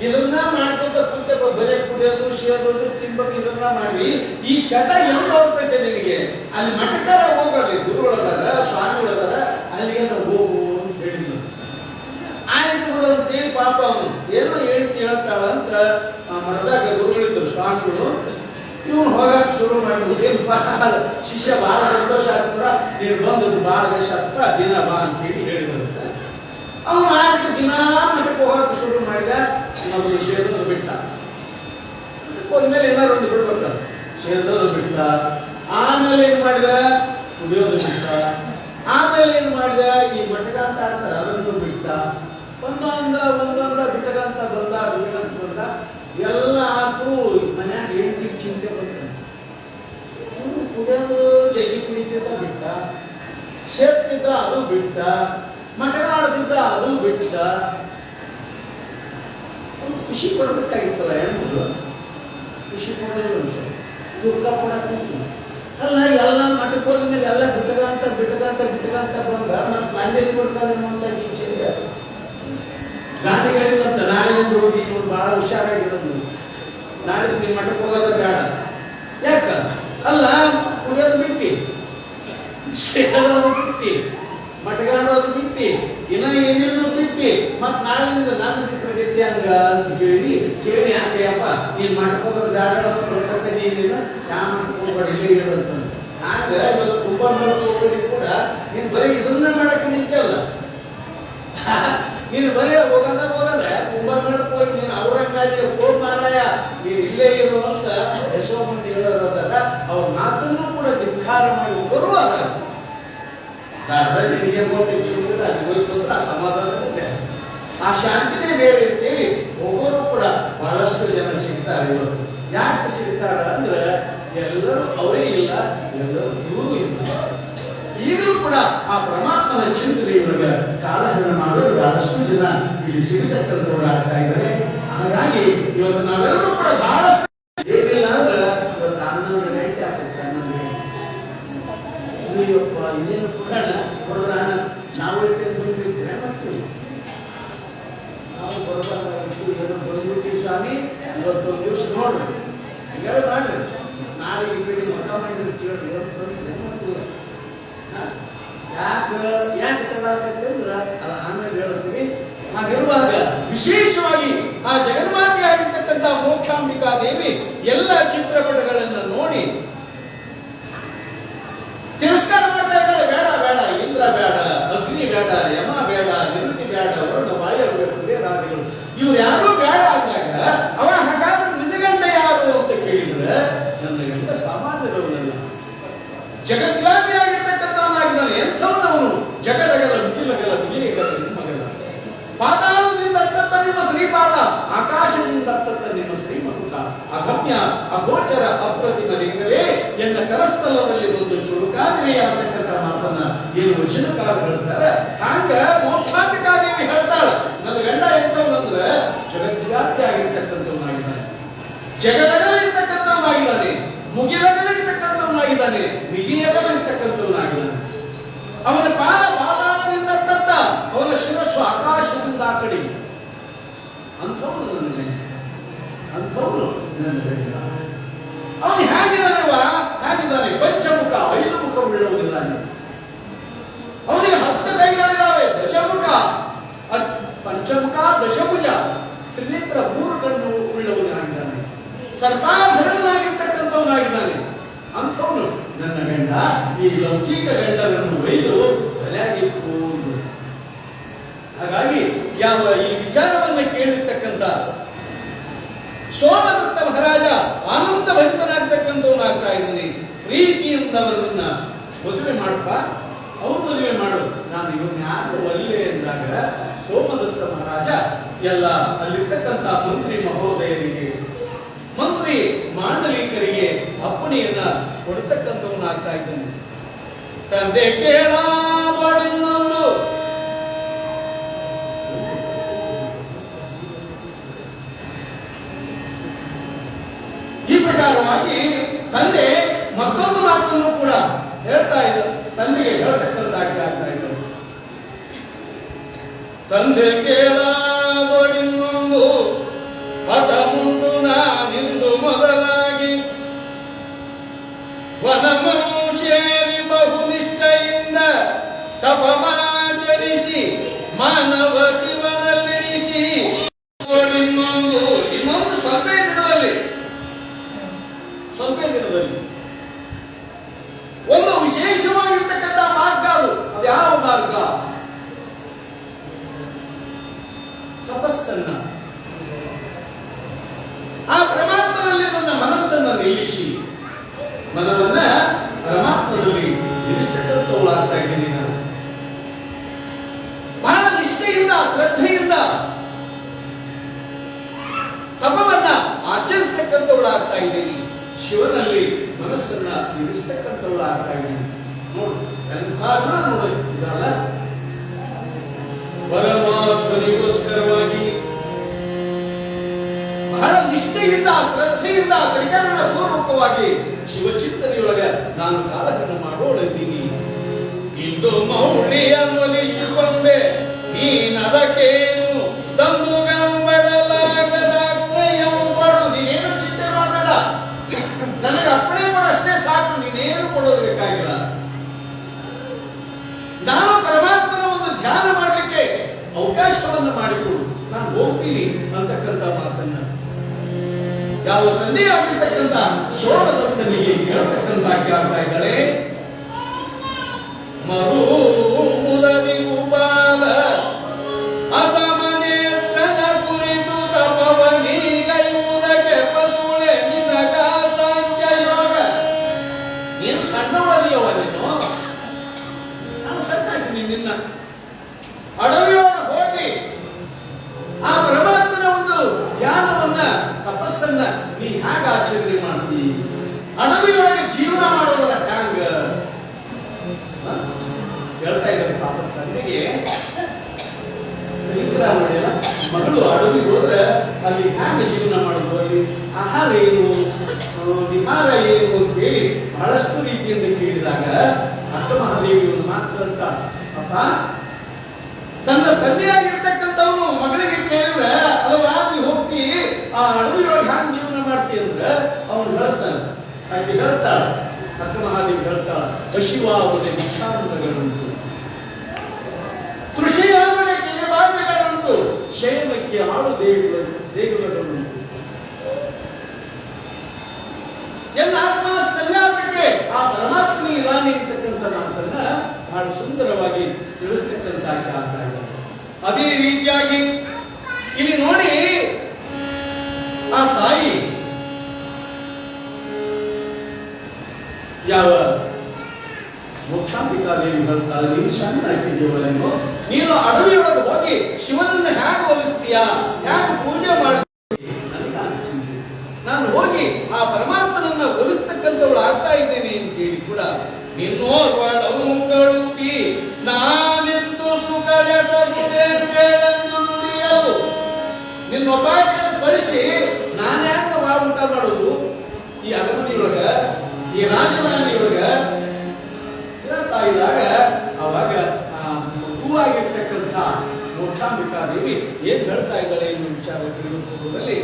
ಇದನ್ನ ಮಾಡ್ಕೊಂತ ಕುಂತ ಬರೀ ಕುಡಿಯೋದು ಸೇರೋದು ತಿನ್ಬೇಕು, ಇದನ್ನ ಮಾಡಿ ಈ ಚಟ ಎಂತ ಹೋಗ್ತೈತೆ ನಿನಗೆ? ಅಲ್ಲಿ ಮಠಕಾರ ಹೋಗಲಿ, ಗುರುಗಳದಾರ, ಸ್ವಾಮಿಗಳದಾರ, ಅಲ್ಲಿಗೆ ಹೋಗು ಅಂತ ಹೇಳಿದ್ರು. ಆಯ್ತು ಬಿಡು ಅಂತೇಳಿ ಪಾಪ ಅವನು ಏನೋ ಹೇಳ್ತಾಳ ಅಂತ ಮಠದಾಗ ಗುರುಗಳಿದ್ರು ಸ್ವಾಮಿಗಳು. ಇವನು ಹೋಗಕ್ಕೆ ಶುರು ಮಾಡಿದ್ರು. ಶಿಷ್ಯ ಬಹಳ ಸಂತೋಷ ಆಗ್ತದ, ನೀನು ಬಂದದ್ದು ಬಹಳ ದೇಶ ಆಗ್ತ, ದಿನ ಬಾ ಅಂತ ಹೇಳಿದಂತೆ. ಅವನು ಆಯ್ತು ದಿನ ಮಠಕ್ಕೆ ಹೋಗಕ್ಕೆ ಶುರು ಮಾಡಿದ. ನಮ್ಮದು ಸೇದೋದು ಬಿಟ್ಟ, ಒಂದ್ಮೇಲೆ ಏನಾರು ಒಂದು ಬಿಡ್ಬೇಕ, ಸೇದೋದು ಬಿಟ್ಟ. ಆಮೇಲೆ ಏನ್ ಮಾಡಿದ? ಕುಡಿಯೋದು ಬಿಟ್ಟ. ಆಮೇಲೆ ಏನ್ ಮಾಡಿದ? ಈ ಮಠಕ ಅಂತ ಆಡ್ತಾರೆ ಅದನ್ನು ಬಿಟ್ಟ. ಒಂದೊಂದ ಬಿಟ್ಟಗಂತ ಬಂದ ಎಲ್ಲ ಆತು. ಮನ್ಯಾಗ ಹೆಂಡತಿ ಚಿಂತೆ ಬರ್ತಾನೆ, ಕುಡಿಯೋದು ಜಗ್ಗಿ ಕುಡಿತಿದ್ದ ಬಿಟ್ಟ, ಸೇರ್ತಿದ್ದ ಅದು ಬಿಟ್ಟ, ಮಟಕ ಆಡ್ತಿದ್ದ ಅದು ಬಿಟ್ಟ. ಖುಷಿ ಕೊಡ್ಬೇಕಾಗಿತ್ತಲ್ಲ, ಹೆಣ್ಮಗಳು ಖುಷಿ ಕೊಡಲಿಲ್ಲ, ದುಃಖ ಕೊಡಕ್ಕೆ ಅಲ್ಲ. ಎಲ್ಲ ಮಠಕ್ಕೆ ಹೋದ್ಮೇಲೆ ಎಲ್ಲ ಬಿಟ್ಟಗಂತ ಬಂದ ಮತ್ತೆ ಅಲ್ಲೇನು ಕೊಡ್ತಾರೆ ಅಂತ ಚಿಂತೆ. ಗಾಂಧಿಗಳಿಗಂತ ನಾಳೆಯಿಂದ ಹೋಗಿ ಇವ್ರು ಬಹಳ ಹುಷಾರಾಗಿರೋದು, ನಾಳೆ ನೀವು ಮಠಕ್ಕೆ ಹೋಗೋದು ಬೇಡ. ಯಾಕ? ಅಲ್ಲ ಕುಡಿಯೋದು ಬಿಟ್ಟಿ, ಸೇರೋದು ಬಿಟ್ಟಿ, ಮಟಗಾಡೋದು ಬಿಟ್ಟಿ, ಇನ್ನ ಏನೇನೋ ಬಿಟ್ಟಿ, ಮತ್ ನಾಳಿಂದ ನಾನು ಬಿಟ್ಟಿದ್ದೆ ಹಂಗ ಅಂತ ಕೇಳಿ ಯಾಕೆಯಪ್ಪ ನೀನ್ ಮಠಕ್ಕೆ ಹೋಗೋದು ಬೇಡ, ನೀನಿಲ್ಲ ಯಾವ ಮಠಕ್ಕೆ ಹೋಗ್ಬೇಡ, ಇಲ್ಲೇ ಇರೋದು. ಆಗ ಇವತ್ತು ಕುಂಭಮೇಳ ಹೋಗೋದು ಕೂಡ ನೀನ್ ಬರೀ ಇದನ್ನ ಮಾಡಕ್ಕೆ ನಿಂತಲ್ಲ, ನೀನು ಬರೀ ಹೋಗದ ಕುಂಭಮೇಳಕ್ಕೆ ಹೋಗಿ ನೀನು ಔರಂಗಾಜಿ ಹೋಗ್ ಮಾರಾಯ, ನೀನು ಇಲ್ಲೇ ಇರು ಅಂತ ಎಷ್ಟೋ ಮಂದಿ ಹೇಳೋದಾಗ ಅವ್ರ ಮಾತನ್ನು ಕೂಡ ಧಿಕ್ಕಾರ ಮಾಡಿ ಬರುವಾಗ ನಿನಗೆ ಗೊತ್ತಿಲ್ಲ, ಅಲ್ಲಿ ಹೋಗಿ ಆ ಸಮಾಧಾನ, ಆ ಶಾಂತಿನೇ ಬೇರೆ ಅಂತೇಳಿ ಹೋಗೋರು ಕೂಡ ಬಹಳಷ್ಟು ಜನ ಸಿಗ್ತಾರೆ ಇವತ್ತು. ಯಾಕೆ ಸಿಗ್ತಾರ ಅಂದ್ರೆ ಎಲ್ಲರೂ ಅವರೇ ಇಲ್ಲ, ಎಲ್ಲರೂ ಇವರು ಇಲ್ಲ. ಈಗಲೂ ಕೂಡ ಆ ಪರಮಾತ್ಮನ ಚಿಂತನೆಯೊಳಗೆ ಕಾಲಹರಣ ಮಾಡೋರು ಬಹಳಷ್ಟು ಜನ ಇಲ್ಲಿ ಸಿಗತಕ್ಕಂಥವ್ರು ಆಗ್ತಾ ಇದ್ದಾರೆ. ಹಾಗಾಗಿ ಇವತ್ತು ನಾವೆಲ್ಲರೂ ಕೂಡ ಬಹಳಷ್ಟು ಏನಿಲ್ಲ ಅಂದ್ರೆ ಇವತ್ತು 11 ಗಂಟೆ ಆಗ್ತದೆ. 11 ಗಂಟೆ ಅಯ್ಯಪ್ಪ ಇನ್ನೇನು ಪುರಾಣ ಪುರಾಣ ನಾವು ಬಂದಿರ್ತೀವಿ ಮಾಡ್ತೀವಿ. ನಾವು ಬರಬಾರ್ದಾಗಿತ್ತು ಏನೋ ಬಂದ್ಬಿಟ್ಟಿವಿ ಸ್ವಾಮಿ, ಇವತ್ತು ದಿವಸ ನೋಡ್ರಿ ಹೀಗಾದ್ರೆ ಮಾಡ್ರಿ, ನಾಳೆ ಈ ಬಿಡಿ ಮಠ ಮಾಡಿರ್ತೀವಿ ಇವತ್ತು ಬಂದ್ರೆ ಮಾಡ್ತೀವಿ. ಯಾಕೆ ತಡ ಆಗತ್ತೆ ಅಂದ್ರೆ ಅದು ಆಮೇಲೆ ಹೇಳ್ತೀವಿ. ಹಾಗಿರುವಾಗ ವಿಶೇಷವಾಗಿ ಆ ಜಗನ್ಮಾತೆ ಆಗಿರ್ತಕ್ಕಂಥ ಮೋಕ್ಷಾಂಬಿಕಾ ದೇವಿ ಎಲ್ಲ ಚಿತ್ರಪಟಗಳನ್ನು ನೋಡಿ ತಿರಸ್ಕಾರ ಮಾಡ್ತಾ ಇದ್ದಾರೆ. ಬೇಡ ಬೇಡ, ಇಂದ್ರ ಬೇಡ, ಅಗ್ನಿ ಬೇಡ, ಯಮ ಬೇಡ, ನಿವೃತ್ತಿ ಬೇಡ, ವರುಣ ವಾಯು ರಾದಿಗಳು ಇವ್ರು ಯಾರೂ ಬೇಡ ಅಂದಾಗ ಅವ ಹಾಗಾದ್ರೆ ನಿನ್ನ ಗಂಡ ಯಾರು ಅಂತ ಕೇಳಿದ್ರೆ ನನ್ನ ಗಂಡ ಸಾಮಾನ್ಯದವನಲ್ಲ, ಜಗದ್ವ್ಯಾಪಿ ಆಗಿರ್ತಕ್ಕಂಥವನಾಗಿದ್ದಾನೆ. ಎಂಥವನವನು? ಜಗದಗಲ ಮಿಗಿಲಗಲ ಮಿಗಿಲಿಗಲ ಮಗಲ, ಪಾತಾಳದಿಂದ ಅತ್ತತ್ತ ನಿಮ್ಮ ಶ್ರೀಪಾದ, ಆಕಾಶದಿಂದ ಅತ್ತತ್ತ ನಿಮ್ಮ ಶ್ರೀಮಂತ, ಅಗಮ್ಯ ಅಗೋಚರ ಅಪ್ರತಿಮ ಲಿಂಗವೇ ಎನ್ನ ಕರಸ್ಥಲದಲ್ಲಿ ಒಂದು ಚುರುಕಾದಿವೆ ಅಂತಕ್ಕಂಥ ಮಾತನ್ನ ಏನು ವಚನಕಾರ ಹೇಳ್ತಾರೆ. ಹಾಗ ಮೋಕ್ಷಾಂಬಿಕಾ ದೇವಿ ಹೇಳ್ತಾಳೆ, ನನ್ನ ಗಂಡ ಎಂಥವನಂದ್ರೆ ಜಗದ್ವ್ಯಾಪ್ತಿ ಆಗಿರ್ತಕ್ಕಂಥವನಾಗಿದ್ದಾನೆ, ಜಗದಗಲ ಇರ್ತಕ್ಕಂಥವನಾಗಿದ್ದಾನೆ, ಮುಗಿಲಗಲ ಇರ್ತಕ್ಕಂಥವನಾಗಿದ್ದಾನೆ, ಮಿಗಿಯಗಲ ಇರ್ತಕ್ಕಂಥವನಾಗಿದ್ದಾನೆ. ಅವನ ಪಾದ ಪಾತಾಳದಿಂದ ಅತ್ತತ್ತ, ಅವನ ಶಿರಸ್ಸು ಆಕಾಶದಿಂದ ಆ ಕಡೆಗೆ. ಅಂಥವನು ನನ್ನ ಗಂಡ, ಅಂಥವನು ನನ್ನ ಗಂಡ. ಅವನು ಹೇಗಿದ್ದಾನೆವ? ಹೇಗಿದ್ದಾನೆ? ಪಂಚಮುಖ, 5 ಮುಖ ಉಳ್ಳವನಿದ್ದಾನೆ. ಅವನಿಗೆ 10 ಕೈಗಳಿದ್ದಾವೆ, ದಶಮುಖ, ಪಂಚಮುಖ, ದಶಭುಜ, ತ್ರಿನೇತ್ರ, 3 ಕಣ್ಣು ಉಳ್ಳವನಾಗಿದ್ದಾನೆ, ಸರ್ವಾಭರಣನಾಗಿರ್ತಕ್ಕಂಥವನಾಗಿದ್ದಾನೆ. ಅಂಥವನು ನನ್ನ ಗಂಡ. ಈ ಲೌಕಿಕ ಗಂಡನನ್ನು ಒಯ್ದು ಬಲೆಯಾಗಿತ್ತು. ಹಾಗಾಗಿ ಯಾವ ಈ ವಿಚಾರವನ್ನ ಕೇಳಿರ್ತಕ್ಕಂಥ ಸೋಮದತ್ತ ಮಹಾರಾಜ ಆನಂದ ಭರಿತನಾಗ್ತಕ್ಕಂಥವನಾಗ್ತಾ ಇದ್ದಾನೆ. ಪ್ರೀತಿಯಿಂದ ಅವರನ್ನ ಮದುವೆ ಮಾಡ್ತಾ ಅವ್ರು ಮದುವೆ ಮಾಡೋದು. ನಾನು ಇವನ್ ಯಾರು ಒಲ್ಲೆ ಎಂದಾಗ ಸೋಮದತ್ತ ಮಹಾರಾಜ ಎಲ್ಲ ಅಲ್ಲಿರ್ತಕ್ಕಂಥ ಮಂತ್ರಿ ಮಹೋದಯರಿಗೆ, ಮಂತ್ರಿ ಮಾಂಡಲಿಕರಿಗೆ ಅಪ್ಪಣೆಯನ್ನ ಕೊಡ್ತಕ್ಕಂಥವನಾಗ್ತಾ ಇದ್ದಾನೆ. ತಂದೆ ಕೇಳಾಬಡಿನೊಂದು ಈ ಪ್ರಕಾರವಾಗಿ ತಂದೆ ಮತ್ತೊಂದು ಮಾತನ್ನು ಕೂಡ ಹೇಳ್ತಾ ಇದ್ದ, ತಂದೆಗೆ ಹೇಳ್ತಕ್ಕಂಥಾಗಿ ಆಗ್ತಾ ಇದ್ದರು. ತಂದೆ ಕೇಳಾಬಡಿನೊಂದು ಪದ ಮುಂದು ನಾನಿಂದು ಮೊದಲಾಗಿ ವನಮಂಶೇರಿ ಬಹುನಿಷ್ಠೆಯಿಂದ ತಪಮಾಚರಿಸಿ ಮಾನವ ಶಿವನಲ್ಲಿರಿಸಿ ಇನ್ನೊಂದು ಸ್ವಲ್ಪ ದಿನದಲ್ಲಿ ಒಂದು ವಿಶೇಷವಾಗಿರ್ತಕ್ಕಂಥ ಮಾರ್ಗ. ಅದು ಯಾವ ಮಾರ್ಗ? ತಪಸ್ಸನ್ನ, ಆ ಪರಮಾತ್ಮನಲ್ಲಿ ನನ್ನ ಮನಸ್ಸನ್ನು ನಿಲ್ಲಿಸಿ ಮನವನ್ನ ಪರಮಾತ್ಮನಲ್ಲಿ ನಿಲ್ಲಿಸ್ತಕ್ಕಂಥವಳಾಗ್ತಾ ಇದ್ದೀನಿ. ನಾನು ಬಹಳ ನಿಷ್ಠೆಯಿಂದ, ಶ್ರದ್ಧೆಯಿಂದ ತಪವನ್ನ ಆಚರಿಸ್ತಕ್ಕಂಥವಳಾಗ್ತಾ ಇದ್ದೀನಿ. ಶಿವನಲ್ಲಿ ಮನಸ್ಸನ್ನ ನಿಲ್ಲಿಸ್ತಕ್ಕಂಥವಳಾಗ್ತಾ ಇದ್ದೀನಿ. ನೋಡು ಎಂಥ ಗುಣ ನೋಡಿ ಇದಲ್ಲ. ಪರಮಾತ್ಮನಿಗೋಸ್ಕರವಾಗಿ ಬಹಳ ನಿಷ್ಠೆಯಿಂದ, ಶ್ರದ್ಧೆಯಿಂದ, ತ್ರಿಕರಣ ಪೂರ್ವಕವಾಗಿ ಶಿವಚಿಂತನೆಯೊಳಗೆ ನಾನು ಕಾಲಹರಣ ಮಾಡೋಳಿದ್ದೀನಿ. ಇಂದು ಮೌಳಿಯ ಮೊಲಿಸಿಕೊಂಡೆ ನೀನದಕ್ಕೇನು ತಂದು ಬೆಂಬಡಲಾಗದ ಪಡು. ನೀನೇನು ಚಿಂತೆ ಮಾಡಬೇಡ, ನನಗೆ ಅಪ್ಪಣೆ ಕೊಡು ಅಷ್ಟೇ ಸಾಕು, ನೀನೇನು ಕೊಡೋದು ಬೇಕಾಗಿಲ್ಲ. ನಾನು ಪರಮಾತ್ಮನ ಒಂದು ಧ್ಯಾನ ಮಾಡಲಿಕ್ಕೆ ಅವಕಾಶವನ್ನು ಮಾಡಿಕೊಡು, ನಾನು ಹೋಗ್ತೀನಿ ಅಂತಕ್ಕಂಥ ಮಾತನ್ನ ಯಾವ ತಂದೆಯಾಗಿರ್ತಕ್ಕಂಥ ಸೋಮದತ್ತನಿಗೆ ಕೇಳತಕ್ಕಂಥ ಆಗ್ತಾ ಇದ್ದಾಳೆ. ಮರು ಮುದದಿ ಉಪಾಲ ಅಸಮನೇತ್ರನ ಕುರಿತು ತಪವನಿಗೈಯುವುದಕ್ಕೆ ಪಸುಳೆ ನಿನಗ ಸಾಂಖ್ಯ ಯೋಗ. ನೀನು ಸಣ್ಣವಳಿಯವ, ನೀನು ನಾನು ಸಣ್ಣಾಗಿ ನಿನ್ನ ಅಡವಿಯೊಳಗೆ ಹೋಗಿ ಆ ಪರಮಾತ್ಮನ ಒಂದು ಅಡವಿಯೊಳಗೆ ಜೀವನ ಮಾಡೋದರ ಹ್ಯಾಂಗ ಹೇಳ್ತಾ ಇದ್ದಾರೆ ಪಾಪ ತಂದೆಗೆ ನೋಡಿಲ್ಲ ಮಗಳು ಅಡವಿಗೆ ಹೋದ್ರೆ ಅಲ್ಲಿ ಹ್ಯಾಂಗ ಜೀವನ ಮಾಡೋದು, ಅಲ್ಲಿ ಆಹಾರ ಏನು, ವಿಹಾರ ಏನು ಅಂತ ಹೇಳಿ ಬಹಳಷ್ಟು ರೀತಿಯಿಂದ ಕೇಳಿದಾಗ ಅಕ್ಕ ಮಹಾದೇವಿ ಒಂದು ಮಾತು ಹೇಳ್ತಾಳೆ, ಅಪ್ಪ ತನ್ನ ತಂದೆಯಾಗಿರ್ತಕ್ಕಂಥವನು ಮಗಳಿಗೆ ಕೇಳಿದ್ರೆ ಅಲ್ವಾ ನೀ ಹೋಗ್ತಿ ಆ ಅಡವಿಯೊಳಗೆ ಹ್ಯಾಂಗ ಜೀವನ ಮಾಡ್ತಿ ಅಂದ್ರೆ ಅವನು ಹೇಳ್ತಾನೆ, ಆಕೆ ಹೇಳ್ತಾಳ, ಅಕ್ಕ ಮಹಾದೇವಿ ಹೇಳ್ತಾಳ, ಹಸಿವಾಗುವುದೇ ವಿಚಾರങ്ങളുಂಟು, ಕೃಷಿಯಾಗುವುದೇ ಕಿರಿಬಾಗಿಲುಗಳುಂಟು, ಕ್ಷೇಮಕ್ಕೆ ಆಳು ದೇಗುಲಗಳುಂಟು. ಎಲ್ಲ ಆತ್ಮ ಸಂಘಾತಕ್ಕೆ ಆ ಪರಮಾತ್ಮ ಇದಾನೆ ಅಂತಕ್ಕಂಥ ಮಾತನ್ನ ಬಹಳ ಸುಂದರವಾಗಿ ತಿಳಿಸ್ತಕ್ಕಂಥ ಆಗ್ತಾ ಇದ್ದಾರೆ. ಅದೇ ರೀತಿಯಾಗಿ ಇಲ್ಲಿ ನೋಡಿ ಆ ತಾಯಿ ಯಾವ ಮೋಕ್ಷಾಂಬಿಕಾದೇವಿ ಹೇಳ್ತಾಳೆ, ನೀನು ಶಾಂತನಾಗಿದ್ದೀವೋ, ನೀನು ಅಡವಿಯೊಳಗೆ ಹೋಗಿ ಶಿವನನ್ನು ಹೇಗೆ ಹೋಲಿಸ್ತೀಯಾ, ಹೇಗೆ ಪೂಜೆ ಮಾಡ್ತೀಯ, ನಾನು ಹೋಗಿ ಆ ಪರಮಾತ್ಮನನ್ನ ಹೋಲಿಸ್ತಕ್ಕಂಥವಳು ಆಗ್ತಾ ಇದ್ದೇನೆ ಅಂತೇಳಿ ಕೂಡ ನಿನ್ನೋರ್ವಳವು ಕಳುಕಿ ನಾನೆಂದು ಸುಖದ ಸಬುದೇಂದು ನುಡಿಯಲು ನಿನ್ನೊಬ್ಬಾಕೆಯನ್ನು ಕಳಿಸಿ ನಾನು ಯಾಕೆ ಊಟ ಮಾಡೋದು ಈ ಅರಮನೆಯೊಳಗ ಈ ರಾಜಧಾನಿಯೊಳಗ ಹೇಳ್ತಾ ಇದ್ದಾಗ ಅವಾಗ ಮಗುವಾಗಿರ್ತಕ್ಕಂಥ ಮೋಕ್ಷಾಂಬಿಕಾದೇವಿ ಏನ್ ಹೇಳ್ತಾ ಇದ್ದಾಳೆ ಎನ್ನುವ ವಿಚಾರ ತಿಳಿದುಕೊಳ್ಳುವುದರಲ್ಲಿ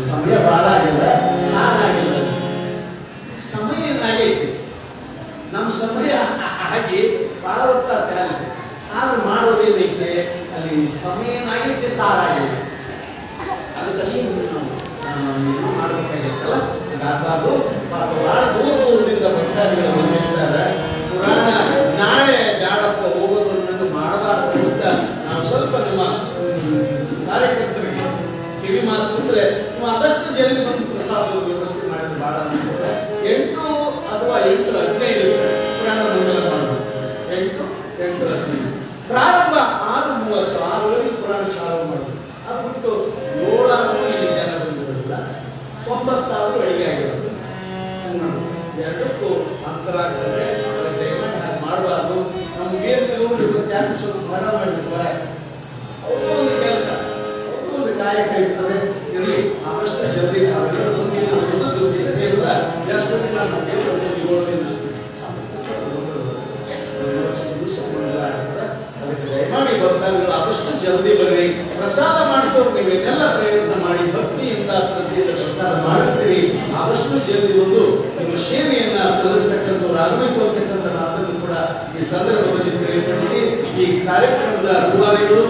ಸಮಯ ಬಹಳ ಆಗಿಲ್ಲ, ಸಾಲಾಗಿಲ್ಲ, ಸಮಯ ಏನಾಗೈತಿ, ನಮ್ಮ ಸಮಯ ಆಗಿ ಬಹಳ ಹೊತ್ತಾಗ್ತದೆ, ಆದ್ರೆ ಮಾಡೋದೇನೈತೆ ಅಲ್ಲಿ ಸಮಯ ಏನಾಗೈತೆ, ಸಾಲಾಗಿದೆ, ಅದಕ್ಕೆ ಸುಮ್ಮನೆ ನಾವು ಏನೋ ಮಾಡಬೇಕಾಗೈತಲ್ಲ ಹಾಗಾಗಬಾರ್ದು. ಬಹಳ ದೂರದಿಂದ ಭಕ್ತಾದಿಗಳು ಬಂದಿರ್ತಾರೆ, ಪುರಾಣ ನಾಳೆ ಜಾಡಪ್ಪ ಹೋಗೋದನ್ನು ಮಾಡಬಾರ್ದು ಅಂತ ನಾವು ಸ್ವಲ್ಪ ನಮ್ಮ ಕಾರ್ಯಕರ್ತರಿಗೆ ಕಿವಿ ಮಾತು ಅಂದ್ರೆ ನೀವು ಆದಷ್ಟು ಜನ ಬಂದು ಪ್ರಸಾದದ ವ್ಯವಸ್ಥೆ ಮಾಡಿದ್ರೆ ಬಹಳ ಅನುಕೂಲ. 8 ಅಥವಾ 8:15 ಪುರಾಣ ಮಂಗಲ ಮಾಡೋದು, 8:15 ಪ್ರಾರಂಭ 6:30 6:30 ಪುರಾಣ ಚಾಲೂ ಮಾಡೋದು. ಅದು ಬಿಟ್ಟು 7 ಇಲ್ಲಿ ಜನ ಬಂದಿರೋದಿಲ್ಲ, 9 ಅಡಿಗೆ ಆಗಿರೋದು, ಎರಡಕ್ಕೂ ಅಂತರ ಆಗ್ತದೆ. ದಯಮಾಡಿ ಹಾಗೆ ಮಾಡಬಾರ್ದು. ನಮ್ಮ ಬೇರೆ ಯಾಕೆ ಸ್ವಲ್ಪ ಬರ ಮಾಡಿರ್ತಾರೆ, ಅವ್ರಿಗೂ ಒಂದು ಕೆಲಸ, ಒಂದು ಕಾಯಕ ಇರ್ತದೆ, ಇರಲಿ ಆದಷ್ಟು ಜಲ್ದಿ ದೇವರ ಎಷ್ಟು ದಿನ ಅದಕ್ಕೆ ದಯಮಾಡಿ ಬರ್ತಾಗಳು ಆದಷ್ಟು ಜಲ್ದಿ ಬರ್ರಿ. ಪ್ರಸಾದ ಮಾಡಿಸೋರು ನೀವೆಲ್ಲ ಪ್ರಯತ್ನ ಮಾಡಿ ಭಕ್ತಿಯಿಂದ ಶ್ರದ್ಧೆಯಿಂದ ಪ್ರಸಾದ ಮಾಡಿಸ್ತೀರಿ. ಆದಷ್ಟು ಜಲ್ದಿ ಬಂದು ನಿಮ್ಮ ಸೇವೆಯನ್ನ ಸಲ್ಲಿಸ್ತಕ್ಕಂಥವ್ರು ಆಗಬೇಕು ಅಂತಕ್ಕಂಥ ಮಾತನ್ನು ಕೂಡ ಈ ಸಂದರ್ಭದಲ್ಲಿ ತಿಳಿಯಪಡಿಸಿ, ಈ ಕಾರ್ಯಕ್ರಮದ ರೂವಾರಿಗಳು,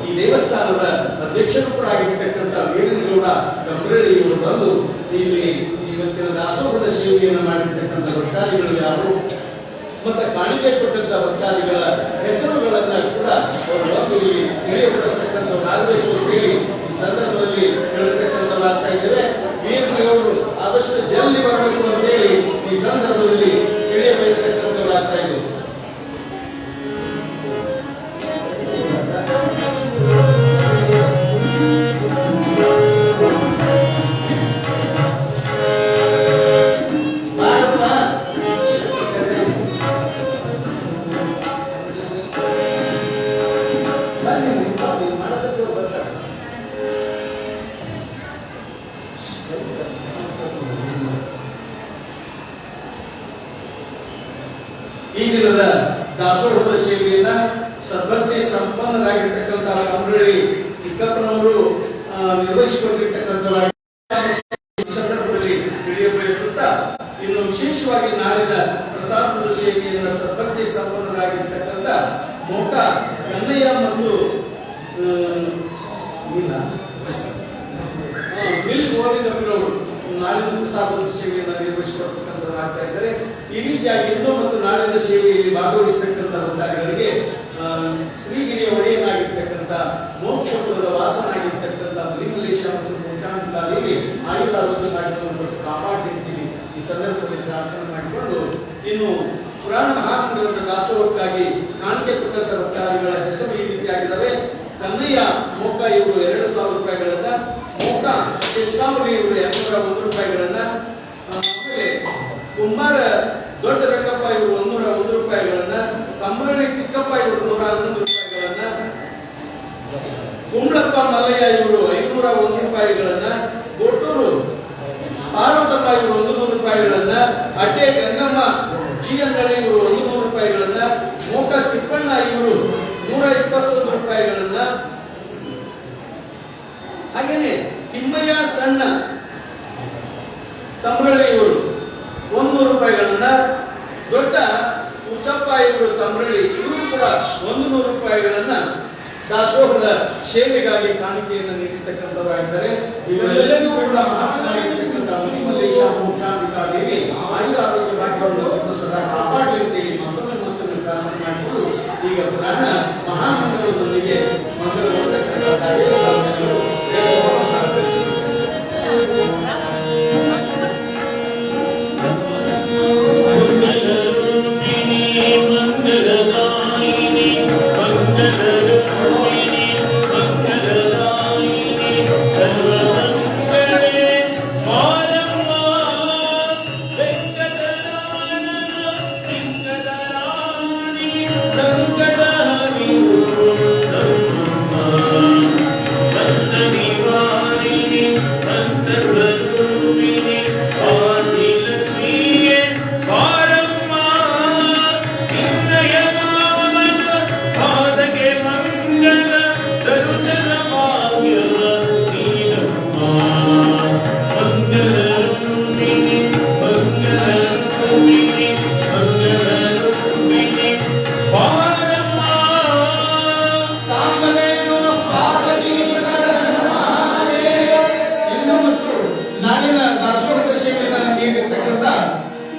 ಈ ದೇವಸ್ಥಾನದ ಅಧ್ಯಕ್ಷರು ಕೂಡ ಆಗಿರ್ತಕ್ಕಂಥ ವೀರನಗೌಡ ಗಂಬ್ರಳ್ಳಿಯವರು ಬಂದು ಇಲ್ಲಿ ಇವತ್ತಿನ ದಾಸೋಹದ ಸೇವೆಯನ್ನು ಮಾಡಿರ್ತಕ್ಕಂಥ ಭಕ್ತಾದಿಗಳು ಯಾರು ಮತ್ತೆ ಕಾಣಿಕೆ ಕೊಟ್ಟಂತ ಭಕ್ತಾದಿಗಳ ಹೆಸರುಗಳನ್ನ ಕೂಡ ಅವರು ಬಂದು ಇಲ್ಲಿ ತಿಳಿಯಪಡಿಸ್ತಕ್ಕಂಥವ್ರು ಆಗಬೇಕು ಅಂತ ಹೇಳಿ ಈ ಸಂದರ್ಭದಲ್ಲಿ ತಿಳಿಸ್ತಕ್ಕಂಥವ್ರಾಗ್ತಾ ಇದ್ದಾರೆ. ವೀರನಗೌಡರು ಆದಷ್ಟು ಜಲ್ದಿ ಬರಬೇಕು ಅಂತ ಹೇಳಿ ಈ ಸಂದರ್ಭದಲ್ಲಿ ತಿಳಿಯಬಯಸ್ತಕ್ಕಂಥವ್ರಾಗ್ತಾ ಇದ್ದಾರೆ. ಈ ದಿನದ ದಾಸೋಹದ ಸೇವೆಯನ್ನ ಸದ್ಭಕ್ತಿ ಸಂಪನ್ನರಾಗಿರ್ತಕ್ಕಂಥ ಕಂಬ್ರಳ್ಳಿ ಇಕ್ಕಪ್ಪನವರು ನಿರ್ವಹಿಸಿಕೊಂಡಿರ್ತಕ್ಕಂಥ ಸಂದರ್ಭದಲ್ಲಿ ತಿಳಿಯಬಯಸುತ್ತಾ, ಇನ್ನು ವಿಶೇಷವಾಗಿ ನಾಳಿನ ಪ್ರಸಾದದ ಸೇವೆಯನ್ನ ಸದ್ಭಕ್ತಿ ಸಂಪನ್ನರಾಗಿರ್ತಕ್ಕಂಥ ಮೋಕ ಕನ್ನಯ್ಯ ಮತ್ತು ಮಿಲ್ ಗೋವಿಂದಪ್ಪನವರು ನಾಳಿನ ಪ್ರಸಾದದ ಸೇವೆಯನ್ನು ನಿರ್ವಹಿಸಿಕೊಡ್ತಕ್ಕಂಥದ್ದಾಗ್ತಾ ಇದ್ದಾರೆ. ಈ ರೀತಿಯಾಗಿ ಇಂದು ಮತ್ತು ನಾಳಿನ ಸೇವೆಯಲ್ಲಿ ಭಾಗವಹಿಸತಕ್ಕಂಥ ಭಕ್ತಾದಿಗಳಿಗೆ ಶ್ರೀಗಿರಿಯ ಒಡೆಯನಾಗಿರ್ತಕ್ಕಂಥ ಮೋಕ್ಷಪುರದ ವಾಸನಾಗಿರ್ತಕ್ಕಂಥ ಬಲಿಮಲ್ಲೇಶ ಮತ್ತು ಮೋಕ್ಷಾಂಬಿಕಾದೇವಿ ಆಯುರಾರೋಗ್ಯ ಮಾಡಿಕೊಂಡು ಕಾಪಾಡಿರ್ತೀವಿ. ಈ ಸಂದರ್ಭದಲ್ಲಿ ಪ್ರಾರ್ಥನೆ ಮಾಡಿಕೊಂಡು ಇನ್ನು ಪುರಾಣ ಮಹಾಮಂದಿರದ ದಾಸೋಹಕ್ಕಾಗಿ ಕಾಣಿಕೆ ಕೊಟ್ಟಂತ ಭಕ್ತಾದಿಗಳ ಹೆಸರು ಈ ರೀತಿಯಾಗಿದ್ದಾವೆ. ಕನ್ನಯ್ಯ ಮೋಕ ಇವರು 2,000 ರೂಪಾಯಿಗಳನ್ನ, ಮೋಕ ಶಿವಸಾಂಬಲಿ ಇವರು 201 ರೂಪಾಯಿಗಳನ್ನ, ಆಮೇಲೆ ಕುಂಬಾರ ದೊಡ್ಡ ರಂಗಪ್ಪ ಇವರು 101 ರೂಪಾಯಿಗಳನ್ನ, ತಮ್ಮರಳ್ಳಿ ಕಿಕ್ಕಪ್ಪ ಇವರು 111 ರೂಪಾಯಿಗಳನ್ನ, ಕುಂಬ್ಳಪ್ಪ ಮಲ್ಲಯ್ಯ ಇವರು 501 ರೂಪಾಯಿಗಳನ್ನ, ಕೊಟ್ಟೂರು ಪಾರ್ವತಮ್ಮ ಇವರು 100 ರೂಪಾಯಿಗಳನ್ನ, ಅಡ್ಡೆ ಗಂಗಮ್ಮ ಜಿಎನ್ಹಳ್ಳಿ ಇವರು 100 ರೂಪಾಯಿಗಳನ್ನ, ಮೋಕ ತಿಪ್ಪಣ್ಣ ಇವರು 121 ರೂಪಾಯಿಗಳನ್ನ, ಹಾಗೇನೆ ತಿಮ್ಮಯ್ಯ ಸಣ್ಣ ತಮ್ಮರಳ್ಳಿ ಇವರು 100 ರೂಪಾಯಿಗಳನ್ನ, ದೊಡ್ಡ ಉಚ್ಚಪ್ಪ ಇವರು ತಮ್ಮರಳ್ಳಿ ಇವರು ಕೂಡ 100 ರೂಪಾಯಿಗಳನ್ನ ದಾಸೋಹದ ಸೇವೆಗಾಗಿ ಕಾಣಿಕೆಯನ್ನು ನೀಡಿರ್ತಕ್ಕಂಥವರಾಗಿದ್ದಾರೆ. ಇವರೆಲ್ಲರಿಗೂ ಕೂಡ ಮಹಾತ್ಮರಾಗಿರ್ತಕ್ಕಂಥ ಮಲ್ಲಿಮಲ್ಲೇಶ ಮೂಕಾಂಬಿಕಾ ದೇವಿ ಆಯುರಾರೋಗ್ಯ ಭಾಗ್ಯವನ್ನು ಸದಾ ಕಾಪಾಡಲಿದ್ದೇವೆ ಮತ್ತೊಮ್ಮೆ ಪ್ರಾರಂಭ ಮಾಡಿಕೊಂಡು ಈಗ ಪುನಃ ಮಹಾಮಂಗಳದೊಂದಿಗೆ ಮಂಗಳವನ್ನು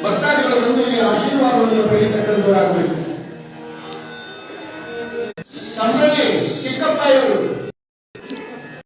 ಭಕ್ತಾದಿಗಳೊಂದಿಗೆ ಆಶೀರ್ವಾದವನ್ನು ಪಡೆಯತಕ್ಕಂಥವರಾಗಬೇಕು. ತಮ್ಮಲ್ಲಿ ಚಿಕ್ಕಪ್ಪ ಇವರು